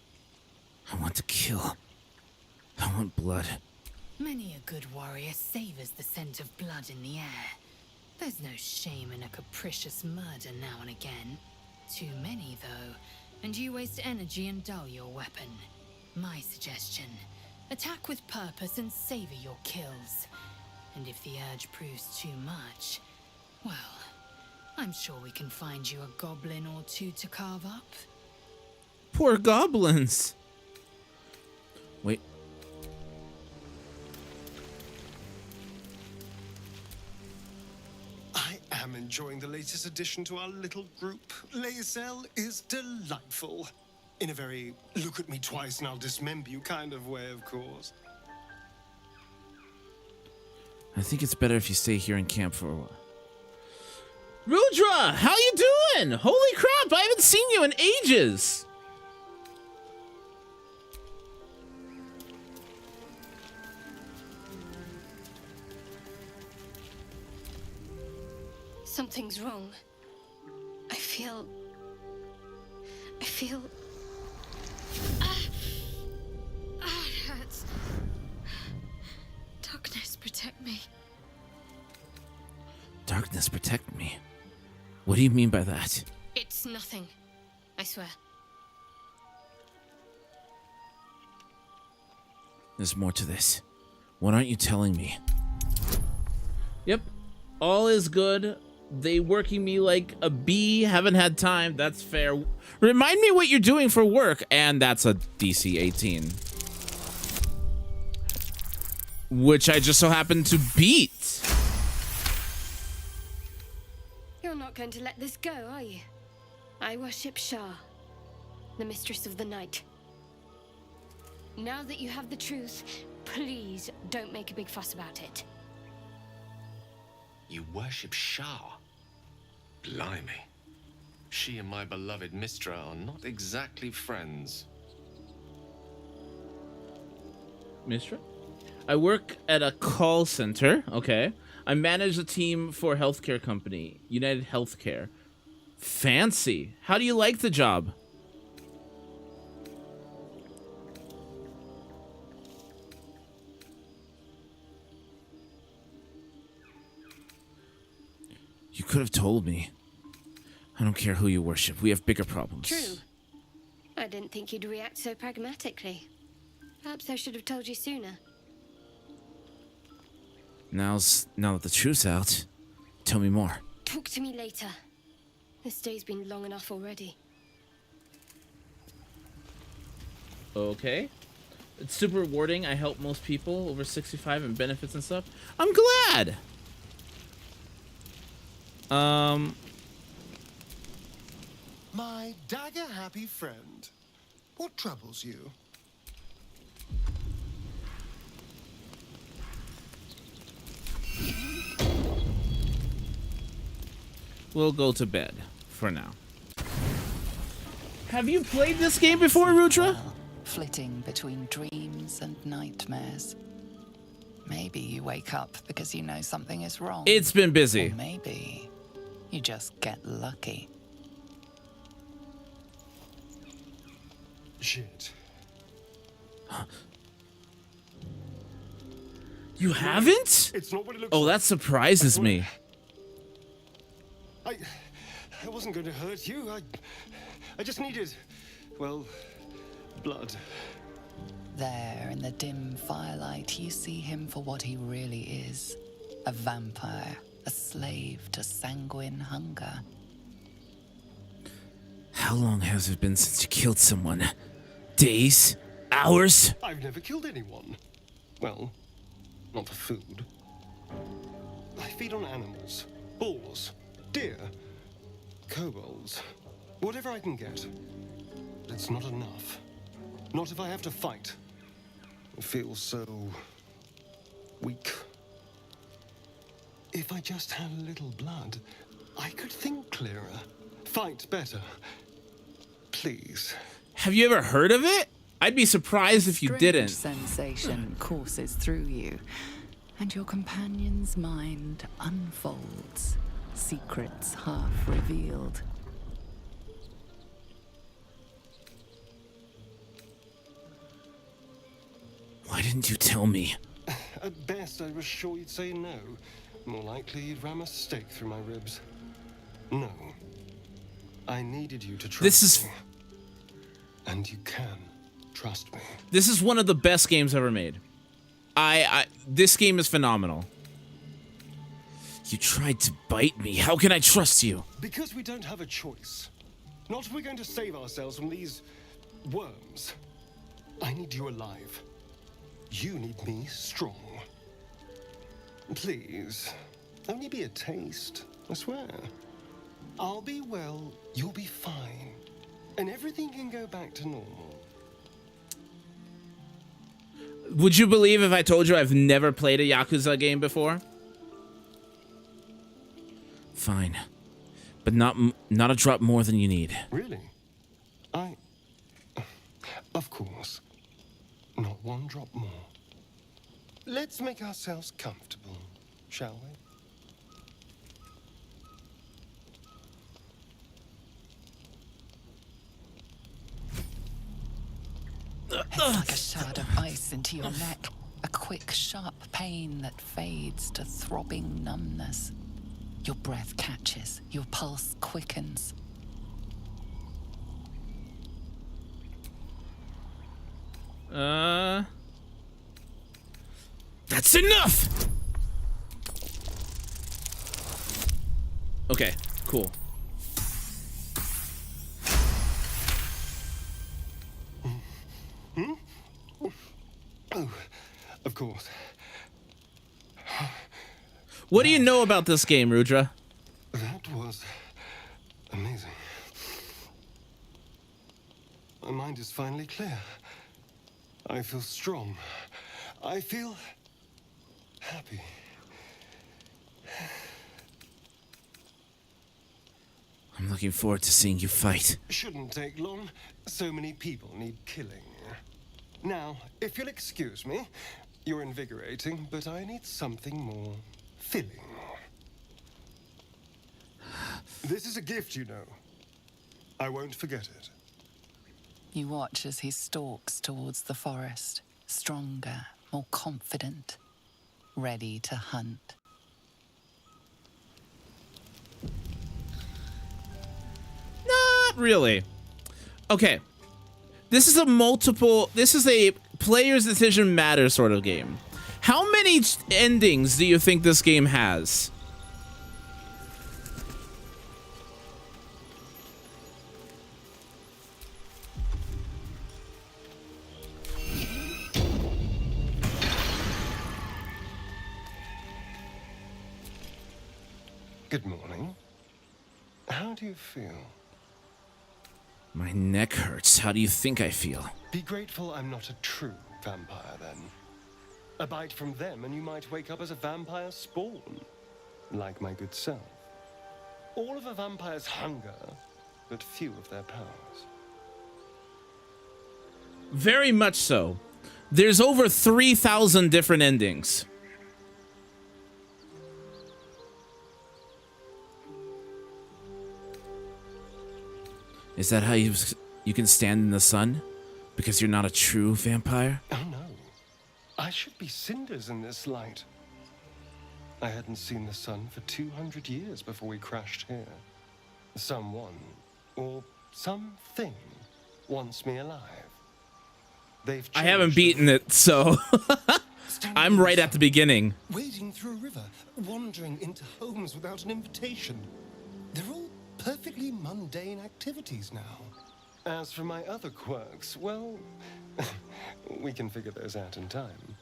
I want to kill. I want blood. Many a good warrior savors the scent of blood in the air. There's no shame in a capricious murder now and again. Too many, though, and you waste energy and dull your weapon. My suggestion, attack with purpose and savor your kills. And if the urge proves too much, well, I'm sure we can find you a goblin or two to carve up. Poor goblins! Wait. I am enjoying the latest addition to our little group. Lae'zel is delightful. In a very look at me twice and I'll dismember you kind of way, of course. I think it's better if you stay here in camp for a while. Rudra, how you doing? Holy crap, I haven't seen you in ages! Something's wrong. I feel... it hurts. Darkness, protect me. Darkness, protect me. What do you mean by that? It's nothing. I swear. There's more to this. What aren't you telling me? Yep. All is good. They working me like a bee. Haven't had time. That's fair. Remind me what you're doing for work. And that's a DC 18. Which I just so happened to beat. You're not going to let this go, are you? I worship Shah, the mistress of the night. Now that you have the truth, please don't make a big fuss about it. You worship Shah? Blimey. She and my beloved Mistra are not exactly friends. Mistra? I work at a call center. Okay. I manage a team for a healthcare company, United Healthcare. Fancy. How do you like the job? You could have told me. I don't care who you worship. We have bigger problems. True. I didn't think you'd react so pragmatically. Perhaps I should have told you sooner. Now that the truth's out, tell me more. Talk to me later. This day's been long enough already. Okay. It's super rewarding. I help most people over 65 and benefits and stuff. I'm glad. My dagger-happy friend, what troubles you? We'll go to bed for now. Have you played this game before, Rudra? Well, flitting between dreams and nightmares. Maybe you wake up because you know something is wrong. It's been busy. Or maybe you just get lucky. Shit. You haven't? It's not what it looks Oh, like. that surprises me. I wasn't going to hurt you. I just needed, well, blood. There in the dim firelight, you see him for what he really is. A vampire, a slave to sanguine hunger. How long has it been since you killed someone? Days? Hours? I've never killed anyone. Well, not for food. I feed on animals. Boars. Deer. Kobolds. Whatever I can get. But it's not enough. Not if I have to fight. I feel so... weak. If I just had a little blood, I could think clearer. Fight better. Please. Have you ever heard of it? I'd be surprised if you Strange didn't. Sensation courses through you, and your companion's mind unfolds, secrets half revealed. Why didn't you tell me? At best, I was sure you'd say no. More likely, you'd ram a stake through my ribs. No. I needed you to trust me. And you can trust me. This is one of the best games ever made. This game is phenomenal. You tried to bite me. How can I trust you? Because we don't have a choice. Not if we're going to save ourselves from these worms. I need you alive. You need me strong. Please, only be a taste, I swear. I'll be well, you'll be fine. And everything can go back to normal. Would you believe if I told you I've never played a Yakuza game before? Fine. But not a drop more than you need. Really? Of course. Not one drop more. Let's make ourselves comfortable, shall we? It's like a shard of ice into your neck. A quick, sharp pain that fades to throbbing numbness. Your breath catches, your pulse quickens. That's enough! Okay, cool. Oh, of course. What do you know about this game, Rudra? That was amazing. My mind is finally clear. I feel strong. I feel happy. I'm looking forward to seeing you fight. Shouldn't take long. So many people need killing. Now, if you'll excuse me, you're invigorating, but I need something more filling. This is a gift, you know. I won't forget it. You watch as he stalks towards the forest, stronger, more confident, ready to hunt. Not really. Okay. This is a player's decision matters sort of game. How many endings do you think this game has? Good morning. How do you feel? My neck hurts. How do you think I feel? Be grateful I'm not a true vampire, then. A bite from them and you might wake up as a vampire spawn. Like my good self. All of a vampire's hunger, but few of their powers. Very much so. There's over 3,000 different endings. Is that how you can stand in the sun? Because you're not a true vampire? Oh no. I should be cinders in this light. I hadn't seen the sun for 200 years before we crashed here. Someone, or something, wants me alive. I haven't beaten it, so I'm right at the beginning. Wading through a river, wandering into homes without an invitation. They're all perfectly mundane activities now. As for my other quirks, well, we can figure those out in time.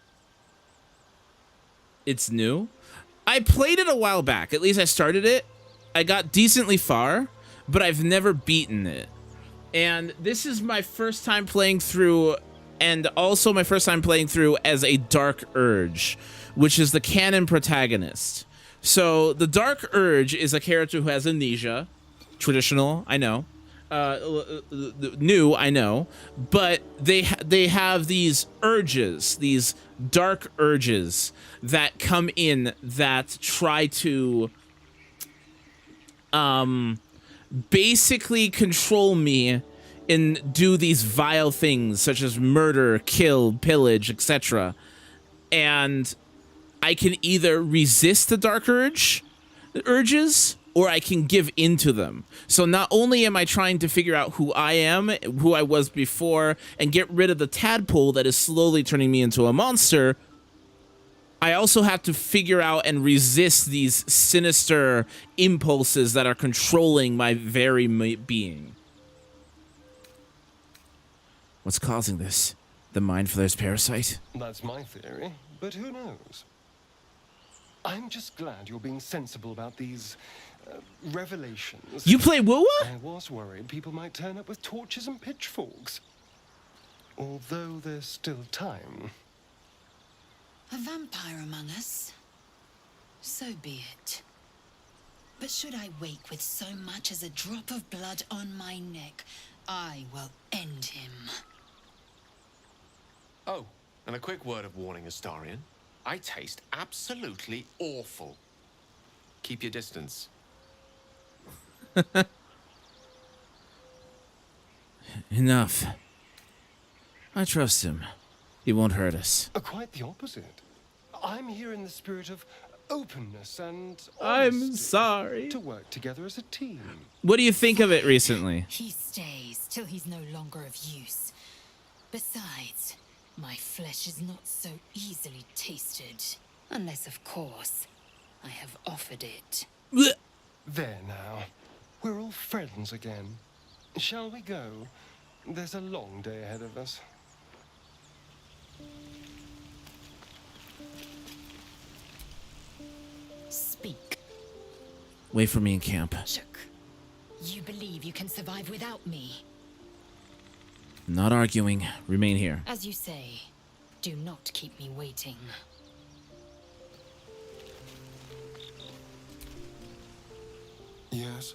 It's new. I played it a while back. At least I started it. I got decently far, but I've never beaten it. And this is my first time playing through, and also my first time playing through as a Dark Urge, which is the canon protagonist. So the Dark Urge is a character who has amnesia. Traditional, I know. New, I know. But they have these urges, these dark urges that come in that try to basically control me and do these vile things such as murder, kill, pillage, etc. And I can either resist the dark urges, or I can give into them. So not only am I trying to figure out who I am, who I was before, and get rid of the tadpole that is slowly turning me into a monster, I also have to figure out and resist these sinister impulses that are controlling my very being. What's causing this? The Mind Flayer's parasite? That's my theory, but who knows? I'm just glad you're being sensible about these revelations. You play Wua? I was worried people might turn up with torches and pitchforks. Although there's still time. A vampire among us? So be it. But should I wake with so much as a drop of blood on my neck, I will end him. Oh, and a quick word of warning, Astarion. I taste absolutely awful. Keep your distance. Enough. I trust him. He won't hurt us. Quite the opposite. I'm here in the spirit of openness and I'm honesty sorry. to work together as a team. What do you think of it recently? He stays till he's no longer of use. Besides, my flesh is not so easily tasted. Unless, of course, I have offered it. There now. We're all friends again. Shall we go? There's a long day ahead of us. Speak. Wait for me in camp. Shook. You believe you can survive without me? Not arguing. Remain here. As you say, do not keep me waiting. Yes.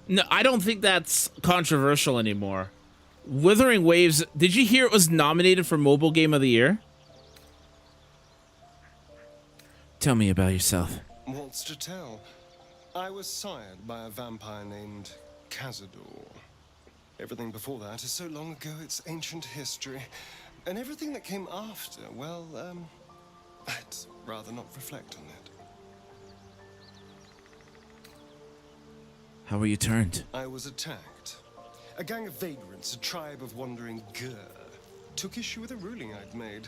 No, I don't think that's controversial anymore. Wuthering Waves, did you hear it was nominated for Mobile Game of the Year? Tell me about yourself. What's to tell? I was sired by a vampire named Cazador. Everything before that is so long ago it's ancient history. And everything that came after, well, I'd rather not reflect on it. How were you turned? I was attacked. A gang of vagrants, a tribe of wandering Gur, took issue with a ruling I'd made.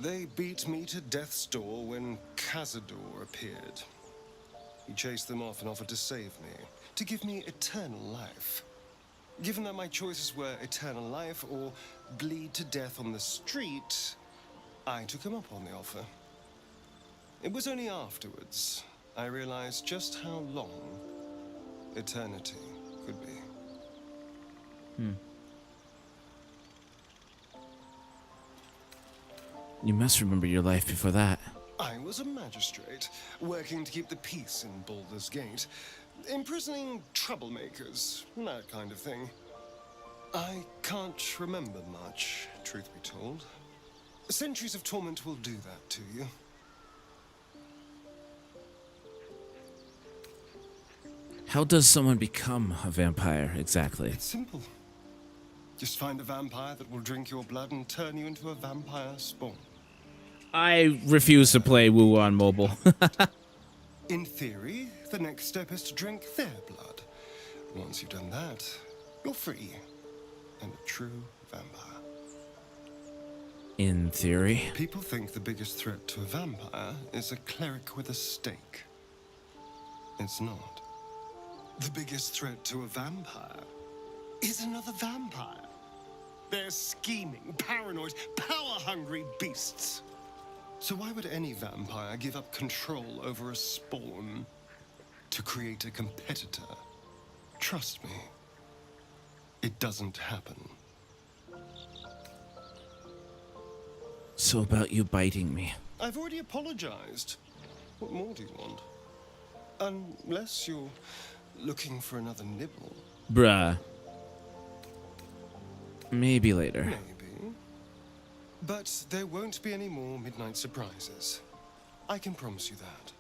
They beat me to death's door when Cazador appeared. He chased them off and offered to save me, to give me eternal life. Given that my choices were eternal life or bleed to death on the street, I took him up on the offer. It was only afterwards I realized just how long eternity could be. You must remember your life before that. I was a magistrate, working to keep the peace in Baldur's Gate, imprisoning troublemakers, that kind of thing. I can't remember much, truth be told. Centuries of torment will do that to you. How does someone become a vampire, exactly? It's simple. Just find a vampire that will drink your blood and turn you into a vampire spawn. I refuse to play WoW on mobile. In theory, the next step is to drink their blood. Once you've done that, you're free and a true vampire. In theory. People think the biggest threat to a vampire is a cleric with a stake. It's not. The biggest threat to a vampire is another vampire. They're scheming, paranoid, power-hungry beasts. So why would any vampire give up control over a spawn to create a competitor? Trust me, it doesn't happen. So about you biting me. I've already apologized. What more do you want? Unless you're looking for another nibble. Bruh. Maybe later. Maybe. But there won't be any more midnight surprises. I can promise you that.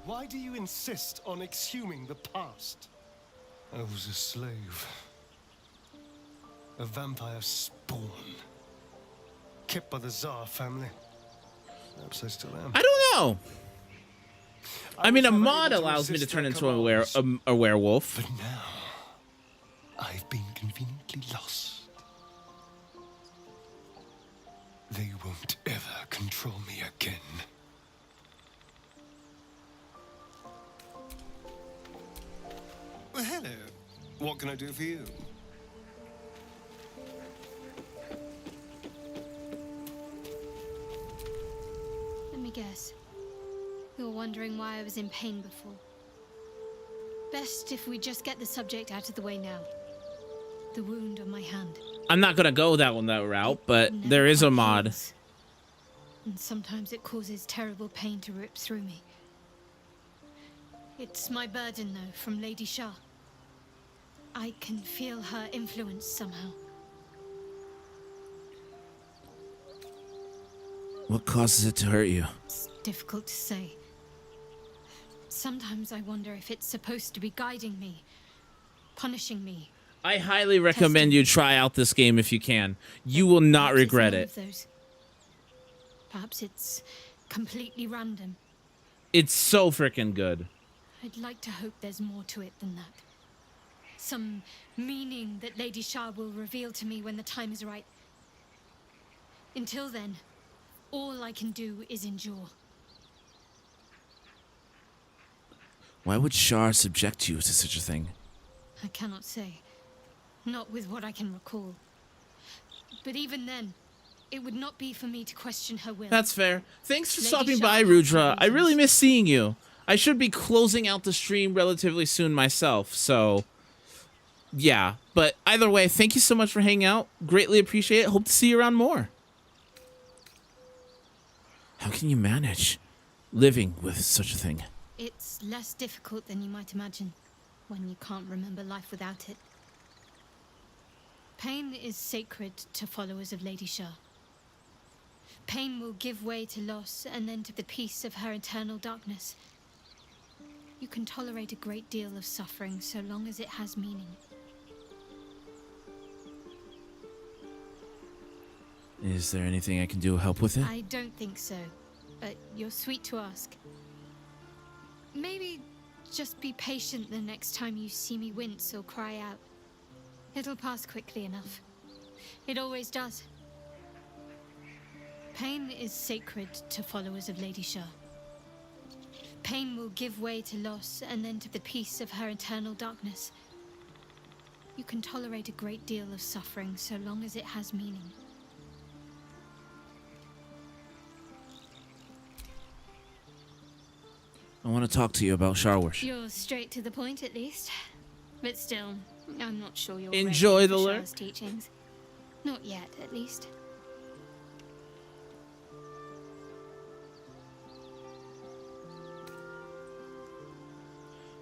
Why do you insist on exhuming the past? I was a slave. A vampire spawn. Kept by the Tsar family. Perhaps I still am. I don't know. I mean, a mod allows me to turn into a werewolf. But now, I've been conveniently lost. They won't ever control me again. Well, hello. What can I do for you? Let me guess. You were wondering why I was in pain before. Best if we just get the subject out of the way now. The wound on my hand. I'm not gonna go that route, but there is a mod. Heals. And sometimes it causes terrible pain to rip through me. It's my burden, though, from Lady Shah. I can feel her influence somehow. What causes it to hurt you? It's difficult to say. Sometimes I wonder if it's supposed to be guiding me, punishing me. I highly recommend you try out this game if you can. You will not regret it. Perhaps it's completely random. It's so freaking good. I'd like to hope there's more to it than that. Some meaning that Lady Shah will reveal to me when the time is right. Until then, all I can do is endure. Why would Shar subject you to such a thing? I cannot say. Not with what I can recall. But even then, it would not be for me to question her will. That's fair. Thanks for Lady stopping Shah by, has Rudra. I reasons. really miss seeing you. I should be closing out the stream relatively soon myself, so yeah. But either way, thank you so much for hanging out. Greatly appreciate it. Hope to see you around more. How can you manage living with such a thing? It's less difficult than you might imagine when you can't remember life without it. Pain is sacred to followers of Lady Shah. Pain will give way to loss and then to the peace of her eternal darkness. You can tolerate a great deal of suffering so long as it has meaning. Is there anything I can do to help with it? I don't think so, but you're sweet to ask. Maybe just be patient the next time you see me wince or cry out. It'll pass quickly enough. It always does. Pain is sacred to followers of Lady Shah. Pain will give way to loss and then to the peace of her eternal darkness. You can tolerate a great deal of suffering so long as it has meaning. I want to talk to you about Shar worship. You're straight to the point, at least. But still, I'm not sure you're Enjoy ready the for lurk. Shah's teachings. Not yet, at least.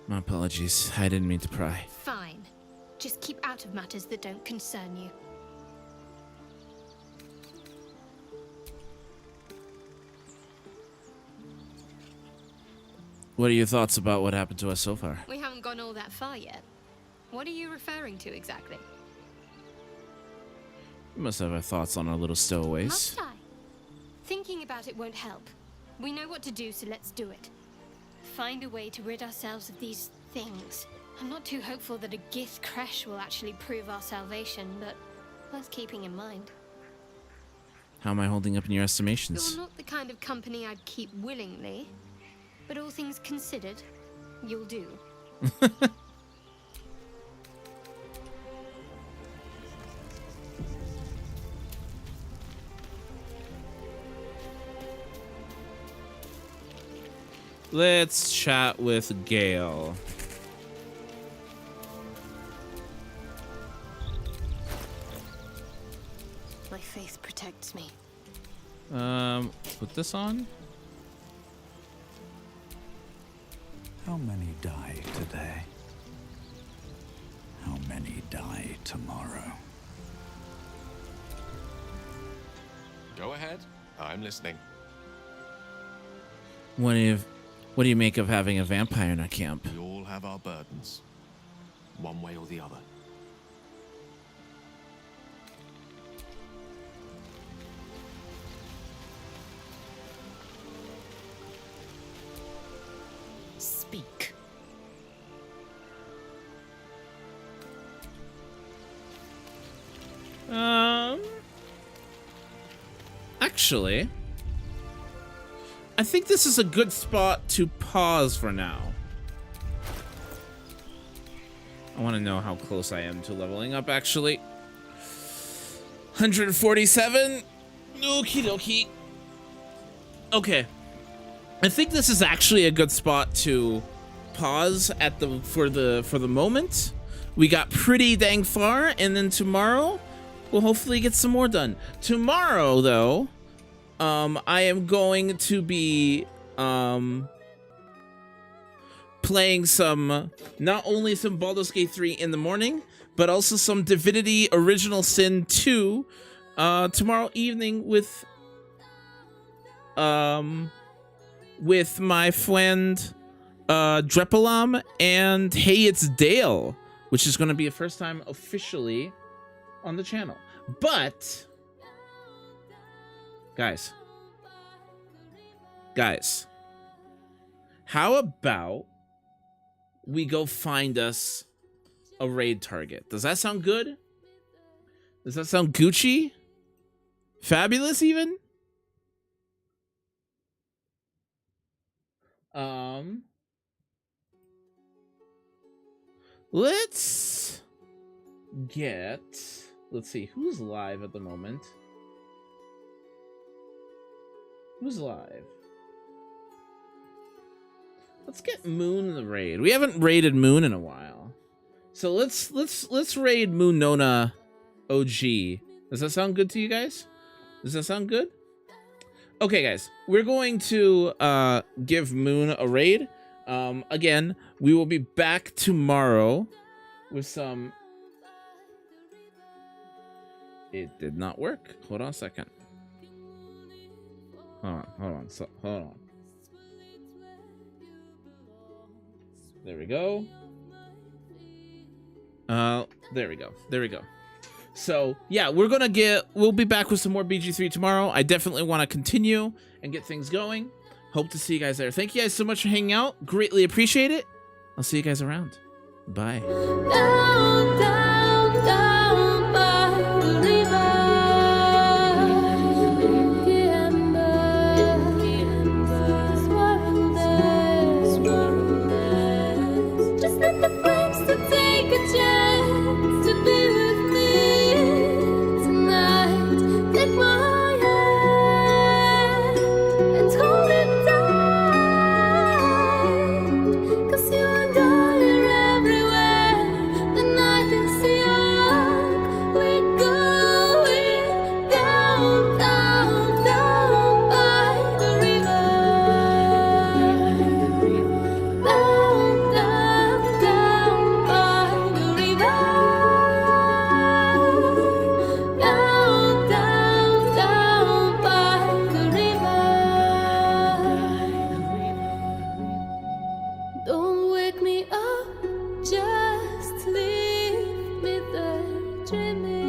My apologies. I didn't mean to pry. Fine. Just keep out of matters that don't concern you. What are your thoughts about what happened to us so far? We haven't gone all that far yet. What are you referring to exactly? We must have our thoughts on our little stowaways. Must I? Thinking about it won't help. We know what to do, so let's do it. Find a way to rid ourselves of these things. I'm not too hopeful that a Gith crash will actually prove our salvation, but worth keeping in mind. How am I holding up in your estimations? You're not the kind of company I'd keep willingly, but all things considered, you'll do. Let's chat with Gale. My faith protects me. Put this on. How many die today? How many die tomorrow? Go ahead. I'm listening. What do you make of having a vampire in our camp? We all have our burdens, one way or the other. Speak. Actually, I think this is a good spot to pause for now. I want to know how close I am to leveling up, actually. 147. Okie dokie. Okay. I think this is actually a good spot to pause at for the moment. We got pretty dang far, and then tomorrow we'll hopefully get some more done. Tomorrow, though, I am going to be playing not only some Baldur's Gate 3 in the morning, but also some Divinity Original Sin 2 tomorrow evening with my friend Drepalam and Hey It's Dale. which is going to be a first time officially on the channel. But guys, how about we go find us a raid target? Does that sound good? Does that sound Gucci? Fabulous even? Let's see, who's live at the moment? Who's live? Let's get Moon in the raid. We haven't raided Moon in a while. So let's raid Moon Nona OG. Does that sound good to you guys? Does that sound good? Okay, guys, we're going to give Moon a raid. Again, we will be back tomorrow with some... It did not work. Hold on a second. Hold on. There we go. There we go. So yeah, we'll be back with some more BG3 tomorrow. I definitely want to continue and get things going. Hope to see you guys there. Thank you guys so much for hanging out. Greatly appreciate it. I'll see you guys around. Bye. Down, down, down by the river. Just let the flames to take a chance to be with me tonight. Take my hand and hold it tight. 'Cause you and I are everywhere. The night is young. We're going down, down, down by the river. Down, down, down by the river. Down, down, down by the river. Don't wake me up, just leave me there dreaming.